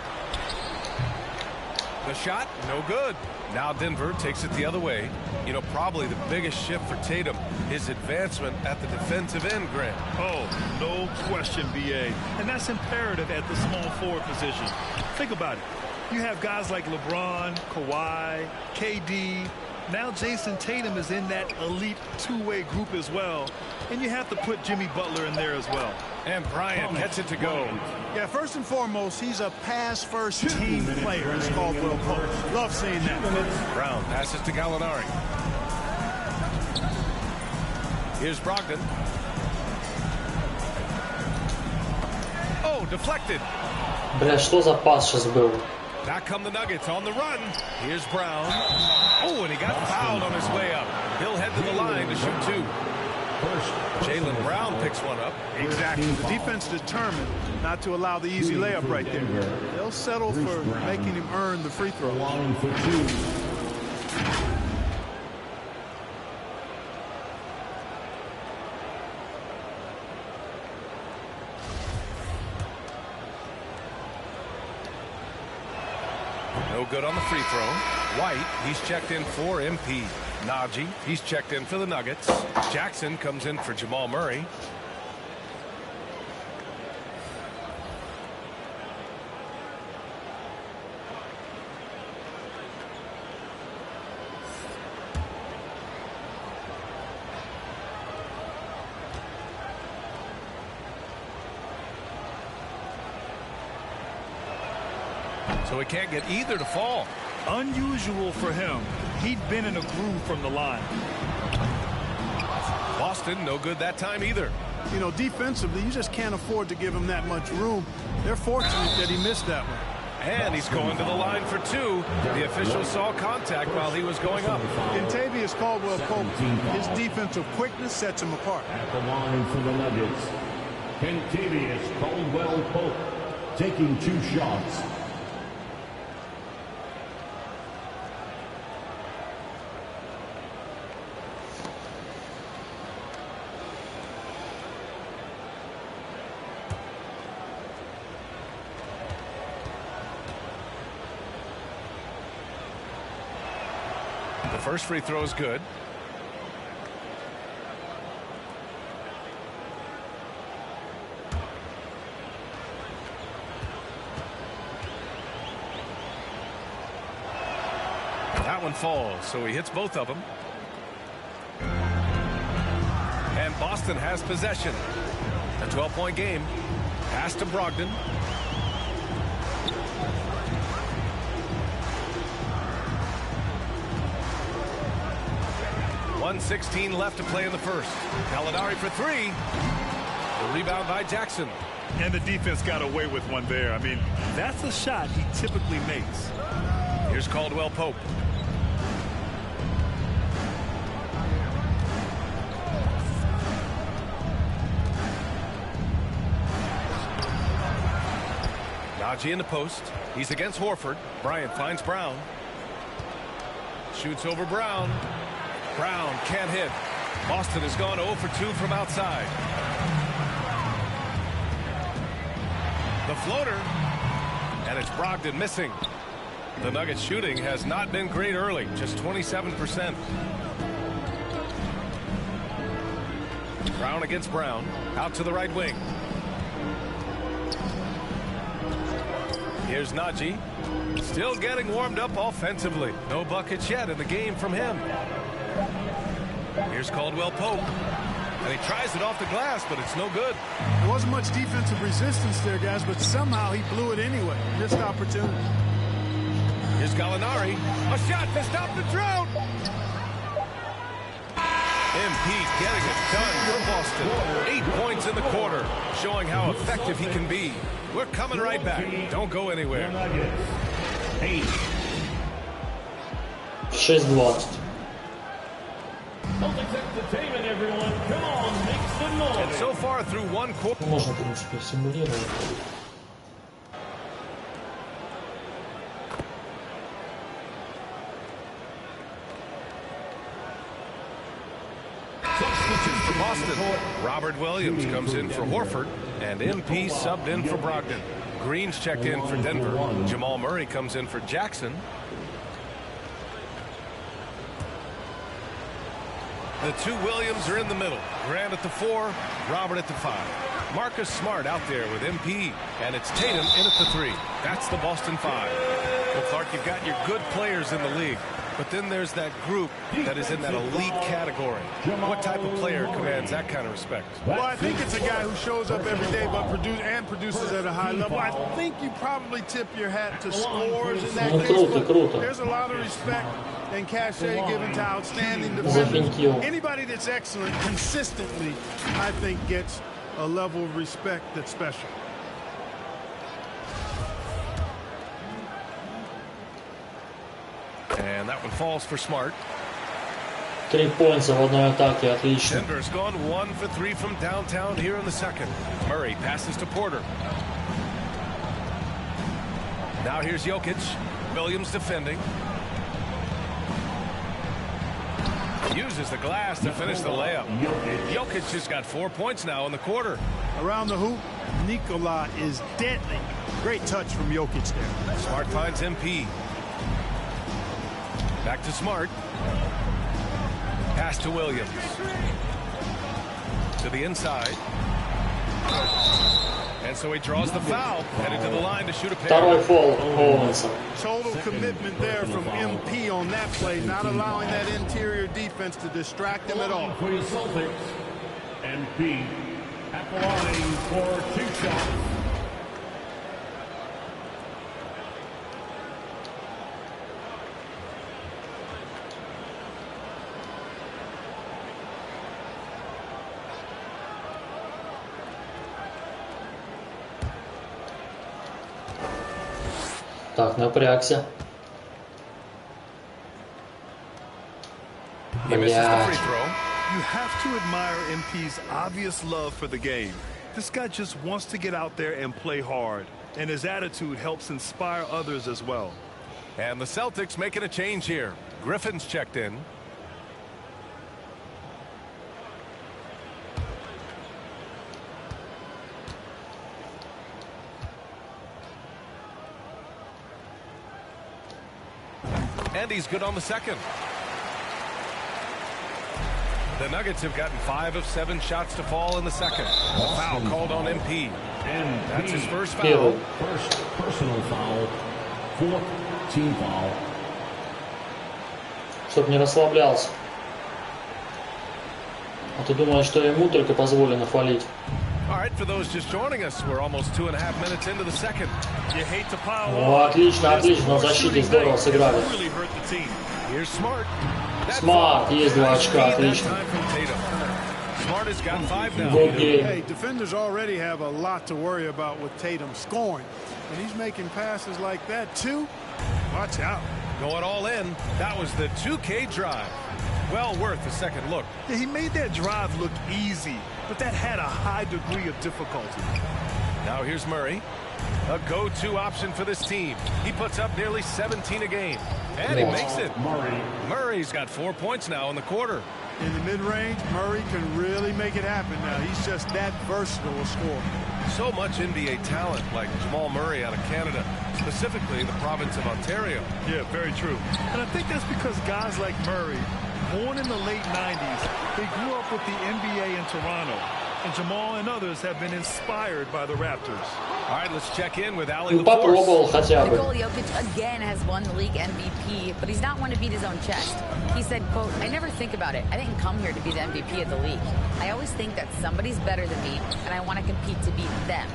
The shot, no good. Now Denver takes it the other way. You know, probably the biggest shift for Tatum, his advancement at the defensive end, Grant. Oh, no question, BA. And that's imperative at the small forward position. Think about it. You have guys like LeBron, Kawhi, KD. Now Jason Tatum is in that elite two-way group as well. And you have to put Jimmy Butler in there as well. And Bryant gets it to go. Yeah, first and foremost, he's a pass-first team player, as Caldwell Pope. Love seeing that. Brown passes to Gallinari. Here's Brogdon. Oh, deflected. Бля, что за пас сейчас был? Back come the Nuggets on the run. Here's Brown. Oh, and he got fouled on his way up. He'll head to the line to shoot two. Jaylen Brown picks one up. Exactly. The defense determined not to allow the easy layup right there. They'll settle for making him earn the free throw. No good on the free throw. White, he's checked in for MP. Najee, he's checked in for the Nuggets. Jackson comes in for Jamal Murray. So he can't get either to fall. Unusual for him. He'd been in a groove from the line. Boston, no good that time either. You know, defensively, you just can't afford to give him that much room. They're fortunate that he missed that one. And he's going to the line for two. The official saw contact while he was going up. Kentavious Caldwell-Pope, his defensive quickness sets him apart. At the line for the Nuggets, Kentavious Caldwell-Pope taking 2 shots. The first free throw is good. That one falls, so he hits both of them. And Boston has possession. A 12-point game. Pass to Brogdon. .116 left to play in the first. Gallinari for three. The rebound by Jackson. And the defense got away with one there. I mean, that's a shot he typically makes. Here's Caldwell-Pope. Najee in the post. He's against Horford. Bryant finds Brown. Shoots over Brown. Brown can't hit. Boston has gone 0 for 2 from outside. The floater. And it's Brogdon missing. The Nuggets shooting has not been great early. Just 27%. Brown against Brown. Out to the right wing. Here's Najee. Still getting warmed up offensively. No buckets yet in the game from him. Here's Caldwell-Pope. And he tries it off the glass, but it's no good. There wasn't much defensive resistance there, guys, but somehow he blew it anyway. Missed opportunity. Here's Gallinari. A shot to stop the drought. MP getting it done for Boston. 8 points in the quarter, showing how effective he can be. We're coming right back. Don't go anywhere. 6-20. And so far through one quarter. Можно, в принципе, симулировать. For Boston, Robert Williams comes in for Horford, and MP subbed in for Brogdon. Green's checked in for Denver. Jamal Murray comes in for Jackson. The two Williams are in the middle. Grant at the 4, Robert at the 5. Marcus Smart out there with MP, and it's Tatum in at the 3. That's the Boston 5. Well, Clark, you've got your good players in the league, but then there's that group that is in that elite category. What type of player commands that kind of respect? Well, I think it's a guy who shows up every day but produces at a high level. I think you probably tip your hat to scores in that case, but there's a lot of respect and cachet given to outstanding defenders. Anybody that's excellent consistently, I think, gets a level of respect that's special. And that one falls for Smart. 3 points в одной атаке, отлично. Denver's gone 1 for 3 from downtown here in the second. Murray passes to Porter. Now here's Jokic. Williams defending. Uses the glass to finish the layup. Jokic has got 4 points now in the quarter. Around the hoop, Nikola is deadly. Great touch from Jokic there. Smart finds MP. Back to Smart. Pass to Williams. To the inside. And so he draws the foul, headed to the line to shoot a pair. Total commitment there from MP on that play, not allowing that interior defense to distract him at all. For your Celtics, MP at the line for 2 shots. Так, напрягся. You have to admire MP's obvious love for the game. This guy just wants to get out there and play hard, and his attitude helps inspire others as well. And the Celtics making a change here. Griffin's checked in. And he's good on the second. The Nuggets have gotten 5 of 7 shots to fall in the second. A foul called on MP. And that's his first foul. First personal foul. 4th team foul. Чтоб не расслаблялся. А ты думаешь, что ему только позволено фалить? All right, for those just joining us, we're almost 2.5 minutes into the second. You hate to pile О, отлично, отлично. На защите здорово сыграли. Here's Smart. Смарт, есть 2 очка, отлично. Smart has got 5 now. Hey, defenders already have a lot to worry about with Tatum scoring. And he's making passes like that, too. Watch out. Going all in. That was the 2K drive. Well worth a second look. Yeah, he made that drive look easy, but that had a high degree of difficulty. Now here's Murray. A go-to option for this team. He puts up nearly 17 a game. And he makes it. Murray's got 4 points now in the quarter. In the mid-range, Murray can really make it happen now. He's just that versatile a scorer. So much NBA talent like Jamal Murray out of Canada, specifically the province of Ontario. Yeah, very true. And I think that's because guys like Murray, born in the late 90s, they grew up with the NBA in Toronto. And Jamal and others have been inspired by the Raptors. All right, let's check in with Ali. Попробовал хотя бы. Nikola Jokic again has won the league MVP, but he's not one to beat his own chest. He said, quote, "I never think about it. I didn't come here to be the MVP of the league. I always think that somebody's better than me, and I want to compete to beat them.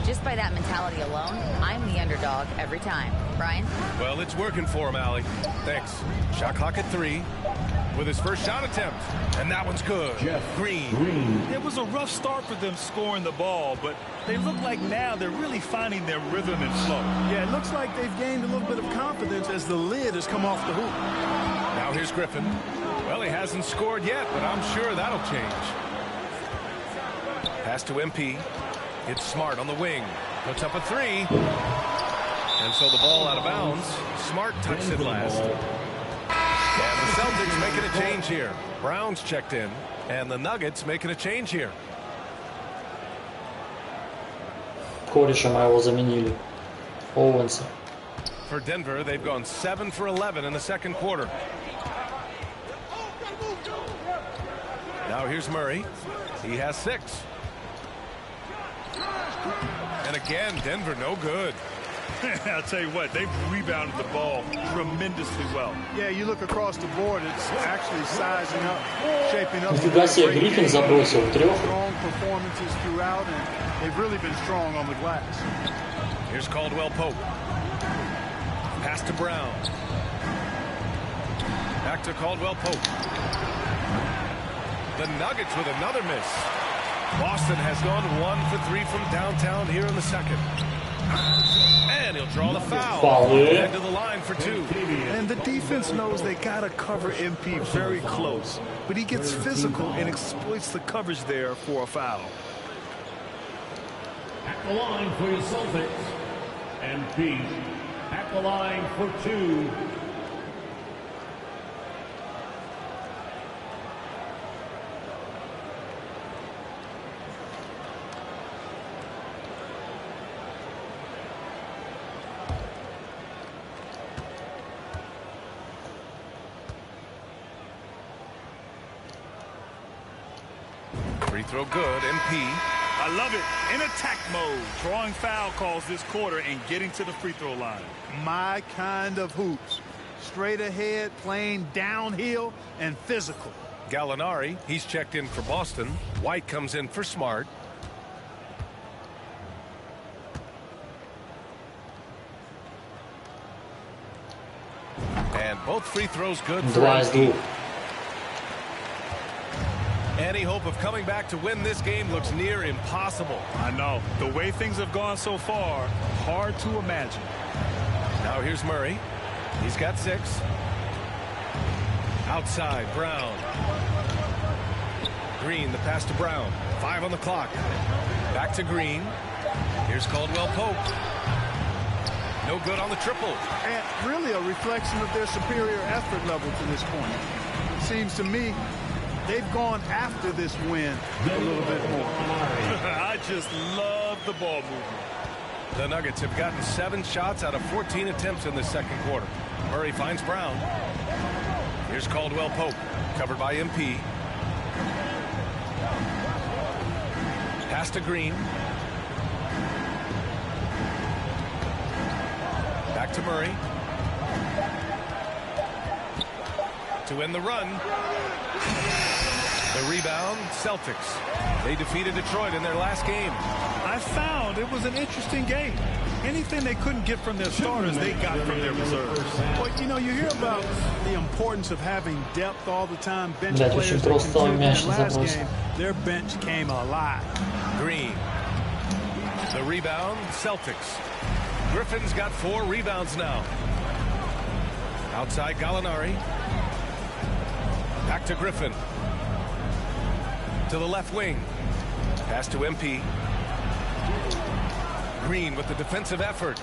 Just by that mentality alone, I'm the underdog every time." Brian? Well, it's working for him, Ali. Thanks. Shot clock at 3. With his first shot attempt, and that one's good. Green. It was a rough start for them scoring the ball, but they look like now they're really finding their rhythm and flow. Yeah, it looks like they've gained a little bit of confidence as the lid has come off the hoop. Now here's Griffin. Well, he hasn't scored yet, but I'm sure that'll change. Pass to MP. It's Smart on the wing. Puts up a 3. And so the ball out of bounds. Smart touched it last. And the Celtics making a change here. Brown's checked in, and the Nuggets making a change here. Кореша моего заменили. Оуэнса. For Denver, they've gone 7 for 11 in the second quarter. Now here's Murray. He has 6. And again, Denver no good. I'll tell you what, they've rebounded the ball tremendously well. Yeah, you look across the board, it's actually sizing up, shaping up. Нифига себе, Гриффин забросил трех. Strong performances throughout, and they've really been strong on the glass. Here's Caldwell Pope. Pass to Brown. Back to Caldwell Pope. The Nuggets with another miss. Boston has gone 1 for 3 from downtown here in the second. And he'll draw the foul. Head to the line for 2. And the defense knows they got to cover MP very close. But he gets physical and exploits the coverage there for a foul. At the line for your Celtics. MP at the line for 2. Free throw good, MP. I love it. In attack mode, drawing foul calls this quarter and getting to the free throw line. My kind of hoops. Straight ahead, playing downhill, and physical. Gallinari, he's checked in for Boston. White comes in for Smart. And both free throws good for MP. Any hope of coming back to win this game looks near impossible. I know. The way things have gone so far, hard to imagine. Now here's Murray. He's got 6. Outside, Brown. Green, the pass to Brown. 5 on the clock. Back to Green. Here's Caldwell Pope. No good on the triple. And really a reflection of their superior effort level to this point. It seems to me they've gone after this win a little bit more. I just love the ball movement. The Nuggets have gotten 7 shots out of 14 attempts in the second quarter. Murray finds Brown. Here's Caldwell Pope, covered by MP. Pass to Green. Back to Murray. To end the run. The rebound, Celtics. They defeated Detroit in their last game. I found it was an interesting game. Anything they couldn't get from their starters, they got from their reserves. But, you know, you hear about the importance of having depth all the time. Bench players that contribute. In last game, their bench came alive. Green. The rebound, Celtics. Griffin's got 4 rebounds now. Outside Gallinari. Back to Griffin. To the left wing. Pass to MP. Green with the defensive effort.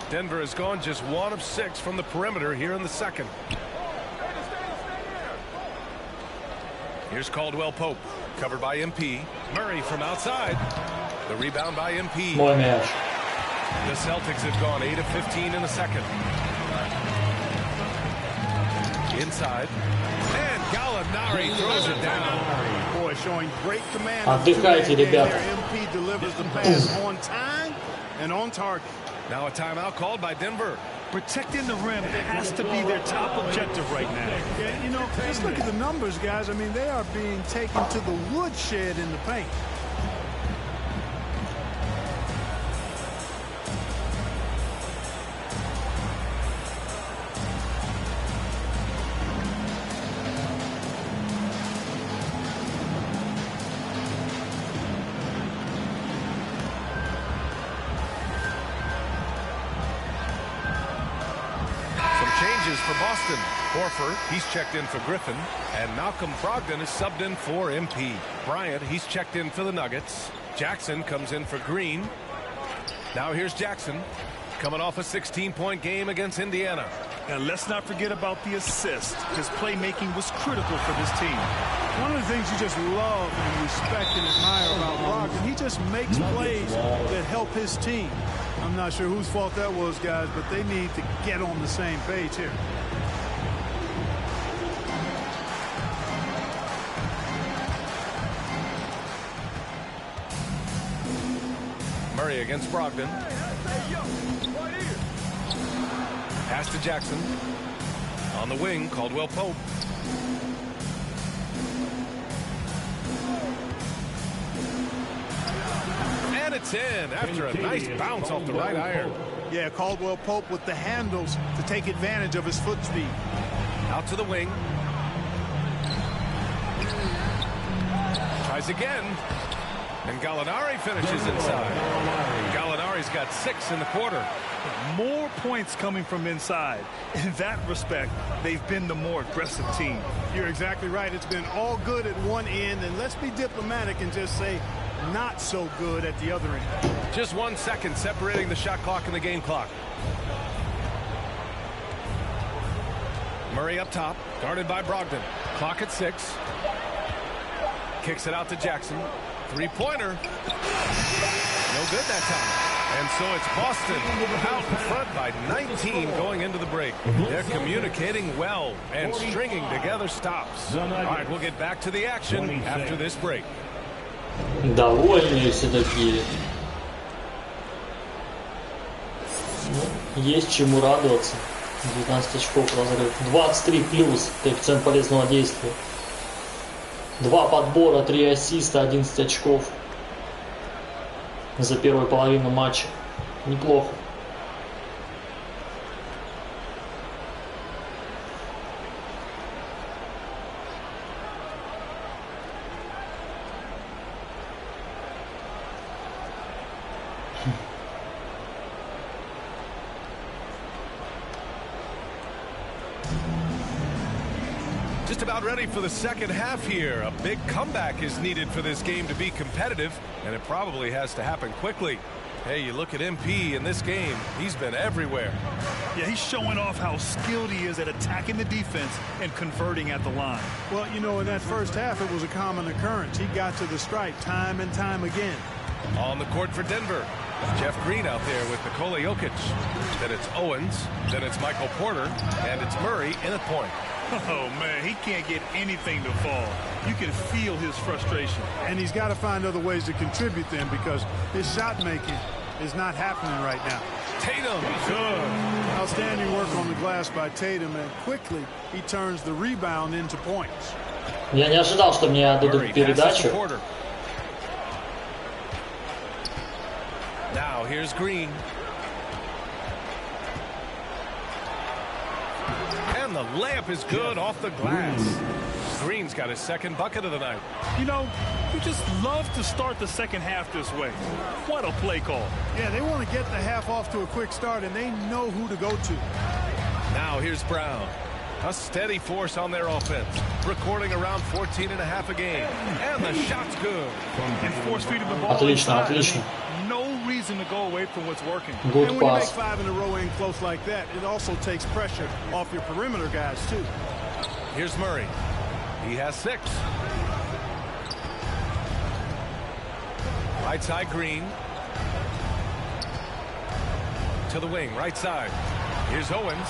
Denver has gone just 1 of 6 from the perimeter here in the second. Here's Caldwell Pope, covered by MP. Murray from outside. The rebound by MP. The Celtics have gone 8 of 15 in the second. Inside. And Gallinari throws it down. Boy, showing great command. Отдыхайте, ребята. MP delivers the pass on time and on target. Now a timeout called by Denver. Protecting the rim has to be their top objective right now. Yeah, you know, just look at the numbers, guys. I mean, they are being taken to the woodshed in the paint. For Boston, Horford, he's checked in for Griffin, and Malcolm Brogdon is subbed in for MP. Bryant, he's checked in for the Nuggets. Jackson comes in for Green. Now here's Jackson, coming off a 16-point game against Indiana. And let's not forget about the assist. His playmaking was critical for this team. One of the things you just love and respect and admire about Brogdon, he just makes plays that help his team. I'm not sure whose fault that was, guys, but they need to get on the same page here. Murray against Brogdon. Pass to Jackson. On the wing, Caldwell Pope. And it's in after a nice bounce off the right iron. Yeah, Caldwell Pope with the handles to take advantage of his foot speed. Out to the wing. Tries again. And Gallinari finishes inside. Gallinari's got 6 in the quarter. More points coming from inside. In that respect, they've been the more aggressive team. You're exactly right. It's been all good at one end, and let's be diplomatic and just say not so good at the other end. Just 1 second separating the shot clock and the game clock. Murray up top, guarded by Brogdon. Clock at 6. Kicks it out to Jackson. Three-pointer. No good that time. And so it's Boston out in front by 19 going into the break. They're communicating well and stringing together stops. All right, we'll get back to the action after this break. Довольные все такие. Есть чему радоваться. 19 очков разрыв. 23 плюс. Коэффициент полезного действия. 2 подбора, 3 ассиста, 11 очков за первую половину матча. Неплохо. Just about ready for the second half here. A big comeback is needed for this game to be competitive, and it probably has to happen quickly. Hey, you look at MP in this game, he's been everywhere. Yeah, he's showing off how skilled he is at attacking the defense and converting at the line. Well, you know, in that first half, it was a common occurrence. He got to the stripe time and time again. On the court for Denver. Jeff Green out there with Nikola Jokic. Then it's Owens. Then it's Michael Porter. And it's Murray in a point. Oh, man, he can't get anything to fall. You can feel his frustration. And he's got to find other ways to contribute then because his shot making is not happening right now. Tatum. Good. Outstanding work on the glass by Tatum, and quickly he turns the rebound into points. Я не ожидал, что мне отдадут передачу. Now here's Green. And the layup is good off the glass. Green's got his second bucket of the night. You know, you just love to start the second half this way. What a play call. Yeah, they want to get the half off to a quick start, and they know who to go to. Now here's Brown. A steady force on their offense. Recording around 14.5 a game. And the shot's good. And force feeding the ball Отлично, inside. отлично. No reason to go away from what's working. Good and when pass. you make 5 in a row in close like that, it also takes pressure off your perimeter guys, too. Here's Murray. He has 6. Right side, Green. To the wing, right side. Here's Owens.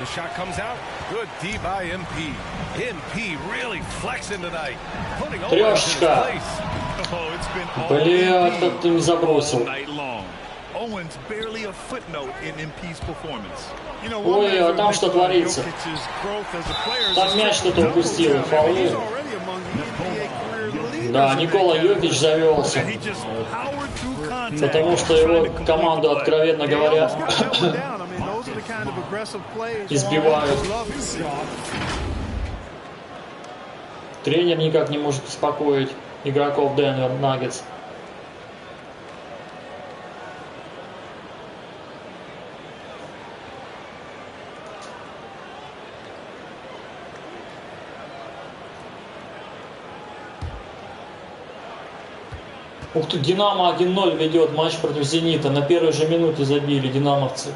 The shot comes out. Good D by MP. MP really flexing tonight. Putting Owens in his place. Oh, it's been all Бля, как ты не забросил. night long. Owens barely a footnote in MP's performance. You know, Ой, а там что творится? Там мяч что-то упустил, и фаулы. Да, Никола Йокич завелся. Потому что его команду, откровенно говоря, избивают. Тренер никак не может успокоить игроков Денвер Наггетс. Ух ты, Динамо 1-0 ведет матч против Зенита. На первой же минуте забили динамовцы.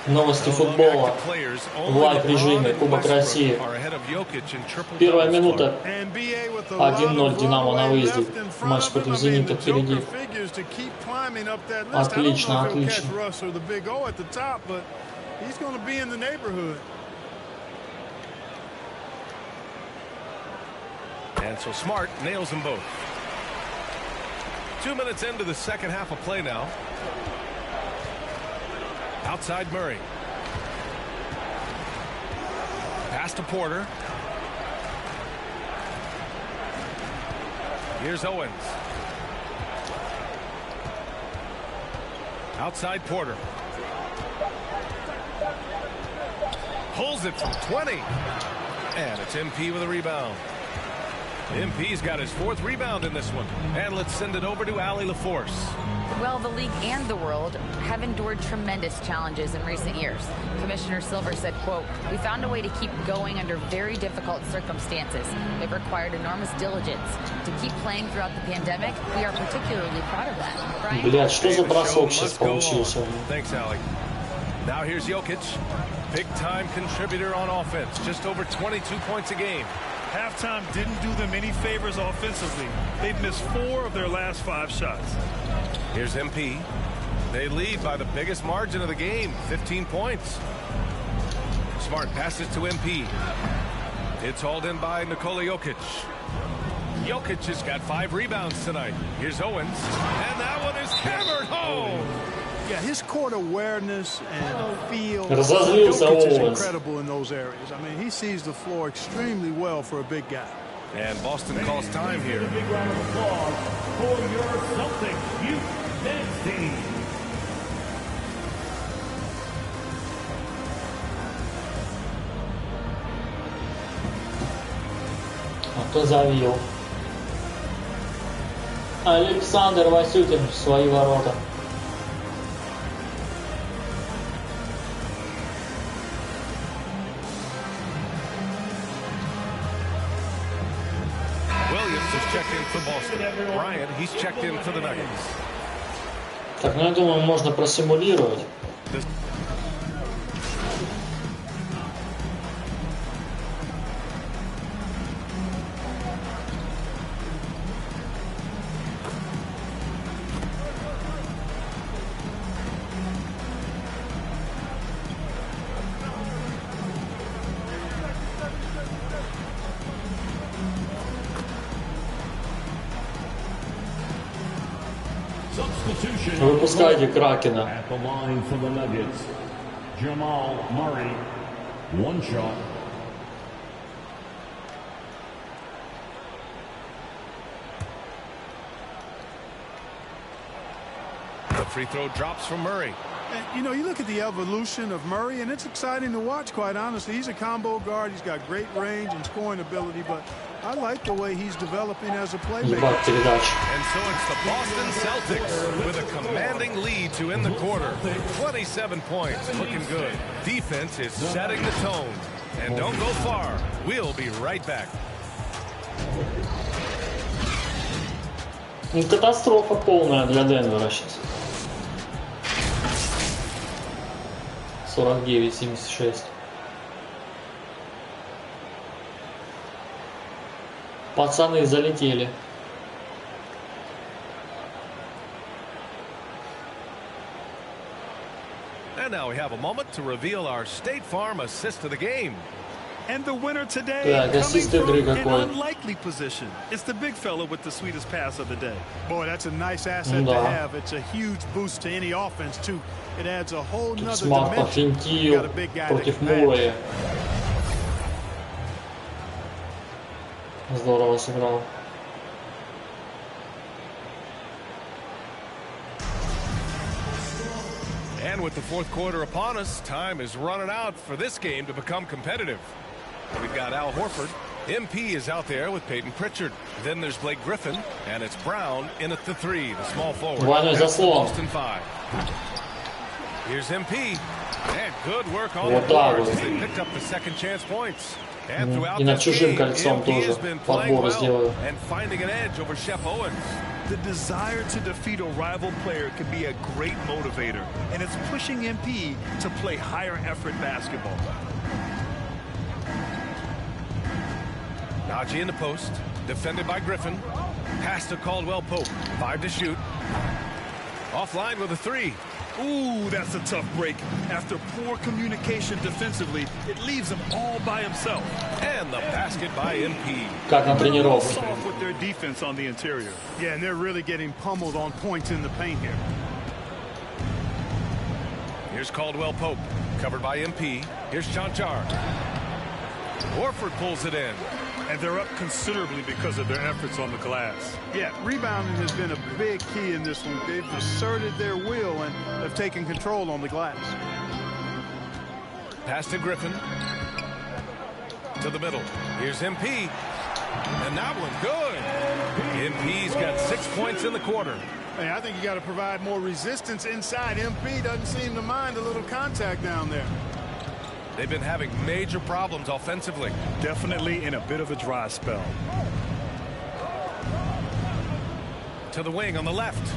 Новости футбола в лайв-режиме. Кубок России. Первая минута. 1-0 Динамо на выезде. Матч против Зенита впереди. Отлично, отлично. And so Smart nails them both. 2 minutes into the second half of play now. Outside Murray. Pass to Porter. Here's Owens. Outside Porter. Pulls it from 20. And it's MP with a rebound. MP's got his 4th rebound in this one. And let's send it over to Allie LaForce. Well, the league and the world have endured tremendous challenges in recent years. Commissioner Silver said, quote, "We found a way to keep going under very difficult circumstances. It required enormous diligence. To keep playing throughout the pandemic, we are particularly proud of that." Brian? Блядь, что за бросок сейчас получился? Thanks, Allie. Now here's Jokic. Big-time contributor on offense. Just over 22 points a game. Halftime didn't do them any favors offensively. They've missed 4 of their last 5 shots. Here's MP. They lead by the biggest margin of the game, 15 points. Smart passes to MP. It's hauled in by Nikola Jokic. Jokic has got 5 rebounds tonight. Here's Owens. And that one is hammered home. Yeah, his court awareness and feel is incredible in those areas. I mean, he sees the floor extremely well for a big guy. And Boston calls time here. A big round of applause for your Celtics youth dance team. А кто завел? Александр Васютин в свои ворота. Checked in for Boston. Bryant, he's checked in for the Nuggets. Так, ну я думаю, можно просимулировать. Выпускайте Кракена. At the line for the Nuggets, Jamal Murray, 1 shot. The free throw drops from Murray. And, you know, you look at the evolution of Murray, and it's exciting to watch, quite honestly. He's a combo guard. He's got great range and scoring ability, but I like the way he's developing as a playmaker. And so it's the Boston Celtics with a commanding lead to end the quarter. 27 points, looking good. Defense is setting the tone. And don't go far. We'll be right back. Катастрофа полная для Денвера сейчас. 49-76. Пацаны залетели. And now we have a moment to reveal our State Farm assist of the game. And the winner today coming from an unlikely position. It's the big fella with the sweetest pass of the day. Boy, that's a nice asset to have. It's a huge boost to any offense, too. It adds a whole nother dimension. You got a big guy против Муррея. Здорово сыграл. And with the fourth quarter upon us, time is running out for this game to become competitive. We've got Al Horford. MP is out there with Peyton Pritchard. Then there's Blake Griffin, and it's Brown in at the 3, the small forward. That's the Boston 5. Here's MP. And good work on the boards as they picked up the second chance points. And throughout И над this чужим game, кольцом MP тоже has been playing подборы well сделаю. and finding an edge over Chef Owens. The desire to defeat a rival player can be a great motivator, and it's pushing MP to play higher effort basketball. Najee in the post, defended by Griffin. Pass to Caldwell Pope, 5 to shoot. Offline with a 3. Ooh, that's a tough break. After poor communication defensively, it leaves him all by himself. And the basket by MP. Как на тренировке. Soft with their defense on the interior. Yeah, and they're really getting pummeled on points in the paint here. Here's Caldwell Pope, covered by MP. Here's Chanchar. Horford pulls it in. And they're up considerably because of their efforts on the glass. Yeah, rebounding has been a big key in this one. They've asserted their will and have taken control on the glass. Pass to Griffin. To the middle. Here's MP. And that one good. MP's got 6 points in the quarter. Hey, I think you got to provide more resistance inside. MP doesn't seem to mind a little contact down there. They've been having major problems offensively. Definitely in a bit of a dry spell. To the wing on the left.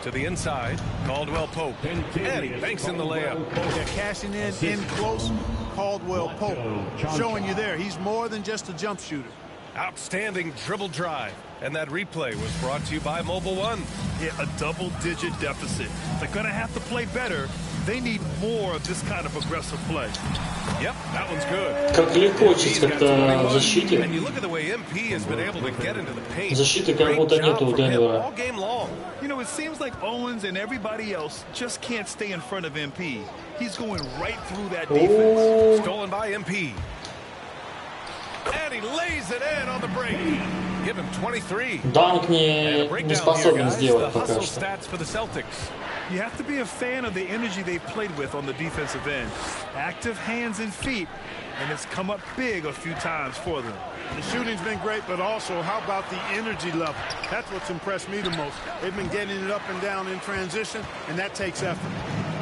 To the inside. Caldwell Pope. And he banks in the layup. They're cashing in close. Caldwell Pope showing you there. He's more than just a jump shooter. Outstanding dribble drive. And that replay was brought to you by Mobile One. Yeah, a double-digit deficit. They're going to have to play better. They need more of this kind of aggressive play. Yep, that one's good. Как легко как-то в защите. And you look at the way MP has been able to get into the paint. Защиты как будто нету у Денвера. All game long. You know, it seems like Owens and everybody else just can't stay in front of MP. He's going right through that defense. Stolen by MP. And he lays it in on the break. Give him 23. Данк не способен сделать пока что. Stats for the Celtics. You have to be a fan of the energy they've played with on the defensive end. Active hands and feet, and it's come up big a few times for them. The shooting's been great, but also, how about the energy level? That's what's impressed me the most. They've been getting it up and down in transition, and that takes effort.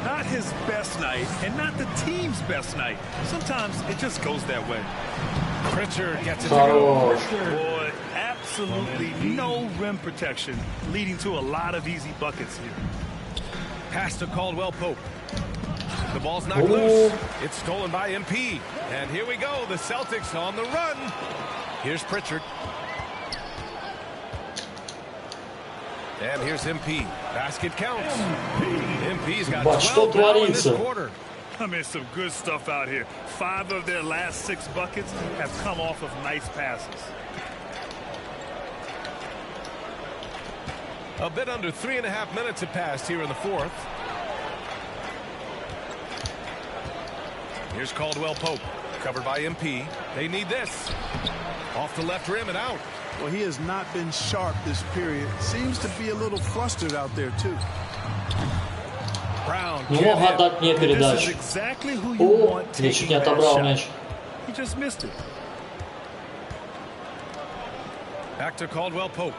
Not his best night, and not the team's best night. Sometimes it just goes that way. Pritchard gets it to go. Boy, absolutely no rim protection, leading to a lot of easy buckets here. Pass to Caldwell Pope. The ball's knocked loose. It's stolen by MP. And here we go. The Celtics on the run. Here's Pritchard. And here's MP. Basket counts. MP's got 12 now in this quarter. I mean, some good stuff out here. 5 of their last 6 buckets have come off of nice passes. A bit under 3.5 minutes have passed here in the fourth. Here's Caldwell Pope, covered by MP. They need this. Off the left rim and out. Well, he has not been sharp this period. Seems to be a little flustered out there, too. Brown. Не мог отдать мне передачу. О, я чуть не отобрал мяч. He just missed it. Back to Caldwell Pope.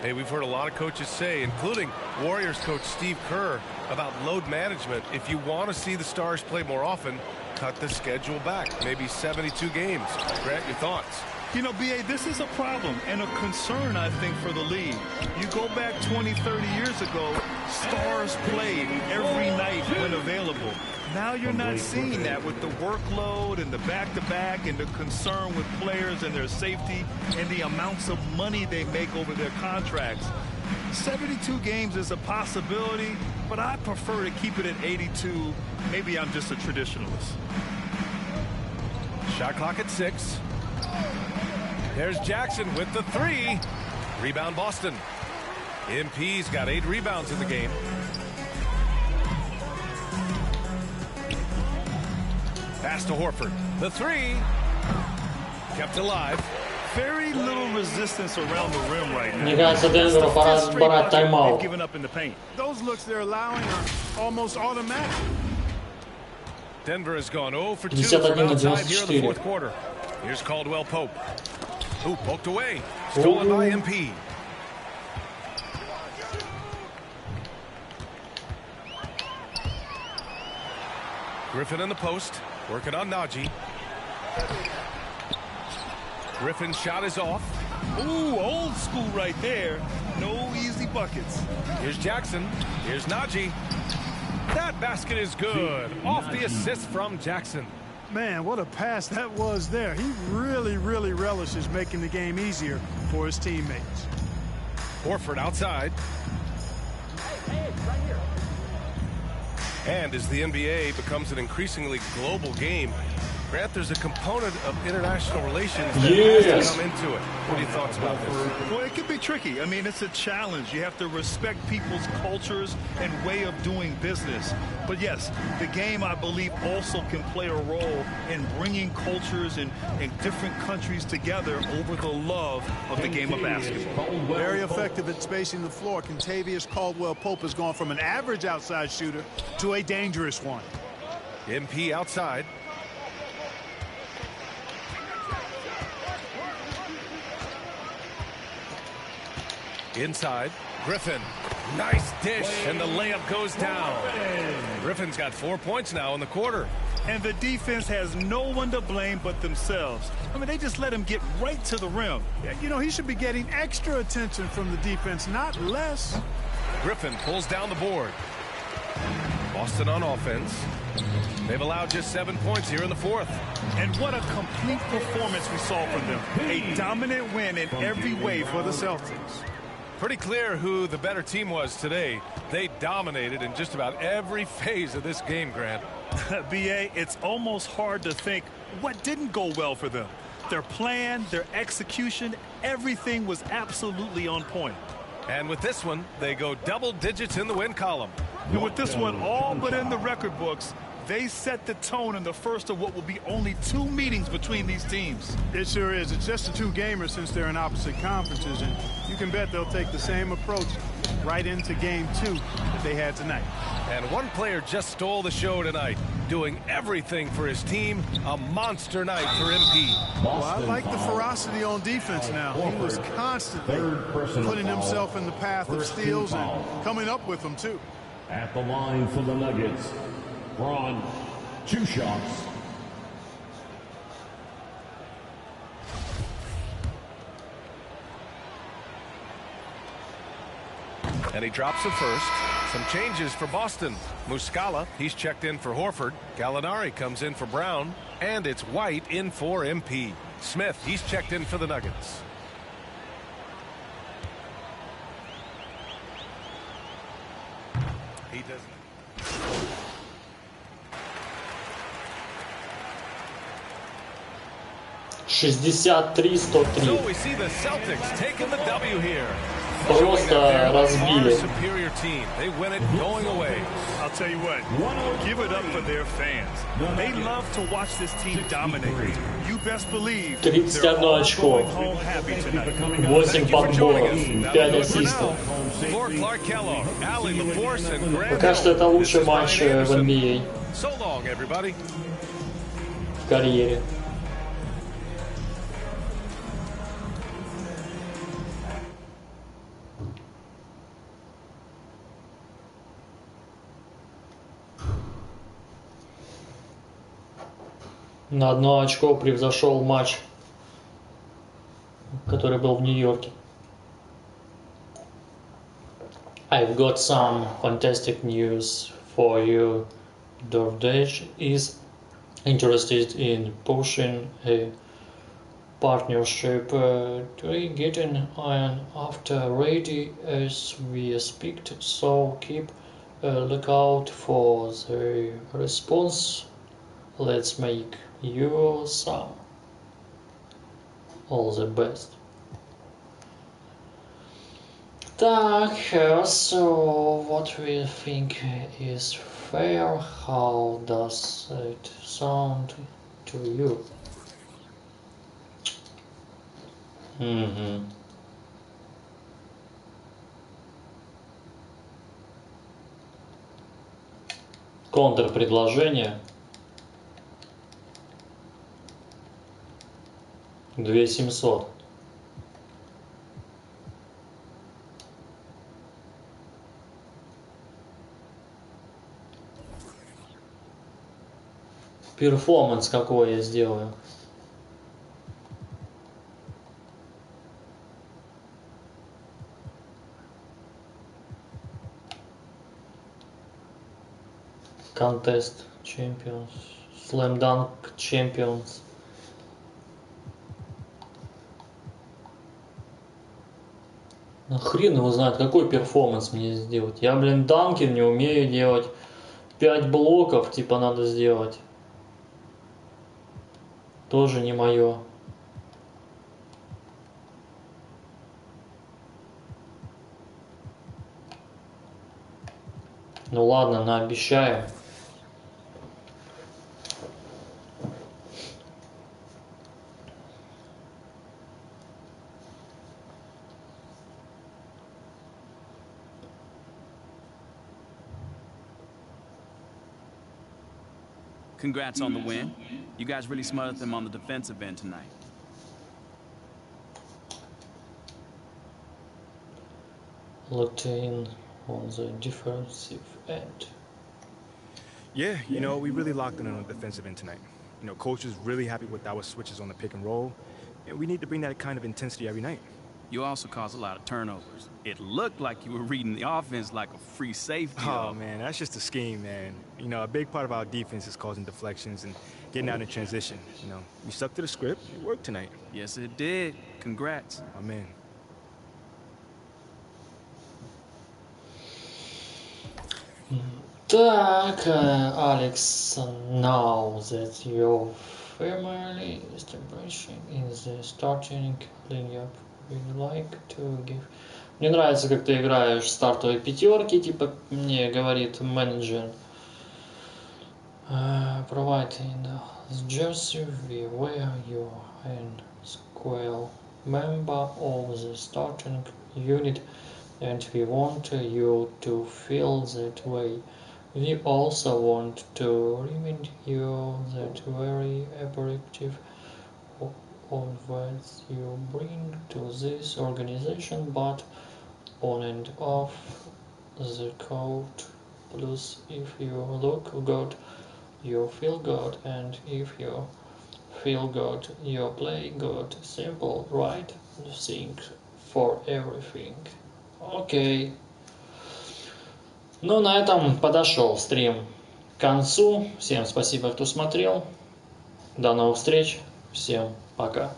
Hey, we've heard a lot of coaches say, including Warriors coach Steve Kerr, about load management. If you want to see the Stars play more often, cut the schedule back. Maybe 72 games. Grant, your thoughts? You know, B.A., this is a problem and a concern, I think, for the league. You go back 20, 30 years ago, Stars played every night when available. Now you're not seeing that with the workload and the back-to-back and the concern with players and their safety and the amounts of money they make over their contracts. 72 games is a possibility, but I prefer to keep it at 82. Maybe I'm just a traditionalist. Shot clock at 6. There's Jackson with the 3. Rebound Boston. MP's got 8 rebounds in the game. Pass to Horford. The 3. Kept alive. Very little resistance around the rim right now. Мне кажется, Денверу пора брать тайм-аут. Giving up in the paint. Those looks they're allowing are almost automatic. Denver has gone 0 for 2 from outside here in the fourth quarter. Here's Caldwell Pope. Ooh, poked away. Stolen by MP. Griffin in the post. Working on Najee. Griffin's shot is off. Ooh, old school right there. No easy buckets. Here's Jackson. Here's Najee. That basket is good. Off the assist from Jackson. Man, what a pass that was there. He really relishes making the game easier for his teammates. Horford outside. Hey, right here. And as the NBA becomes an increasingly global game, Grant, there's a component of international relations that has to come into it. What are your thoughts about this? Well, it can be tricky. I mean, it's a challenge. You have to respect people's cultures and way of doing business. But yes, the game, I believe, also can play a role in bringing cultures in different countries together over the love of the game of basketball. Very effective at spacing the floor. Kentavious Caldwell-Pope has gone from an average outside shooter to a dangerous one. MP outside. Inside, Griffin. Nice dish, and the layup goes down. Griffin's got 4 points now in the quarter. And the defense has no one to blame but themselves. I mean, they just let him get right to the rim. You know, he should be getting extra attention from the defense, not less. Griffin pulls down the board. Boston on offense. They've allowed just 7 points here in the fourth. And what a complete performance we saw from them. A dominant win in every way for the Celtics. Pretty clear who the better team was today. They dominated in just about every phase of this game, Grant. B.A., it's almost hard to think what didn't go well for them. Their plan, their execution, everything was absolutely on point. And with this one, they go double digits in the win column. And with this one all but in the record books, they set the tone in the first of what will be only 2 meetings between these teams. It sure is. It's just a 2-gamer since they're in opposite conferences, and you can bet they'll take the same approach right into game 2 that they had tonight. And one player just stole the show tonight, doing everything for his team. A monster night for MP. Well, I like the ferocity on defense now. He was constantly putting himself in the path of steals and coming up with them, too. At the line for the Nuggets, Braun, 2 shots. And he drops the first. Some changes for Boston. Muscala, he's checked in for Horford. Gallinari comes in for Brown. And it's White in for MP. Smith, he's checked in for the Nuggets. He doesn't. So we see the Celtics taking the W here. Просто разбили. Superior team. They win it going away. I'll tell you what, give it up for their fans. They love to watch this team dominate. You best believe 31 очко, 8 подборов, 5 ассистов. Пока что это лучший матч в NBA в карьере. На 1 очко превзошел матч, который был в Нью-Йорке. I've got some fantastic news for you. DoorDash is interested in pushing a partnership to getting an after ready as we speak, so keep a lookout for the response. Let's make you some. All the best. Так, so what we think is fair? How does it sound to you? Контрпредложение. 2700. Перформанс какой я сделаю. Contest Champions. Slam Dunk Champions. Ну, хрен его знает, какой перформанс мне сделать. Я, блин, данки не умею делать. 5 блоков, типа, надо сделать. Тоже не мое. Ну ладно, наобещаем. Congrats on the win. You guys really smothered them on the defensive end tonight. Locked in on the defensive end. Yeah, you know, we really locked in on the defensive end tonight. You know, coach is really happy with our switches on the pick and roll, and we need to bring that kind of intensity every night. You also caused a lot of turnovers. It looked like you were reading the offense like a free safety. Oh, man, that's just a scheme, man. You know, a big part of our defense is causing deflections and getting out in transition. You know, we stuck to the script. It worked tonight. Yes, it did. Congrats. Amen. Так, Alex, now that your family is establishing in the starting lineup, would you like to give... Мне нравится, как ты играешь в стартовой пятерке, типа мне говорит менеджер. Providing the jersey we wear you and square member of the starting unit, and we want you to feel that way. We also want to remind you that very appreciative of what you bring to this organization, but on and off the court. Plus, if you look good, you feel good, and if you feel good, you play good. Simple, right? Think for everything. Окей. Ну, на этом подошел стрим к концу. Всем спасибо, кто смотрел. До новых встреч. Всем пока.